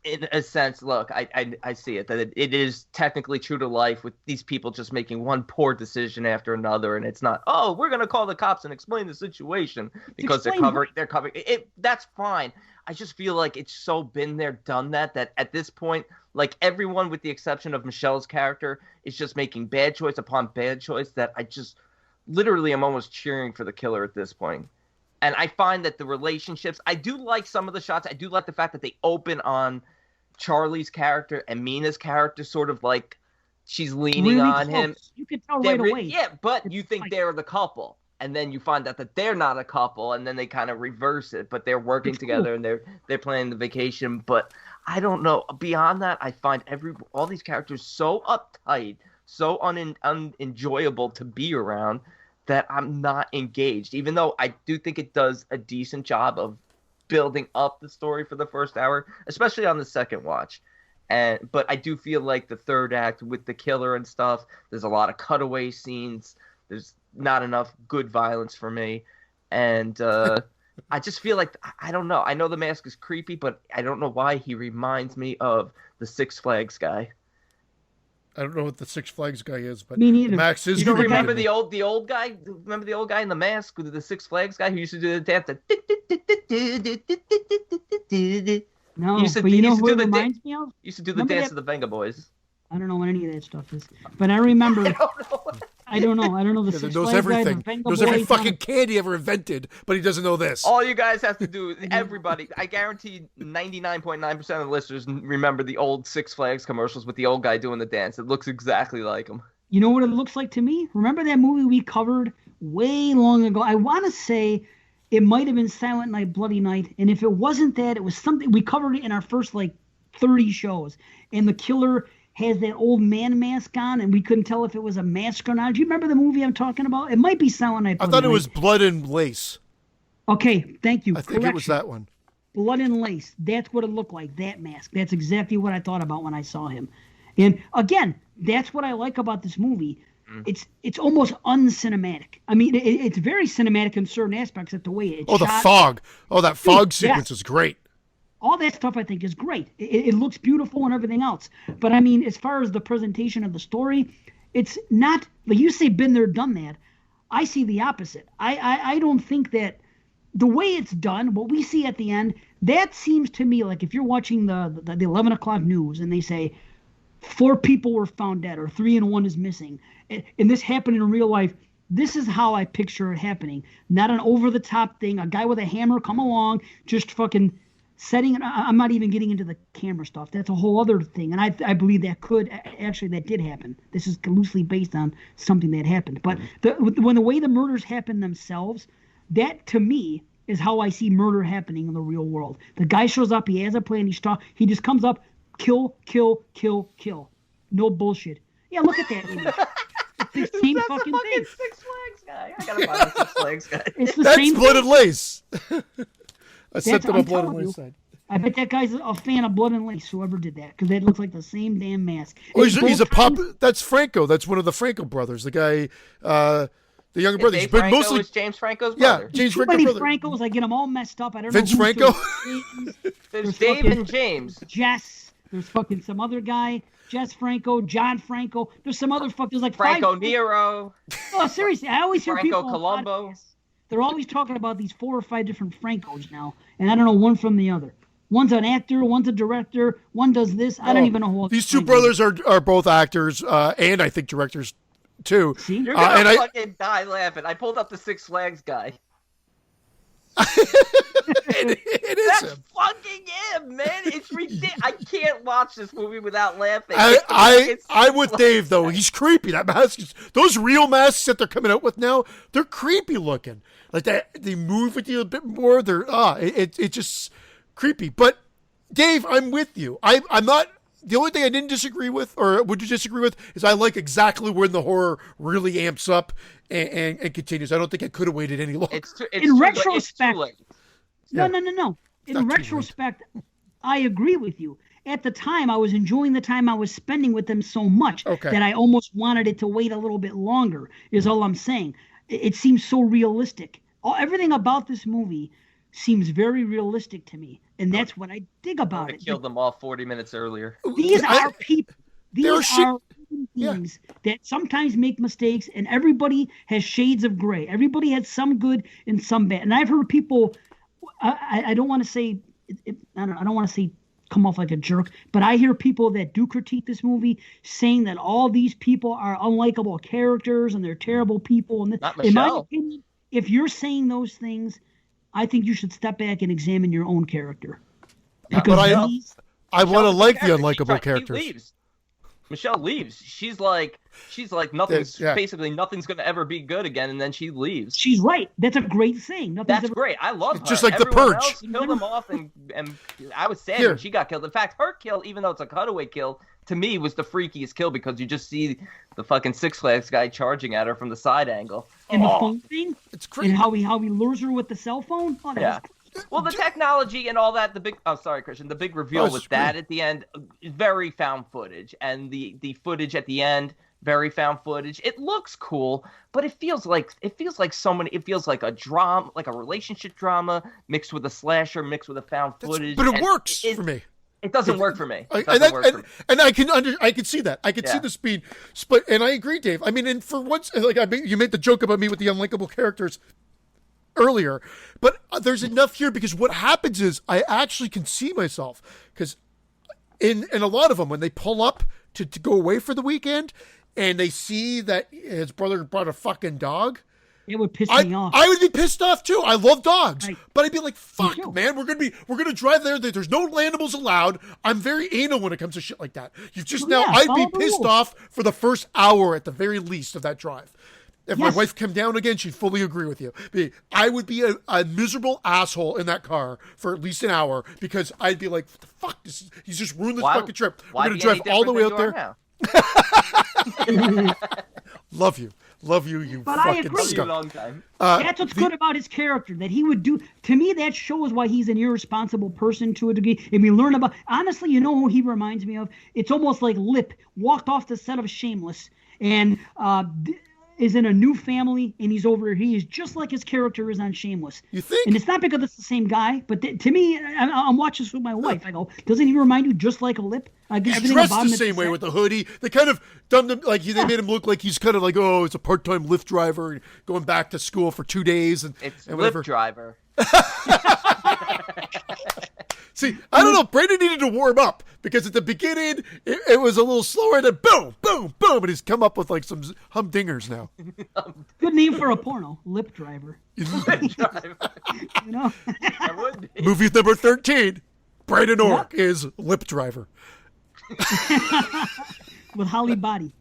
in a sense, look, I see it, that it is technically true to life with these people just making one poor decision after another, and it's not, oh, we're going to call the cops and explain the situation because they're covering it. That's fine. I just feel like it's so been there, done that at this point, like everyone with the exception of Michelle's character is just making bad choice upon bad choice that I just literally am almost cheering for the killer at this point. And I find that the relationships, I do like some of the shots. I do like the fact that they open on Charlie's character and Mina's character, sort of like she's leaning really on close. him. You can tell right away. Yeah, but It's you think like- they're the couple. And then you find out that they're not a couple, and then they kind of reverse it. But they're working It's together, cool. and they're planning the vacation. But I don't know. Beyond that, I find all these characters so uptight, so unenjoyable to be around that I'm not engaged. Even though I do think it does a decent job of building up the story for the first hour, especially on the second watch. But I do feel like the third act with the killer and stuff, there's a lot of cutaway scenes. There's not enough good violence for me. And I just feel like, I don't know. I know the mask is creepy, but I don't know why he reminds me of the Six Flags guy. I don't know what the Six Flags guy is, but Me neither. Max is. You don't creepy to remember me. the old guy? Remember the old guy in the mask with the Six Flags guy who used to do the dance? No, He used to- but he you know used to who do it the reminds me of? Used to do the Remember dance that- of the Venga Boys. I don't know what any of that stuff is, but I remember. I don't know. I don't know. I don't know the Yeah, Six knows Flags everything. guy, the Venga Knows every Boys, fucking candy ever invented, but he doesn't know this. All you guys have to do, everybody, I guarantee 99.9% of the listeners remember the old Six Flags commercials with the old guy doing the dance. It looks exactly like him. You know what it looks like to me? Remember that movie we covered way long ago? I want to say it might have been Silent Night, Bloody Night. And if it wasn't that, it was something we covered it in our first 30 shows. And the killer has that old man mask on, and we couldn't tell if it was a mask or not. Do you remember the movie I'm talking about? It might be Silent Night, I Bloody thought it Night. was Blood and Lace. Okay, thank you. I think it was Correction. that one. Blood and Lace. That's what it looked like, that mask. That's exactly what I thought about when I saw him. And again, that's what I like about this movie. It's almost uncinematic. I mean, it's very cinematic in certain aspects of the way it's Oh, the shot. fog. Oh, that fog Yes. sequence is great. All that stuff I think is great. It looks beautiful and everything else. But I mean, as far as the presentation of the story, it's not like you say, been there, done that. I see the opposite. I don't think that the way it's done, what we see at the end, that seems to me like if you're watching the 11 o'clock news and they say 4 people were found dead or 3 and 1 is missing, and this happened in real life, this is how I picture it happening. Not an over-the-top thing, a guy with a hammer come along, just fucking setting it. I'm not even getting into the camera stuff. That's a whole other thing. And I believe that that did happen. This is loosely based on something that happened. But when the way the murders happen themselves, that to me is how I see murder happening in the real world. The guy shows up, he has a plan, he just comes up, kill, kill, kill, kill. No bullshit. Yeah, look at that image. It's the same That's fucking the fucking thing. Six Flags guy. I gotta find the Six Flags guy. It's the That's same Blood thing. and Lace. I sent them a I'm Blood and telling Lace you. side. I bet that guy's a fan of Blood and Lace, whoever did that, because that looks like the same damn mask. Oh, It's he's a both pop. times- That's Franco. That's one of the Franco brothers. The guy, the younger brother. He's Dave been Franco mostly, is James Franco's yeah, brother. James Too Franco many brother. Francos, I get them all messed up. I don't Vince know. Franco? There's There's Dave fucking- and James. Jess. There's fucking some other guy. Jess Franco, John Franco. There's some other fuck. There's like Franco 5. Nero. Oh, seriously, I always hear Franco people on Colombo. podcasts, they're always talking about these 4 or 5 different Francos now, and I don't know one from the other. One's an actor, one's a director, one does this. I don't even know who. These two Franco is. brothers are both actors and I think directors too. See? You're And gonna I- fucking die laughing. I pulled up the Six Flags guy. It is That's him. fucking him, man. It's ridiculous. I can't watch this movie without laughing. I'm with Dave though. He's creepy. That mask is, those real masks that they're coming out with now, they're creepy looking. Like they move with you a bit more. They're it's just creepy. But Dave, I'm with you. I'm not. The only thing I didn't disagree with, or would you disagree with, is I like exactly when the horror really amps up and continues. I don't think I could have waited any longer. It's In too late. retrospect- It's too late. No, Yeah. no. In not too late. retrospect, I agree with you. At the time, I was enjoying the time I was spending with them so much Okay. that I almost wanted it to wait a little bit longer, is all I'm saying. It seems so realistic. Everything about this movie seems very realistic to me. And that's what I dig I about would it. have killed them all 40 minutes earlier. These are people. There are These shit- are human beings that sometimes make mistakes, and everybody has shades of gray. Everybody has some good and some bad. And I've heard people. I don't want to say. I don't want to say come off like a jerk, but I hear people that do critique this movie saying that all these people are unlikable characters and they're terrible people. And Not in my Michelle. opinion, if you're saying those things, I think you should step back and examine your own character. Not Because But these, I want to Michelle's like the character. unlikable She characters. leaves. Michelle leaves. She's like nothing's Yeah. basically nothing's gonna ever be good again, and then she leaves. she's right. That's a great thing. Nothing's That's ever- great. I love her. Just like The Everyone Purge. else killed them off, and I was sad Here. when she got killed. In fact, her kill, even though it's a cutaway kill, to me was the freakiest kill because you just see the fucking Six Flags guy charging at her from the side angle. And the Oh. phone thing, It's crazy. and how he lures her with the cell phone. Oh, that Yeah. was Well, the technology and all that, sorry, Christian, the big reveal it's with that at the end, very found footage. And the footage at the end, very found footage. It looks cool, but it feels like a drama, like a relationship drama mixed with a slasher, mixed with a found footage. But it and works for me. It doesn't work for me. It And, doesn't work for me. I can see that. I can see Yeah. the speed, but and I agree, Dave. I mean, and for once, like you made the joke about me with the unlikable characters earlier, but there's enough here because what happens is I actually can see myself because in a lot of them when they pull up to go away for the weekend and they see that his brother brought a fucking dog. it would piss me off. I would be pissed off too. I love dogs, Right. but I'd be like, "Fuck, too. man, we're gonna drive there. There's no animals allowed." I'm very anal when it comes to shit like that. You just Well, now, yeah, I'd follow be the pissed rules. off for the first hour at the very least of that drive. If my Yes. wife came down again, she'd fully agree with you. I would be a miserable asshole in that car for at least an hour because I'd be like, "What the fuck? He's just ruined this fucking trip. We're Why gonna be any drive all the way out different there." than you are now? Love you, you But I fucking agree. Been a scum. long time. That's what's good about his character, that he would do. To me, that shows why he's an irresponsible person to a degree. And we learn about, honestly, you know who he reminds me of? It's almost like Lip walked off the set of Shameless and is in a new family, and he's over here. He is just like his character is on Shameless. You think? And it's not because it's the same guy, but to me, I'm watching this with my wife. I go, doesn't he remind you just like a Lip? He's Everything dressed about the him is same way same. with the hoodie. They kind of dumbed him, like they made him look like he's kind of like, oh, it's a part-time Lyft driver and going back to school for 2 days and It's whatever. Lip Driver. See, I don't know. Brandon needed to warm up because at the beginning it was a little slower, and then boom, boom, boom, and he's come up with like some humdingers now. Good name for a porno, Lip Driver. Lip Driver. You know, That would be. Movie number 13. Brandon Ork is Lip Driver. with Holly Body.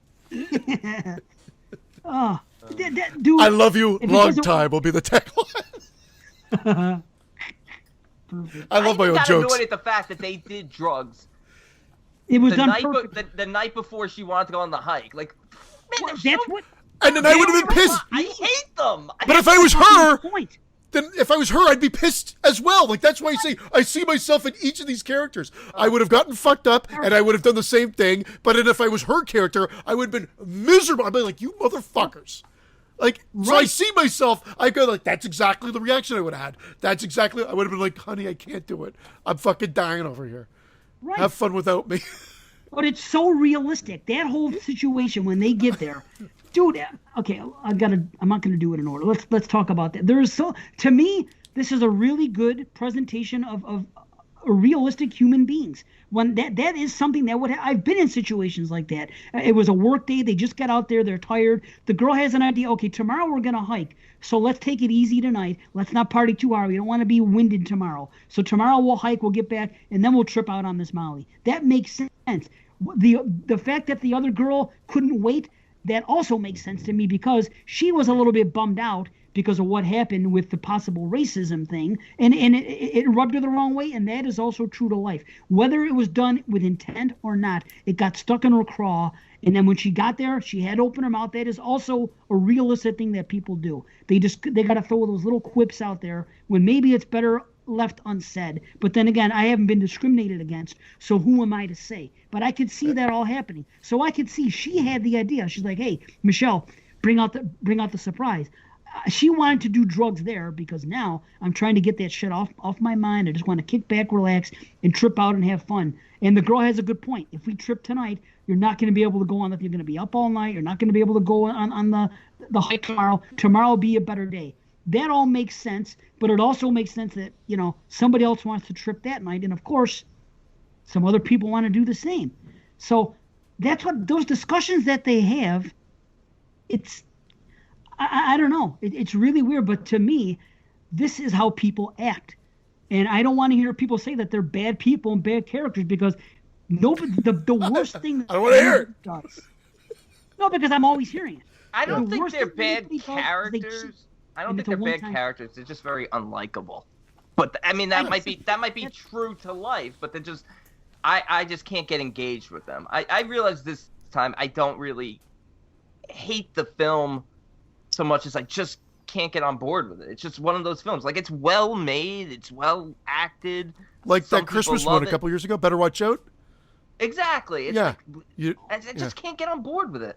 Oh, dude. I love you, if it long doesn't- time will be the tagline. I love my own got jokes. annoyed at the fact that they did drugs It was the done night, perfect. the night before she wanted to go on the hike. Like, man, Well, they're that's so- what. And then I would have been pissed. I hate them. But if I was her, Point. then if I was her, I'd be pissed as well. Like that's why I say I see myself in each of these characters. I would have gotten fucked up and I would have done the same thing. But then if I was her character, I would have been miserable. I'd be like, you motherfuckers. Like, so I Right. see myself, I go like, that's exactly the reaction I would have had. That's exactly, I would have been like, honey, I can't do it. I'm fucking dying over here. Right. Have fun without me. But it's so realistic. That whole situation when they get there, dude. Okay, I'm not gonna do it in order. Let's talk about that. To me, this is a really good presentation of realistic human beings. When that is something that I've been in situations like that. It was a work day. They just got out there. They're tired. The girl has an idea. Okay, tomorrow we're gonna hike. So let's take it easy tonight. Let's not party too hard. We don't want to be winded tomorrow. So tomorrow we'll hike. We'll get back, and then we'll trip out on this Molly. That makes sense. The fact that the other girl couldn't wait, that also makes sense to me because she was a little bit bummed out because of what happened with the possible racism thing, and it rubbed her the wrong way, and that is also true to life. Whether it was done with intent or not, it got stuck in her craw, and then when she got there, she had to open her mouth. That is also a realistic thing that people do. They got to throw those little quips out there when maybe it's better left unsaid. But then again, I haven't been discriminated against, so who am I to say? But I could see that all happening. So I could see she had the idea. She's like, hey, Michelle, bring out the surprise. She wanted to do drugs there because now I'm trying to get that shit off my mind. I just want to kick back, relax, and trip out and have fun. And the girl has a good point. If we trip tonight, you're not going to be able to go on. You're going to be up all night. You're not going to be able to go on the hike tomorrow. Tomorrow will be a better day. That all makes sense, but it also makes sense that, somebody else wants to trip that night. And of course, some other people want to do the same. So that's what those discussions that they have, I don't know. It's really weird, but to me, this is how people act. And I don't want to hear people say that they're bad people and bad characters because nobody, the worst thing I don't want to hear it. does. No, because I'm always hearing it. I don't The think worst they're thing bad anybody does is they characters. cheat. I don't And think it's a they're bad one-time- characters. They're just very unlikable. But I mean, that might be true to life. But they're just, I just can't get engaged with them. I realize this time I don't really hate the film so much as I just can't get on board with it. It's just one of those films. Like, it's well made, it's well acted. Like Some that Christmas people one love a couple years ago, Better Watch Out. Exactly. It's Yeah. like, I just can't get on board with it.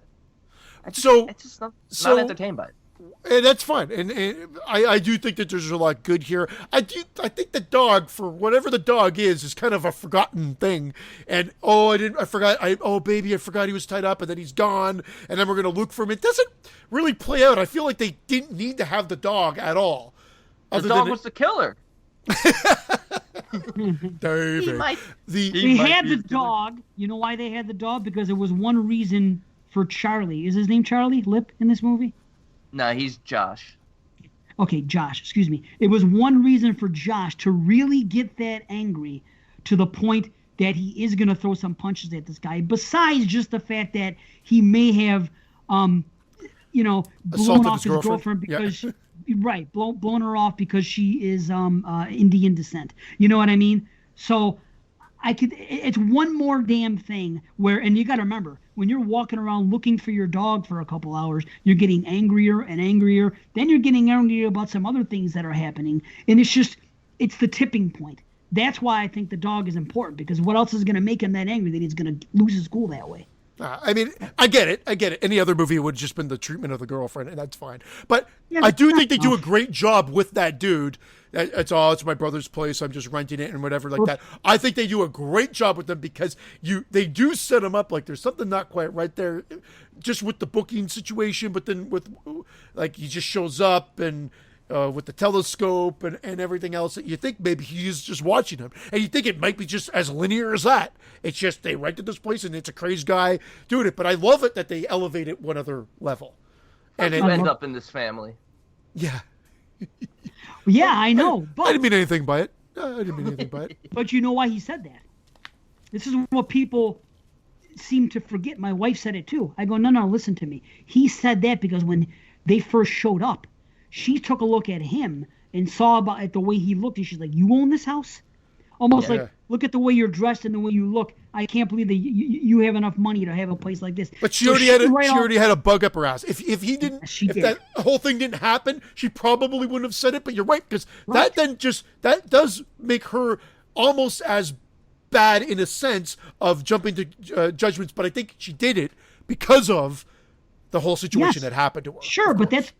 It's just not entertained by it. And that's fine, and I do think that there's a lot good here. I think the dog, for whatever the dog is kind of a forgotten thing. And I forgot he was tied up, and then he's gone, and then we're gonna look for him. It doesn't really play out. I feel like they didn't need to have the dog at all. The dog was the killer. David. They had the dog. You know why they had the dog? Because it was one reason for Charlie. Is his name Charlie Lip in this movie? No, he's Josh. Okay, Josh, excuse me. It was one reason for Josh to really get that angry to the point that he is going to throw some punches at this guy, besides just the fact that he may have, blown Assaulted off his girlfriend because, right, blown her off because she is Indian descent. You know what I mean? So it's one more damn thing where, and you got to remember, when you're walking around looking for your dog for a couple hours, you're getting angrier and angrier. Then you're getting angrier about some other things that are happening. And it's the tipping point. That's why I think the dog is important, because what else is going to make him that angry that he's going to lose his cool that way? I mean, I get it. Any other movie would have just been the treatment of the girlfriend, and that's fine. But Yeah, I do that's think they do a enough. great job with that dude. It's my brother's place. I'm just renting it and whatever like that. I think they do a great job with them because they do set him up like there's something not quite right there, just with the booking situation. But then with like he just shows up and with the telescope and everything else that you think maybe he's just watching him, and you think it might be just as linear as that. It's just they rented this place and it's a crazy guy doing it. But I love it that they elevate it one other level. And You end up in this family. yeah. Yeah, I know. I But didn't mean anything by it. I didn't mean anything by it. But you know why he said that? This is what people seem to forget. My wife said it too. I go, no, listen to me. He said that because when they first showed up, she took a look at him and saw at the way he looked, and she's like, "You own this house?" Almost Yeah. like, look at the way you're dressed and the way you look. I can't believe that you have enough money to have a place like this. But she So already had a bug up her ass. If he didn't, She if did. that whole thing didn't happen, she probably wouldn't have said it. But you're right, because that does make her almost as bad in a sense of jumping to judgments. But I think she did it because of the whole situation Yes. that happened to her. Sure, of but course.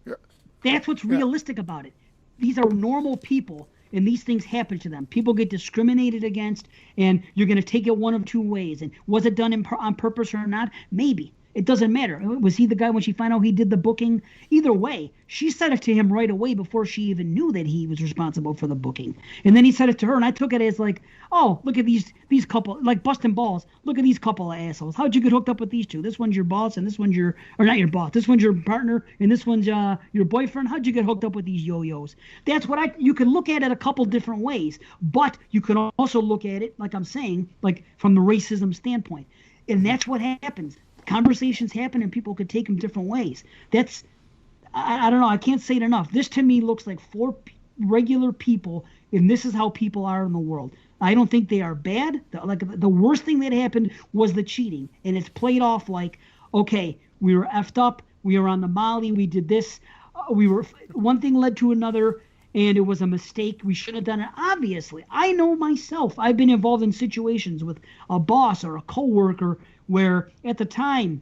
that's what's realistic about it. These are normal people, and these things happen to them. People get discriminated against, and you're going to take it one of two ways. And was it done on purpose or not? Maybe. It doesn't matter. Was he the guy when she found out he did the booking? Either way, she said it to him right away before she even knew that he was responsible for the booking. And then he said it to her, and I took it as like, oh, look at these couple, like busting balls. Look at these couple of assholes. How'd you get hooked up with these two? This one's your boss, and this one's or not your boss. This one's your partner, and this one's your boyfriend. How'd you get hooked up with these yo-yos? That's what you can look at it a couple different ways, but you can also look at it, like I'm saying, like from the racism standpoint. And that's what happens. Conversations happen and people could take them different ways. I don't know. I can't say it enough. This to me looks like four regular people, and this is how people are in the world. I don't think they are bad. The worst thing that happened was the cheating, and it's played off like, okay, we were effed up. We were on the Molly. We did this. One thing led to another, and it was a mistake. We shouldn't have done it. Obviously, I know myself. I've been involved in situations with a boss or a coworker where at the time,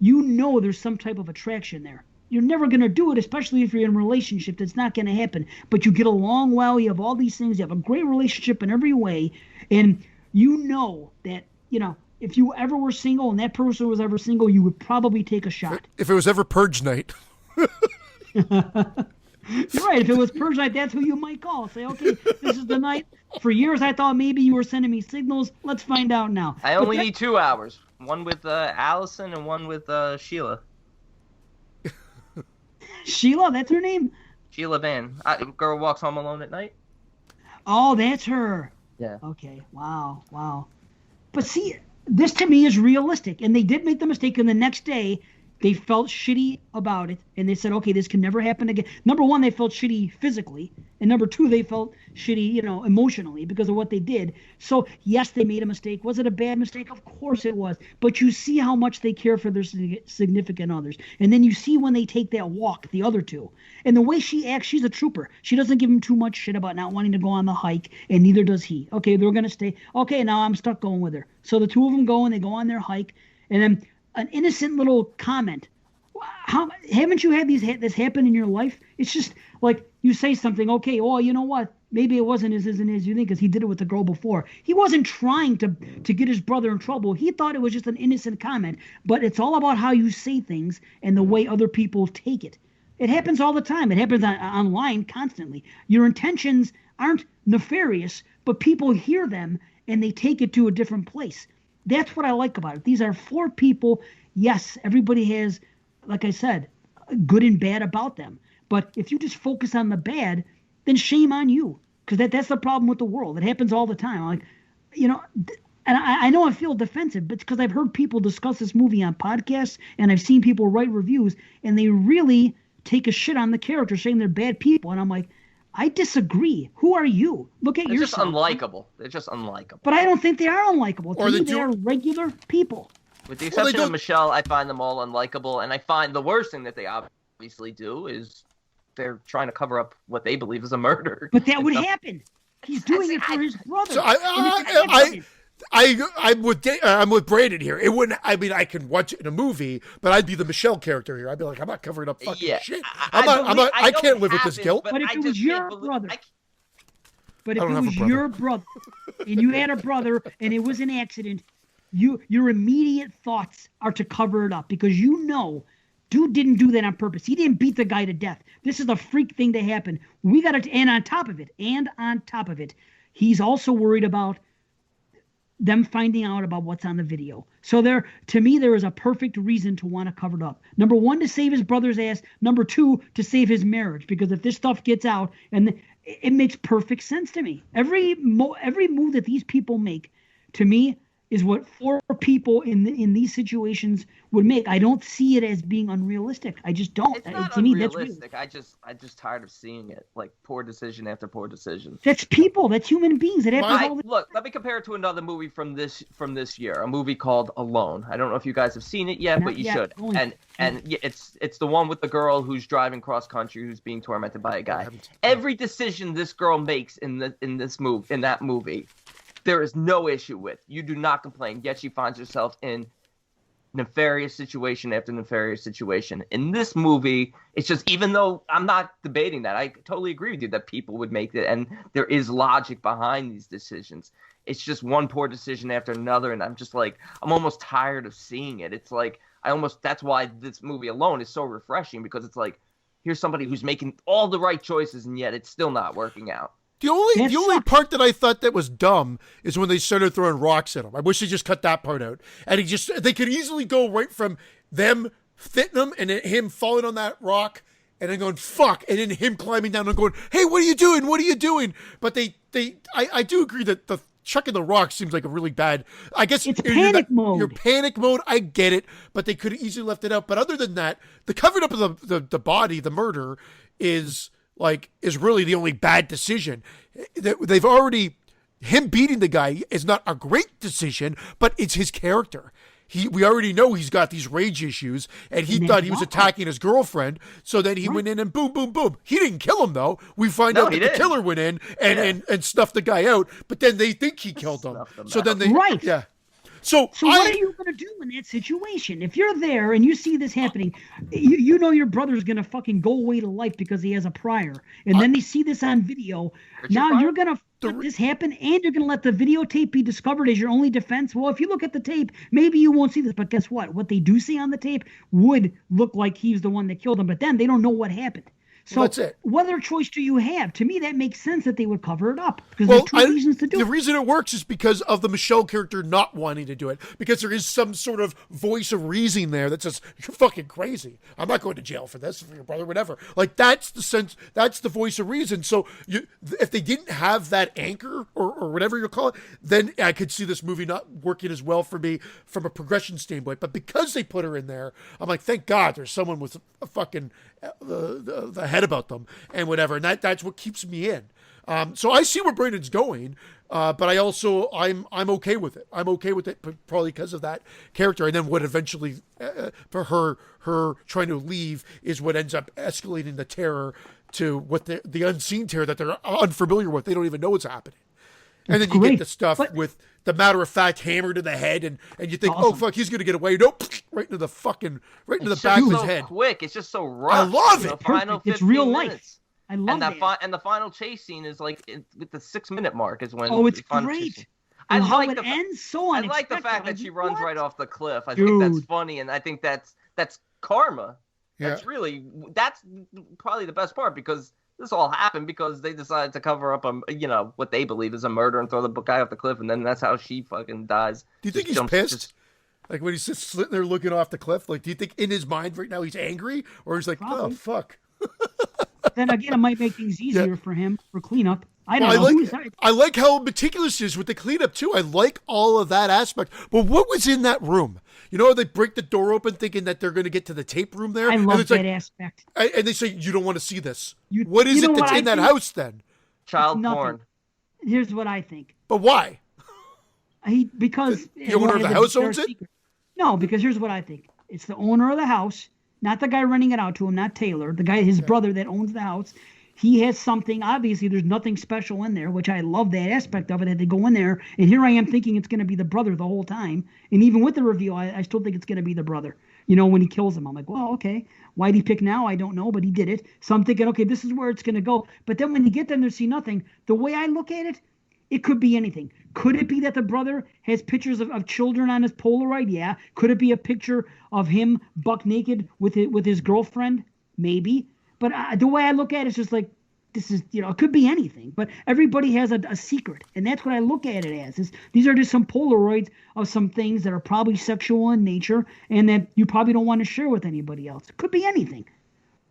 there's some type of attraction there. You're never going to do it, especially if you're in a relationship. That's not going to happen. But you get along well. You have all these things. You have a great relationship in every way. And you know that, if you ever were single and that person was ever single, you would probably take a shot. If it was ever purge night. You're right. If it was purge night, that's who you might call. Say, okay, this is the night. For years, I thought maybe you were sending me signals. Let's find out now. I only need 2 hours. One with Allison and one with Sheila. Sheila, that's her name? Sheila Van. Girl walks home alone at night. Oh, that's her. Yeah. Okay. Wow. But see, this to me is realistic. And they did make the mistake, and the next day they felt shitty about it, and they said, okay, this can never happen again. Number one, they felt shitty physically, and number two, they felt shitty, emotionally because of what they did. So yes, they made a mistake. Was it a bad mistake? Of course it was. But you see how much they care for their significant others. And then you see when they take that walk, the other two, and the way she acts, she's a trooper. She doesn't give him too much shit about not wanting to go on the hike, and neither does he. Okay, they're going to stay. Okay, now I'm stuck going with her. So the two of them go, and they go on their hike, and then an innocent little comment. Haven't you had this happen in your life? It's just like you say something, okay, well, you know what? Maybe it wasn't as innocent as you think, because he did it with the girl before. He wasn't trying to get his brother in trouble. He thought it was just an innocent comment, but it's all about how you say things and the way other people take it. It happens all the time. It happens online constantly. Your intentions aren't nefarious, but people hear them and they take it to a different place. That's what I like about it. These are 4 people. Yes, everybody has, like I said, good and bad about them. But if you just focus on the bad, then shame on you. Because that's the problem with the world. It happens all the time. And I know I feel defensive, but it's because I've heard people discuss this movie on podcasts, and I've seen people write reviews, and they really take a shit on the characters, saying they're bad people. And I'm like, I disagree. Who are you? Look at yourself. They're just unlikable. But I don't think they are unlikable. To me, they are regular people. With the exception of Michelle, I find them all unlikable, and I find the worst thing that they obviously do is they're trying to cover up what they believe is a murder. But that would happen. He's doing it for his brother. So I'm with Brandon here. It wouldn't. I mean, I can watch it in a movie, but I'd be the Michelle character here. I'd be like, I'm not covering up fucking shit. I can't live with this guilt. But if it was your brother, and you had a brother and it was an accident, your immediate thoughts are to cover it up, because dude didn't do that on purpose. He didn't beat the guy to death. This is a freak thing to happen. We got to, and on top of it, he's also worried about them finding out about what's on the video. So to me, there is a perfect reason to want to cover it up. Number one, to save his brother's ass. Number two, to save his marriage, because if this stuff gets out, and it makes perfect sense to me. Every move that these people make, to me, is what 4 people in these situations would make. I don't see it as being unrealistic. I just don't. It's not to me, unrealistic. I'm just tired of seeing it, like poor decision after poor decision. That's people. That's human beings. Look, let me compare it to another movie from this year. A movie called Alone. I don't know if you guys have seen it yet, but you should. And it's the one with the girl who's driving cross country, who's being tormented by a guy. Every decision this girl makes in that movie, there is no issue with. You do not complain, yet she finds herself in nefarious situation after nefarious situation. In this movie, it's just, even though I'm not debating that, I totally agree with you that people would make it, and there is logic behind these decisions. It's just one poor decision after another, and I'm just like, I'm almost tired of seeing it. It's like, that's why this movie Alone is so refreshing, because it's like, here's somebody who's making all the right choices, and yet it's still not working out. The only part that I thought that was dumb is when they started throwing rocks at him. I wish they just cut that part out. And they could easily go right from them hitting him and then him falling on that rock and then going, fuck, and then him climbing down and going, hey, what are you doing? What are you doing? But I do agree that the chucking the rock seems like a really bad, I guess it's panic mode. Your panic mode, I get it, but they could have easily left it out. But other than that, the covering up of the body, the murder, is really the only bad decision. Him beating the guy is not a great decision, but it's his character. we already know he's got these rage issues, and he And thought that's he was why. attacking his girlfriend. So then he went in and boom, boom, boom. He didn't kill him though. We find No, out he that the didn't. killer went in and snuffed the guy out. But then they think he killed him. Snuffed him So out. then they Right. yeah. So what are you going to do in that situation? If you're there and you see this happening, you know your brother's going to fucking go away to life because he has a prior. And then they see this on video. Richard Now Pryor? you're going to let this happen and you're going to let the videotape be discovered as your only defense. Well, if you look at the tape, maybe you won't see this. But guess what? What they do see on the tape would look like he's the one that killed him. But then they don't know what happened. So That's it. what other choice do you have? To me, that makes sense that they would cover it up because Well, there's two reasons to do the it. reason it works is because of the Michelle character not wanting to do it. Because there is some sort of voice of reason there that says, "You're fucking crazy. I'm not going to jail for this, for your brother, whatever." Like that's the sense. That's the voice of reason. So if they didn't have that anchor or whatever you call it, then I could see this movie not working as well for me from a progression standpoint. But because they put her in there, I'm like, thank God there's someone with a fucking the head about them and whatever, and that's what keeps me in. So I see where Brandon's going, but I'm okay with it. I'm okay with it, probably because of that character, and then what eventually for her trying to leave is what ends up escalating the terror to what the unseen terror that they're unfamiliar with. They don't even know what's happening, and then you get the stuff with the matter-of-fact hammer to the head, and you think, oh fuck, he's gonna get away. Nope, right into the back of his head. Quick, it's just so rough. I love it. The final It's 15 real life. minutes. I love that. And the final chase scene is like with the 6-minute mark is when. Oh, it's the final great. chase scene. And I how like it the ends so I unexpected. like the fact that Like, she runs what? right off the cliff. I think that's Dude. funny, and I think that's karma. Yeah. That's probably the best part because this all happened because they decided to cover up what they believe is a murder and throw the guy off the cliff, and then that's how she fucking dies. Do you think Just he's pissed? Like when he's just sitting there looking off the cliff, like do you think in his mind right now he's angry, or he's like, oh Probably. fuck? Then again, it might make things easier for him for cleanup. I don't Well, know. I like how meticulous he is with the cleanup too. I like all of that aspect. But what was in that room? You know, they break the door open thinking that they're going to get to the tape room there. I and love it's that like, aspect. and they say you don't want to see this. You- What is you know it that's what I in that think? house then? Child Nothing. porn. Here's what I think. But why? Because The owner of the house owns it? No, because here's what I think. It's the owner of the house, not the guy renting it out to him, not Taylor. The guy, his brother that owns the house. He has something. Obviously, there's nothing special in there, which I love that aspect of it. That they go in there, and here I am thinking it's going to be the brother the whole time. And even with the reveal, I still think it's going to be the brother. You know, when he kills him, I'm like, well, okay. Why'd he pick now? I don't know, but he did it. So I'm thinking, okay, this is where it's going to go. But then when you get there and they see nothing, the way I look at it, it could be anything. Could it be that the brother has pictures of children on his Polaroid? Yeah. Could it be a picture of him buck naked with his girlfriend? Maybe. But the way I look at it is just like, this is, it could be anything. But everybody has a secret. And that's what I look at it as. These are just some Polaroids of some things that are probably sexual in nature and that you probably don't want to share with anybody else. It could be anything.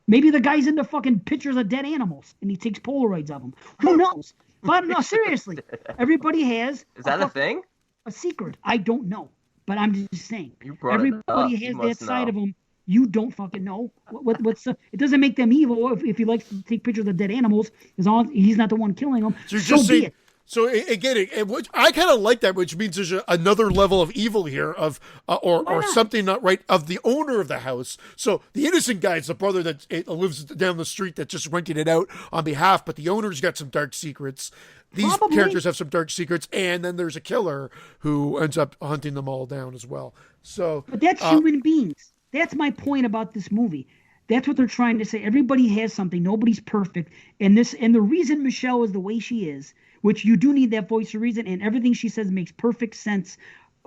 Maybe the guy's into fucking pictures of dead animals and he takes Polaroids of them. Who knows? But no, seriously. Everybody has Is that a thing? a secret. I don't know. But I'm just saying. You brought it up. Everybody You has must that side know. of them. You don't fucking know. What's it doesn't make them evil if he likes to take pictures of dead animals, as long as he's not the one killing them. So you're So just be saying. it. So again, I kind of like that, which means there's another level of evil here, of or not? something not right of the owner of the house. So the innocent guy is the brother that lives down the street that just rented it out on behalf, but the owner's got some dark secrets. These Probably. characters have some dark secrets, and then there's a killer who ends up hunting them all down as well. So, But that's human beings. That's my point about this movie. That's what they're trying to say. Everybody has something. Nobody's perfect. And the reason Michelle is the way she is, which you do need that voice of reason, and everything she says makes perfect sense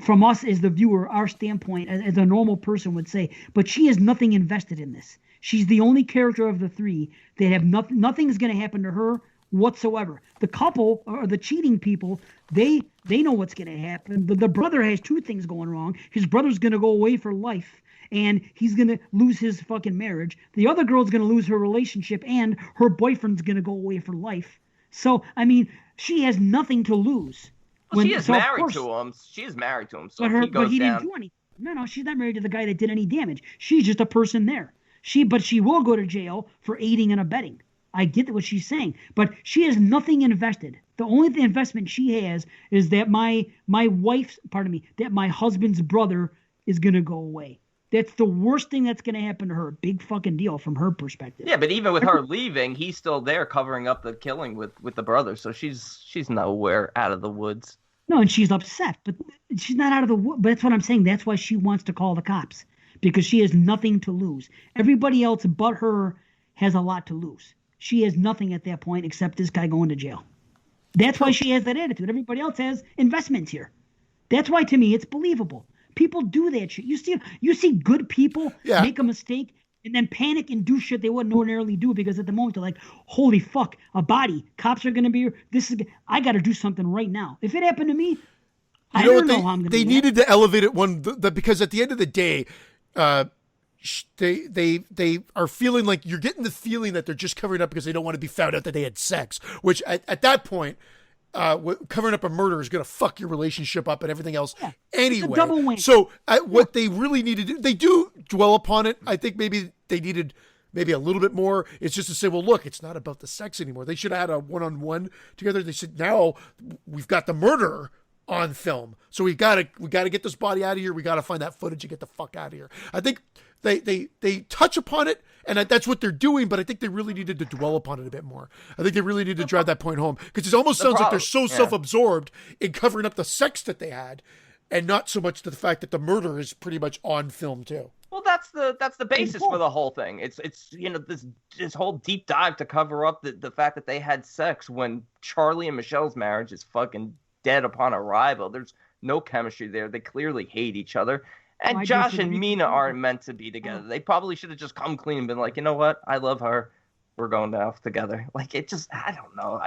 from us as the viewer, our standpoint, as a normal person would say. But she has nothing invested in this. She's the only character of the three that have nothing is going to happen to her whatsoever. The couple or the cheating people, they know what's going to happen. The brother has two things going wrong. His brother's going to go away for life, and he's going to lose his fucking marriage. The other girl's going to lose her relationship, and her boyfriend's going to go away for life. So, I mean, she has nothing to lose. Well, she is so of married course- to him. She is married to him. So but if he goes he down, didn't do anything. No, she's not married to the guy that did any damage. She's just a person there. But she will go to jail for aiding and abetting. I get what she's saying, but she has nothing invested. The only investment she has is that my husband's brother is going to go away. That's the worst thing that's going to happen to her. Big fucking deal from her perspective. Yeah, but even with her leaving, he's still there covering up the killing with the brother. So she's nowhere out of the woods. No, and she's upset, but she's not out of the woods. But that's what I'm saying. That's why she wants to call the cops, because she has nothing to lose. Everybody else but her has a lot to lose. She has nothing at that point except this guy going to jail. That's why she has that attitude. Everybody else has investments here. That's why, to me, it's believable. People do that shit. You see good people make a mistake and then panic and do shit they wouldn't ordinarily do, because at the moment they're like, holy fuck, a body. Cops are going to be here. I got to do something right now. If it happened to me, I don't know how I'm going to do They needed to elevate it because at the end of the day, they are feeling like you're getting the feeling that they're just covering up because they don't want to be found out that they had sex, which at that point, covering up a murder is going to fuck your relationship up and everything else anyway. It's a double win. So what they really need to do, they do dwell upon it. I think maybe they needed maybe a little bit more. It's just to say, well, look, it's not about the sex anymore. They should have had a one-on-one together. They said, now we've got the murder on film, so we gotta get this body out of here. We gotta find that footage and get the fuck out of here. I think they touch upon it, and that's what they're doing, but I think they really needed to dwell upon it a bit more. I think they really need to drive that point home, because it almost sounds like they're so self-absorbed in covering up the sex that they had, and not so much to the fact that the murder is pretty much on film too. Well, that's the basis for the whole thing. It's this whole deep dive to cover up the fact that they had sex when Charlie and Michelle's marriage is fucking dead upon arrival. There's no chemistry there. They clearly hate each other. And Josh and Mina aren't meant to be together. They probably should have just come clean and been like, you know what? I love her. We're going off together. Like, it just, I don't know.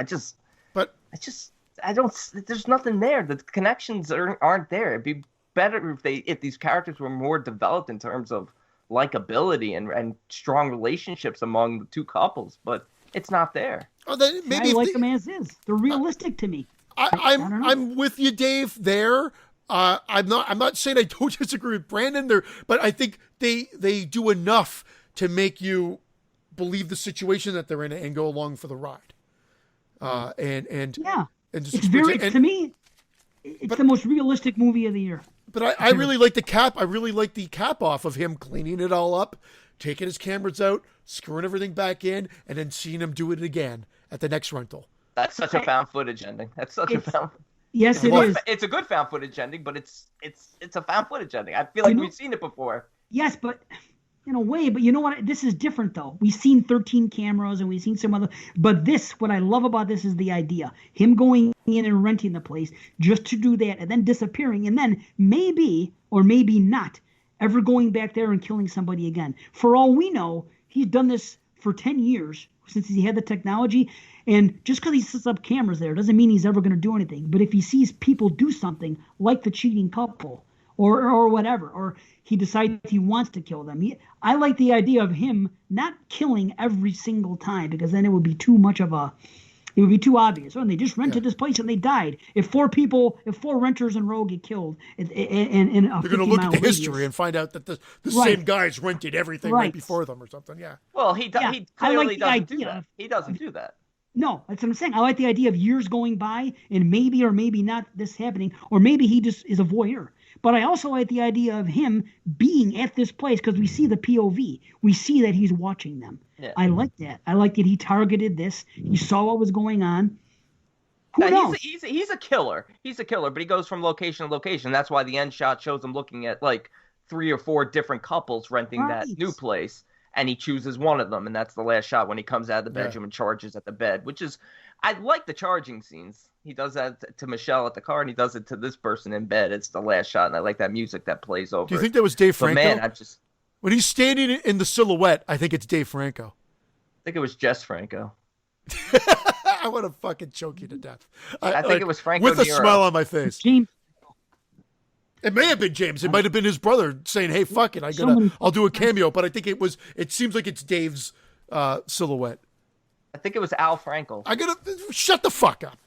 There's nothing there. The connections aren't there. It'd be better if these characters were more developed in terms of likability and strong relationships among the two couples, but it's not there. Oh, then maybe I like them as is. They're realistic to me. I'm with you, Dave, there. I'm not saying I don't disagree with Brandon there, but I think they do enough to make you believe the situation that they're in and go along for the ride. To me, it's the most realistic movie of the year. But I really like the cap. I really like the cap off of him cleaning it all up, taking his cameras out, screwing everything back in, and then seeing him do it again at the next rental. That's such a found footage ending. Yes, it is. It's a good found footage ending, but it's a found footage ending. I feel like we've seen it before. Yes, but in a way, but you know what? This is different though. We've seen 13 cameras and we've seen some other, but what I love about this is the idea. Him going in and renting the place just to do that and then disappearing and then maybe, or maybe not, ever going back there and killing somebody again. For all we know, he's done this for 10 years since he had the technology. And just because he sets up cameras there doesn't mean he's ever going to do anything. But if he sees people do something like the cheating couple or whatever, or he decides he wants to kill them, I like the idea of him not killing every single time, because then it would be too obvious. Oh, and they just rented this place and they died. If four renters in a row get killed, they're going to look at the history and find out that the same guys rented everything right before them or something. Yeah. Well, he clearly doesn't do that. He doesn't do that. No, that's what I'm saying. I like the idea of years going by and maybe or maybe not this happening, or maybe he just is a voyeur. But I also like the idea of him being at this place because we see the POV. We see that he's watching them. Yeah. I like that. I like that he targeted this. He saw what was going on. Who knows? He's a killer. He's a killer, but he goes from location to location. That's why the end shot shows him looking at like 3 or 4 different couples renting that new place. And he chooses one of them, and that's the last shot when he comes out of the bedroom and charges at the bed, which is, I like the charging scenes. He does that to Michelle at the car, and he does it to this person in bed. It's the last shot, and I like that music that plays over. Do you think that was Dave Franco? But man, when he's standing in the silhouette, I think it's Dave Franco. I think it was Jess Franco. I want to fucking choke you to death. I think it was Franco with a Nero. smile on my face. James. It may have been James. It might have been his brother saying, "Hey, fuck it, I'll do a cameo." But I think it seems like it's Dave's silhouette. I think it was Al Frankel. Shut the fuck up.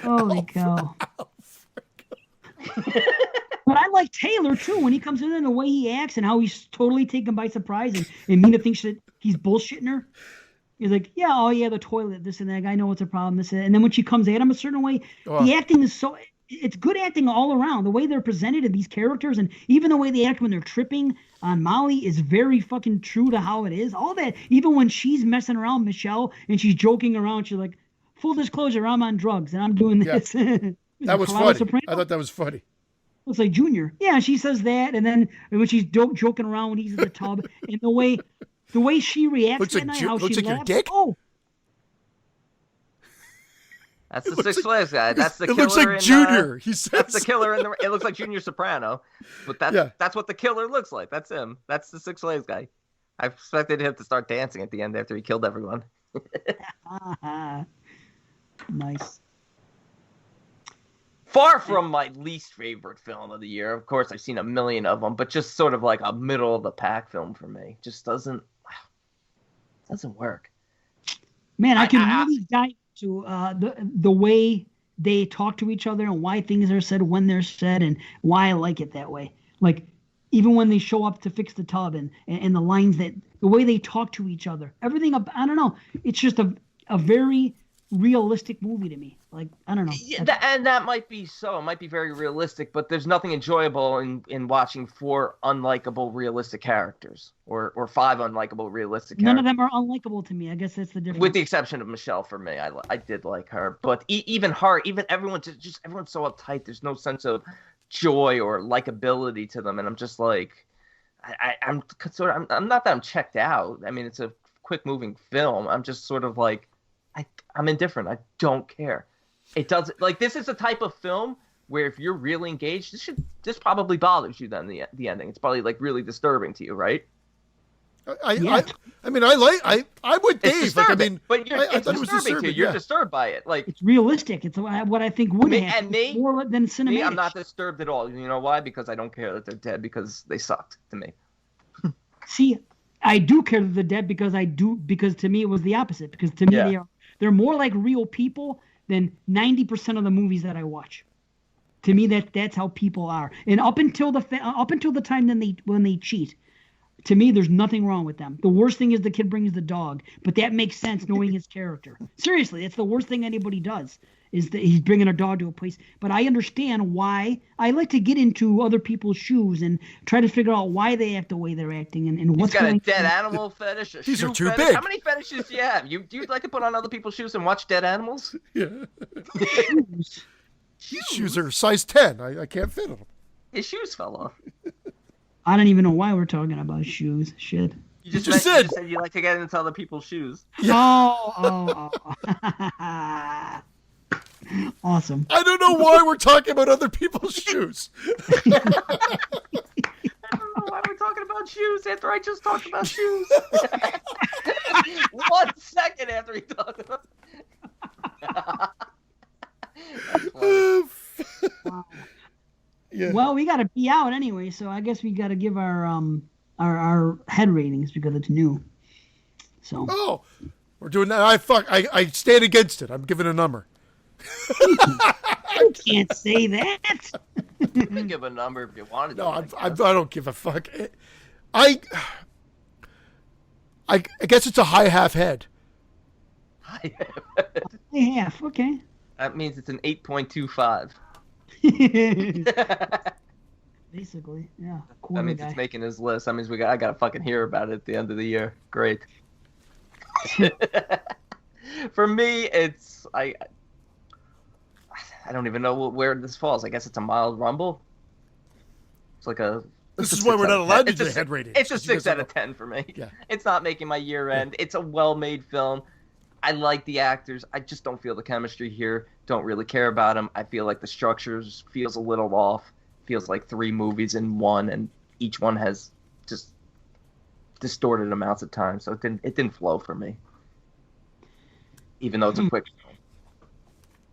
Holy cow. But I like Taylor too when he comes in and the way he acts and how he's totally taken by surprise and Mina thinks that he's bullshitting her. He's like, the toilet, this and that. I know it's a problem, this and that. And then when she comes at him a certain way, the acting is so. it's good acting all around. The way they're presented in these characters, and even the way they act when they're tripping on Molly is very fucking true to how it is. All that, even when she's messing around Michelle and she's joking around, she's like, "Full disclosure, I'm on drugs and I'm doing this." That was Carlotta funny. Soprano? I thought that was funny. Looks like Junior. Yeah, she says that, and then when she's joking around when he's in the tub, and the way she reacts Looks that like night, Ju- how looks she like your laughs. dick? Oh, That's the Six Flags guy. That's the It killer. looks like in, Junior. He That's the says. killer in the. It looks like Junior Soprano, but that's what the killer looks like. That's him. That's the Six Flags guy. I expected him to start dancing at the end after he killed everyone. nice. Far from my least favorite film of the year. Of course, I've seen a million of them, but just sort of like a middle of the pack film for me. Just doesn't work. Man, I can really dive into the way they talk to each other and why things are said when they're said and why I like it that way. Like even when they show up to fix the tub and the lines that the way they talk to each other, everything. I don't know. It's just a very realistic movie to me. Like I don't know. Yeah, that might be so. It might be very realistic, but there's nothing enjoyable in watching 4 unlikable realistic characters or 5 unlikable realistic characters. None of them are unlikable to me. I guess that's the difference. With the exception of Michelle, for me, I did like her, but even her, even everyone, just everyone's so uptight. There's no sense of joy or likability to them, and I'm just like, I'm not that I'm checked out. I mean, it's a quick moving film. I'm just sort of like, I'm indifferent. I don't care. It doesn't like this is the type of film where if you're really engaged, this probably bothers you. Then the ending, it's probably like really disturbing to you, right? I'm with Dave. Like, I mean, but I thought it was disturbing to you. You're yeah. disturbed by it. Like it's realistic. It's what I think would happen. And me, more than cinematic. me, I'm not disturbed at all. You know why? Because I don't care that they're dead because they sucked to me. See, I do care that they're dead because to me it was the opposite. Because to me they're more like real people than 90% of the movies that I watch. To me, that's how people are. And up until the time when they cheat, to me, there's nothing wrong with them. The worst thing is the kid brings the dog, but that makes sense knowing his character. Seriously, that's the worst thing anybody does is that he's bringing a dog to a place. But I understand why. I like to get into other people's shoes and try to figure out why they act the way they're acting and what's He's got going a dead animal fetish. These are too fetish. big. How many fetishes do you have? Do you like to put on other people's shoes and watch dead animals? Yeah. shoes. These shoes are size 10. I can't fit them. His shoes fell off. I don't even know why we're talking about shoes. Shit. You just just said said- you like to get into other people's shoes. Oh. Awesome. I don't know why we're talking about other people's shoes. I don't know why we're talking about shoes after I just talked about shoes. 1 second after he talked about. That's funny. Wow. Yeah. Well, we got to be out anyway, so I guess we got to give our head ratings because it's new. So Oh, we're doing that. I stand against it. I'm giving a number. I can't say that. You can give a number if you wanted to. No, I don't give a fuck. I guess it's a high half head. Half, okay. That means it's an 8.25. Basically, yeah. That Quarter means guy. it's making his list. That means I gotta fucking hear about it at the end of the year. Great. For me, it's I don't even know where this falls. I guess it's a mild rumble. It's like a. This it's is a why 6 we're out not of allowed 10. to do head ratings. It's a because you 6 guys out of have 10 for me. Yeah. It's not making my year end. It's a well-made film. I like the actors. I just don't feel the chemistry here. Don't really care about them. I feel like the structures feels a little off. Feels like 3 movies in one, and each one has just distorted amounts of time. So it didn't flow for me. Even though it's a quick film.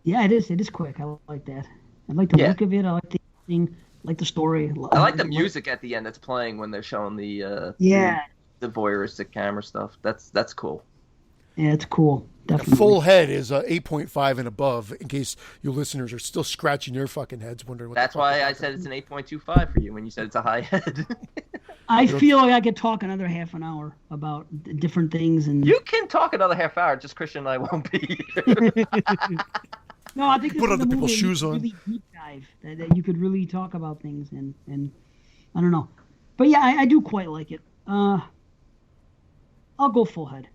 Yeah, it is. It is quick. I like that. I like the Yeah. look of it. I like the thing. I like the story. I like the music at the end that's playing when they're showing the voyeuristic camera stuff. That's cool. Yeah, it's cool. A Definitely. full head is 8.5 and above. In case you listeners are still scratching your fucking heads, wondering what. That's the fuck why we're I talking said it's an 8.25 for you when you said it's a high head. I feel like I could talk another half an hour about different things and. You can talk another half hour. Just Christian and I won't be here. No, I think this Put is other a people's movie shoes we on. really deep dive that you could really talk about things and I don't know, but yeah, I do quite like it. I'll go full head.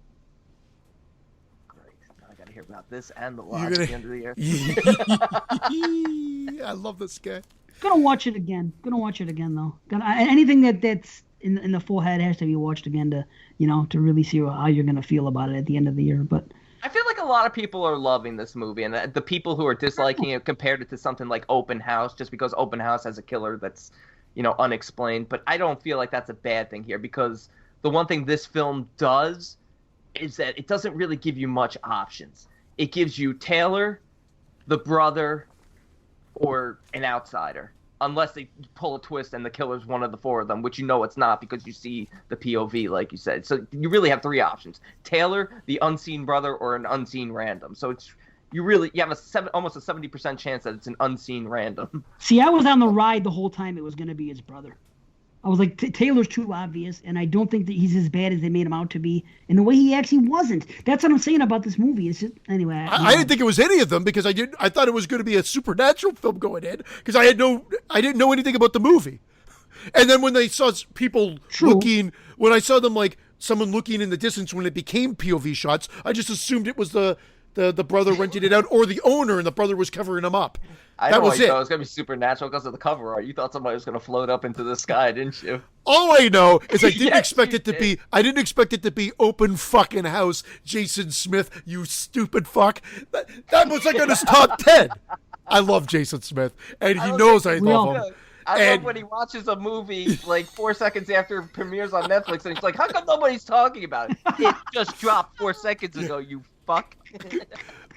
Great. Now I gotta hear about this and the lodge at the end of the year. I love this guy. Gonna watch it again though. Anything that's in the full head has to be watched again to to really see how you're gonna feel about it at the end of the year. But I feel like a lot of people are loving this movie, and the people who are disliking it compared it to something like Open House, just because Open House has a killer that's, unexplained. But I don't feel like that's a bad thing here, because the one thing this film does is that it doesn't really give you much options. It gives you Taylor, the brother, or an outsider. Unless they pull a twist and the killer's one of the four of them, which it's not because you see the POV, like you said. So you really have three options: Taylor, the unseen brother, or an unseen random. So you have almost a 70% chance that it's an unseen random. See, I was on the ride the whole time it was going to be his brother. I was like, Taylor's too obvious, and I don't think that he's as bad as they made him out to be. In the way he actually wasn't. That's what I'm saying about this movie. It's just, anyway. I didn't think it was any of them because I thought it was going to be a supernatural film going in because I didn't know anything about the movie. And then when they saw people looking, when I saw them like someone looking in the distance when it became POV shots, I just assumed it was the brother renting it out or the owner and the brother was covering him up. That was it. It was going to be supernatural because of the cover art. You thought somebody was going to float up into the sky, didn't you? All I know is I didn't expect it to be. I didn't expect it to be Open Fucking House. Jason Smith, you stupid fuck. That was like on his top 10. I love Jason Smith, and he knows I love him. I love when he watches a movie like 4 seconds after it premieres on Netflix, and he's like, "How come nobody's talking about it? It just dropped 4 seconds ago, you fuck."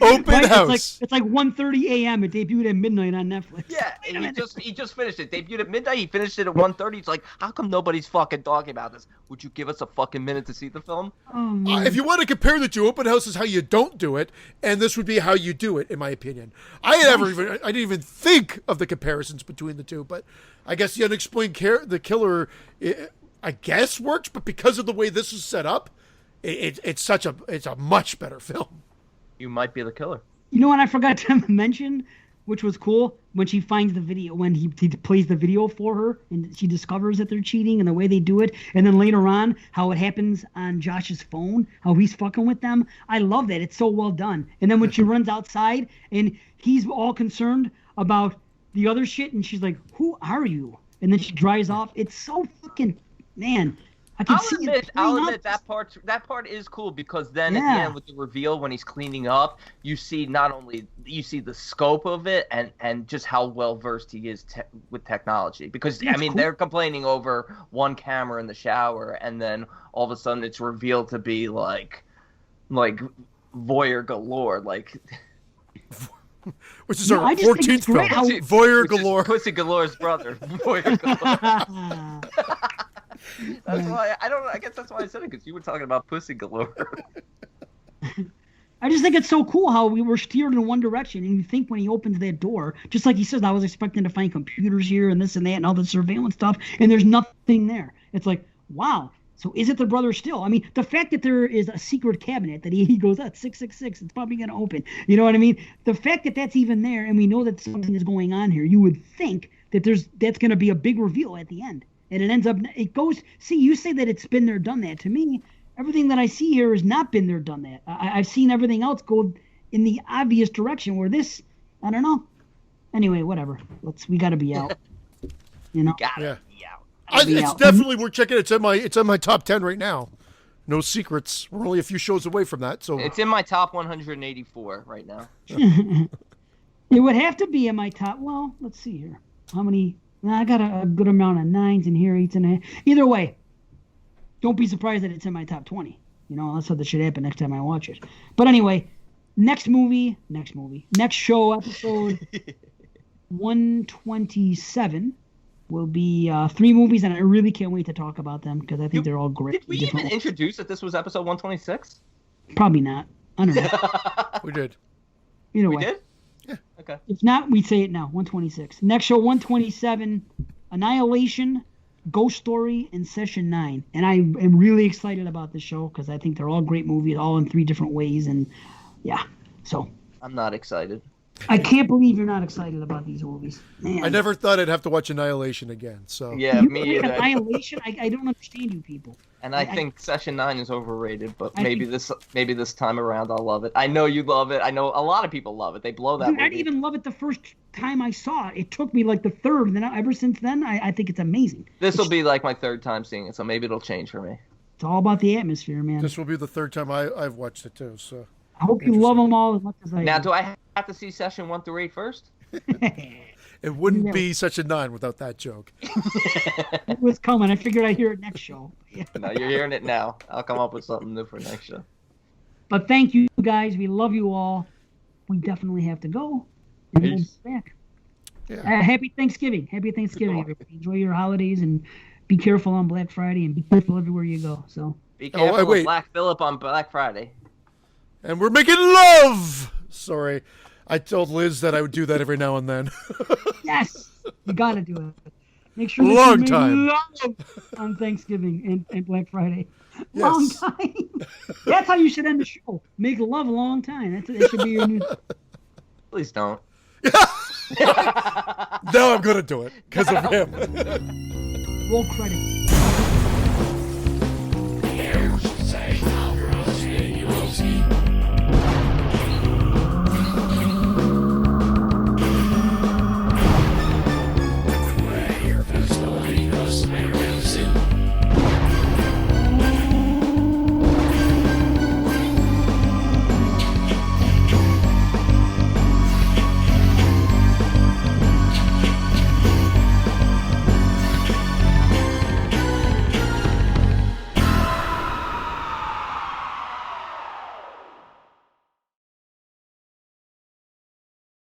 Open House. It's like 1:30 a.m. It debuted at midnight on Netflix. Yeah, and he just finished it. Debuted at midnight. He finished it at 1:30. It's like, how come nobody's fucking talking about this? Would you give us a fucking minute to see the film? If you want to compare the two, Open House is how you don't do it, and this would be how you do it, in my opinion. I didn't even think of the comparisons between the two, but I guess the unexplained the killer, I guess works, but because of the way this is set up, it's a much better film. You might be the killer. You know what I forgot to mention, which was cool, when she finds the video, when he plays the video for her, and she discovers that they're cheating and the way they do it, and then later on, how it happens on Josh's phone, how he's fucking with them. I love that. It's so well done. And then when she runs outside, and he's all concerned about the other shit, and she's like, "Who are you?" And then she drives off. It's so fucking, man. I'll admit that part is cool, because then at the end with the reveal when he's cleaning up, you see not only the scope of it and just how well versed he is with technology. Because cool. They're complaining over one camera in the shower, and then all of a sudden it's revealed to be like voyeur galore, like. Which is our 14th film. Voyeur galore. Pussy Galore's brother. Voyeur galore. That's why I guess that's why I said it, because you were talking about pussy galore. I just think it's so cool how we were steered in one direction, and you think when he opens that door, just like he says, I was expecting to find computers here and this and that and all the surveillance stuff, and there's nothing there. It's like, wow. So is it the brother still? I mean, the fact that there is a secret cabinet that he goes, 666, it's probably going to open. You know what I mean? The fact that that's even there, and we know that something is going on here, you would think that that's going to be a big reveal at the end. And it goes, see, you say that it's been there, done that. To me, everything that I see here has not been there, done that. I've seen everything else go in the obvious direction, where this, I don't know. Anyway, whatever. We got to be out. You know? Yeah. It's definitely, we're checking, it's in my top 10 right now. No secrets. We're only a few shows away from that. So it's in my top 184 right now. It would have to be in my top, well, let's see here. How many? I got a good amount of 9s in here, 8s in here. Either way, don't be surprised that it's in my top 20. You know, that's how this should happen next time I watch it. But anyway, next show, episode 127 will be 3 movies, and I really can't wait to talk about them because I think they're all great. Did we even introduce that this was episode 126? Probably not. I don't know. We did. Either way. We did? Yeah. Okay. If not, we say it now. 126. Next show, 127, Annihilation, Ghost Story, and Session 9. And I am really excited about this show because I think they're all great movies, all in 3 different ways. And yeah, so. I'm not excited. I can't believe you're not excited about these movies. Man. I never thought I'd have to watch Annihilation again. So Yeah, You me like either. Annihilation? I don't understand you people. And I think Session 9 is overrated, but I maybe this time around I'll love it. I know you love it. I know a lot of people love it. They blow that Dude, I movie. didn't even love it the first time I saw it. It took me like the third, and then ever since then, I think it's amazing. This will be like my third time seeing it, so maybe it'll change for me. It's all about the atmosphere, man. this will be the third time I've watched it too. So I hope you love them all as much as I Now, do. do I have to see Session 1 through 8 first? it wouldn't Yeah. be such a 9 without that joke. It was coming. I figured I'd hear it next show. Yeah. No, you're hearing it now. I'll come up with something new for next show. But thank you guys. We love you all. We definitely have to go. And we'll be Peace. back. Yeah. Happy Thanksgiving. Happy Thanksgiving, everybody. Enjoy your holidays and be careful on Black Friday and be careful everywhere you go. So Be Oh, careful wait. of Black Phillip on Black Friday. And we're making love. Sorry, I told Liz that I would do that every now and then. yes, you gotta do it. Make sure that Long you make time. love on Thanksgiving and Black Friday. Yes. Long time. That's how you should end the show. Make love a long time. That should be your new. Please don't. Now I'm gonna do it because of him. Roll credits.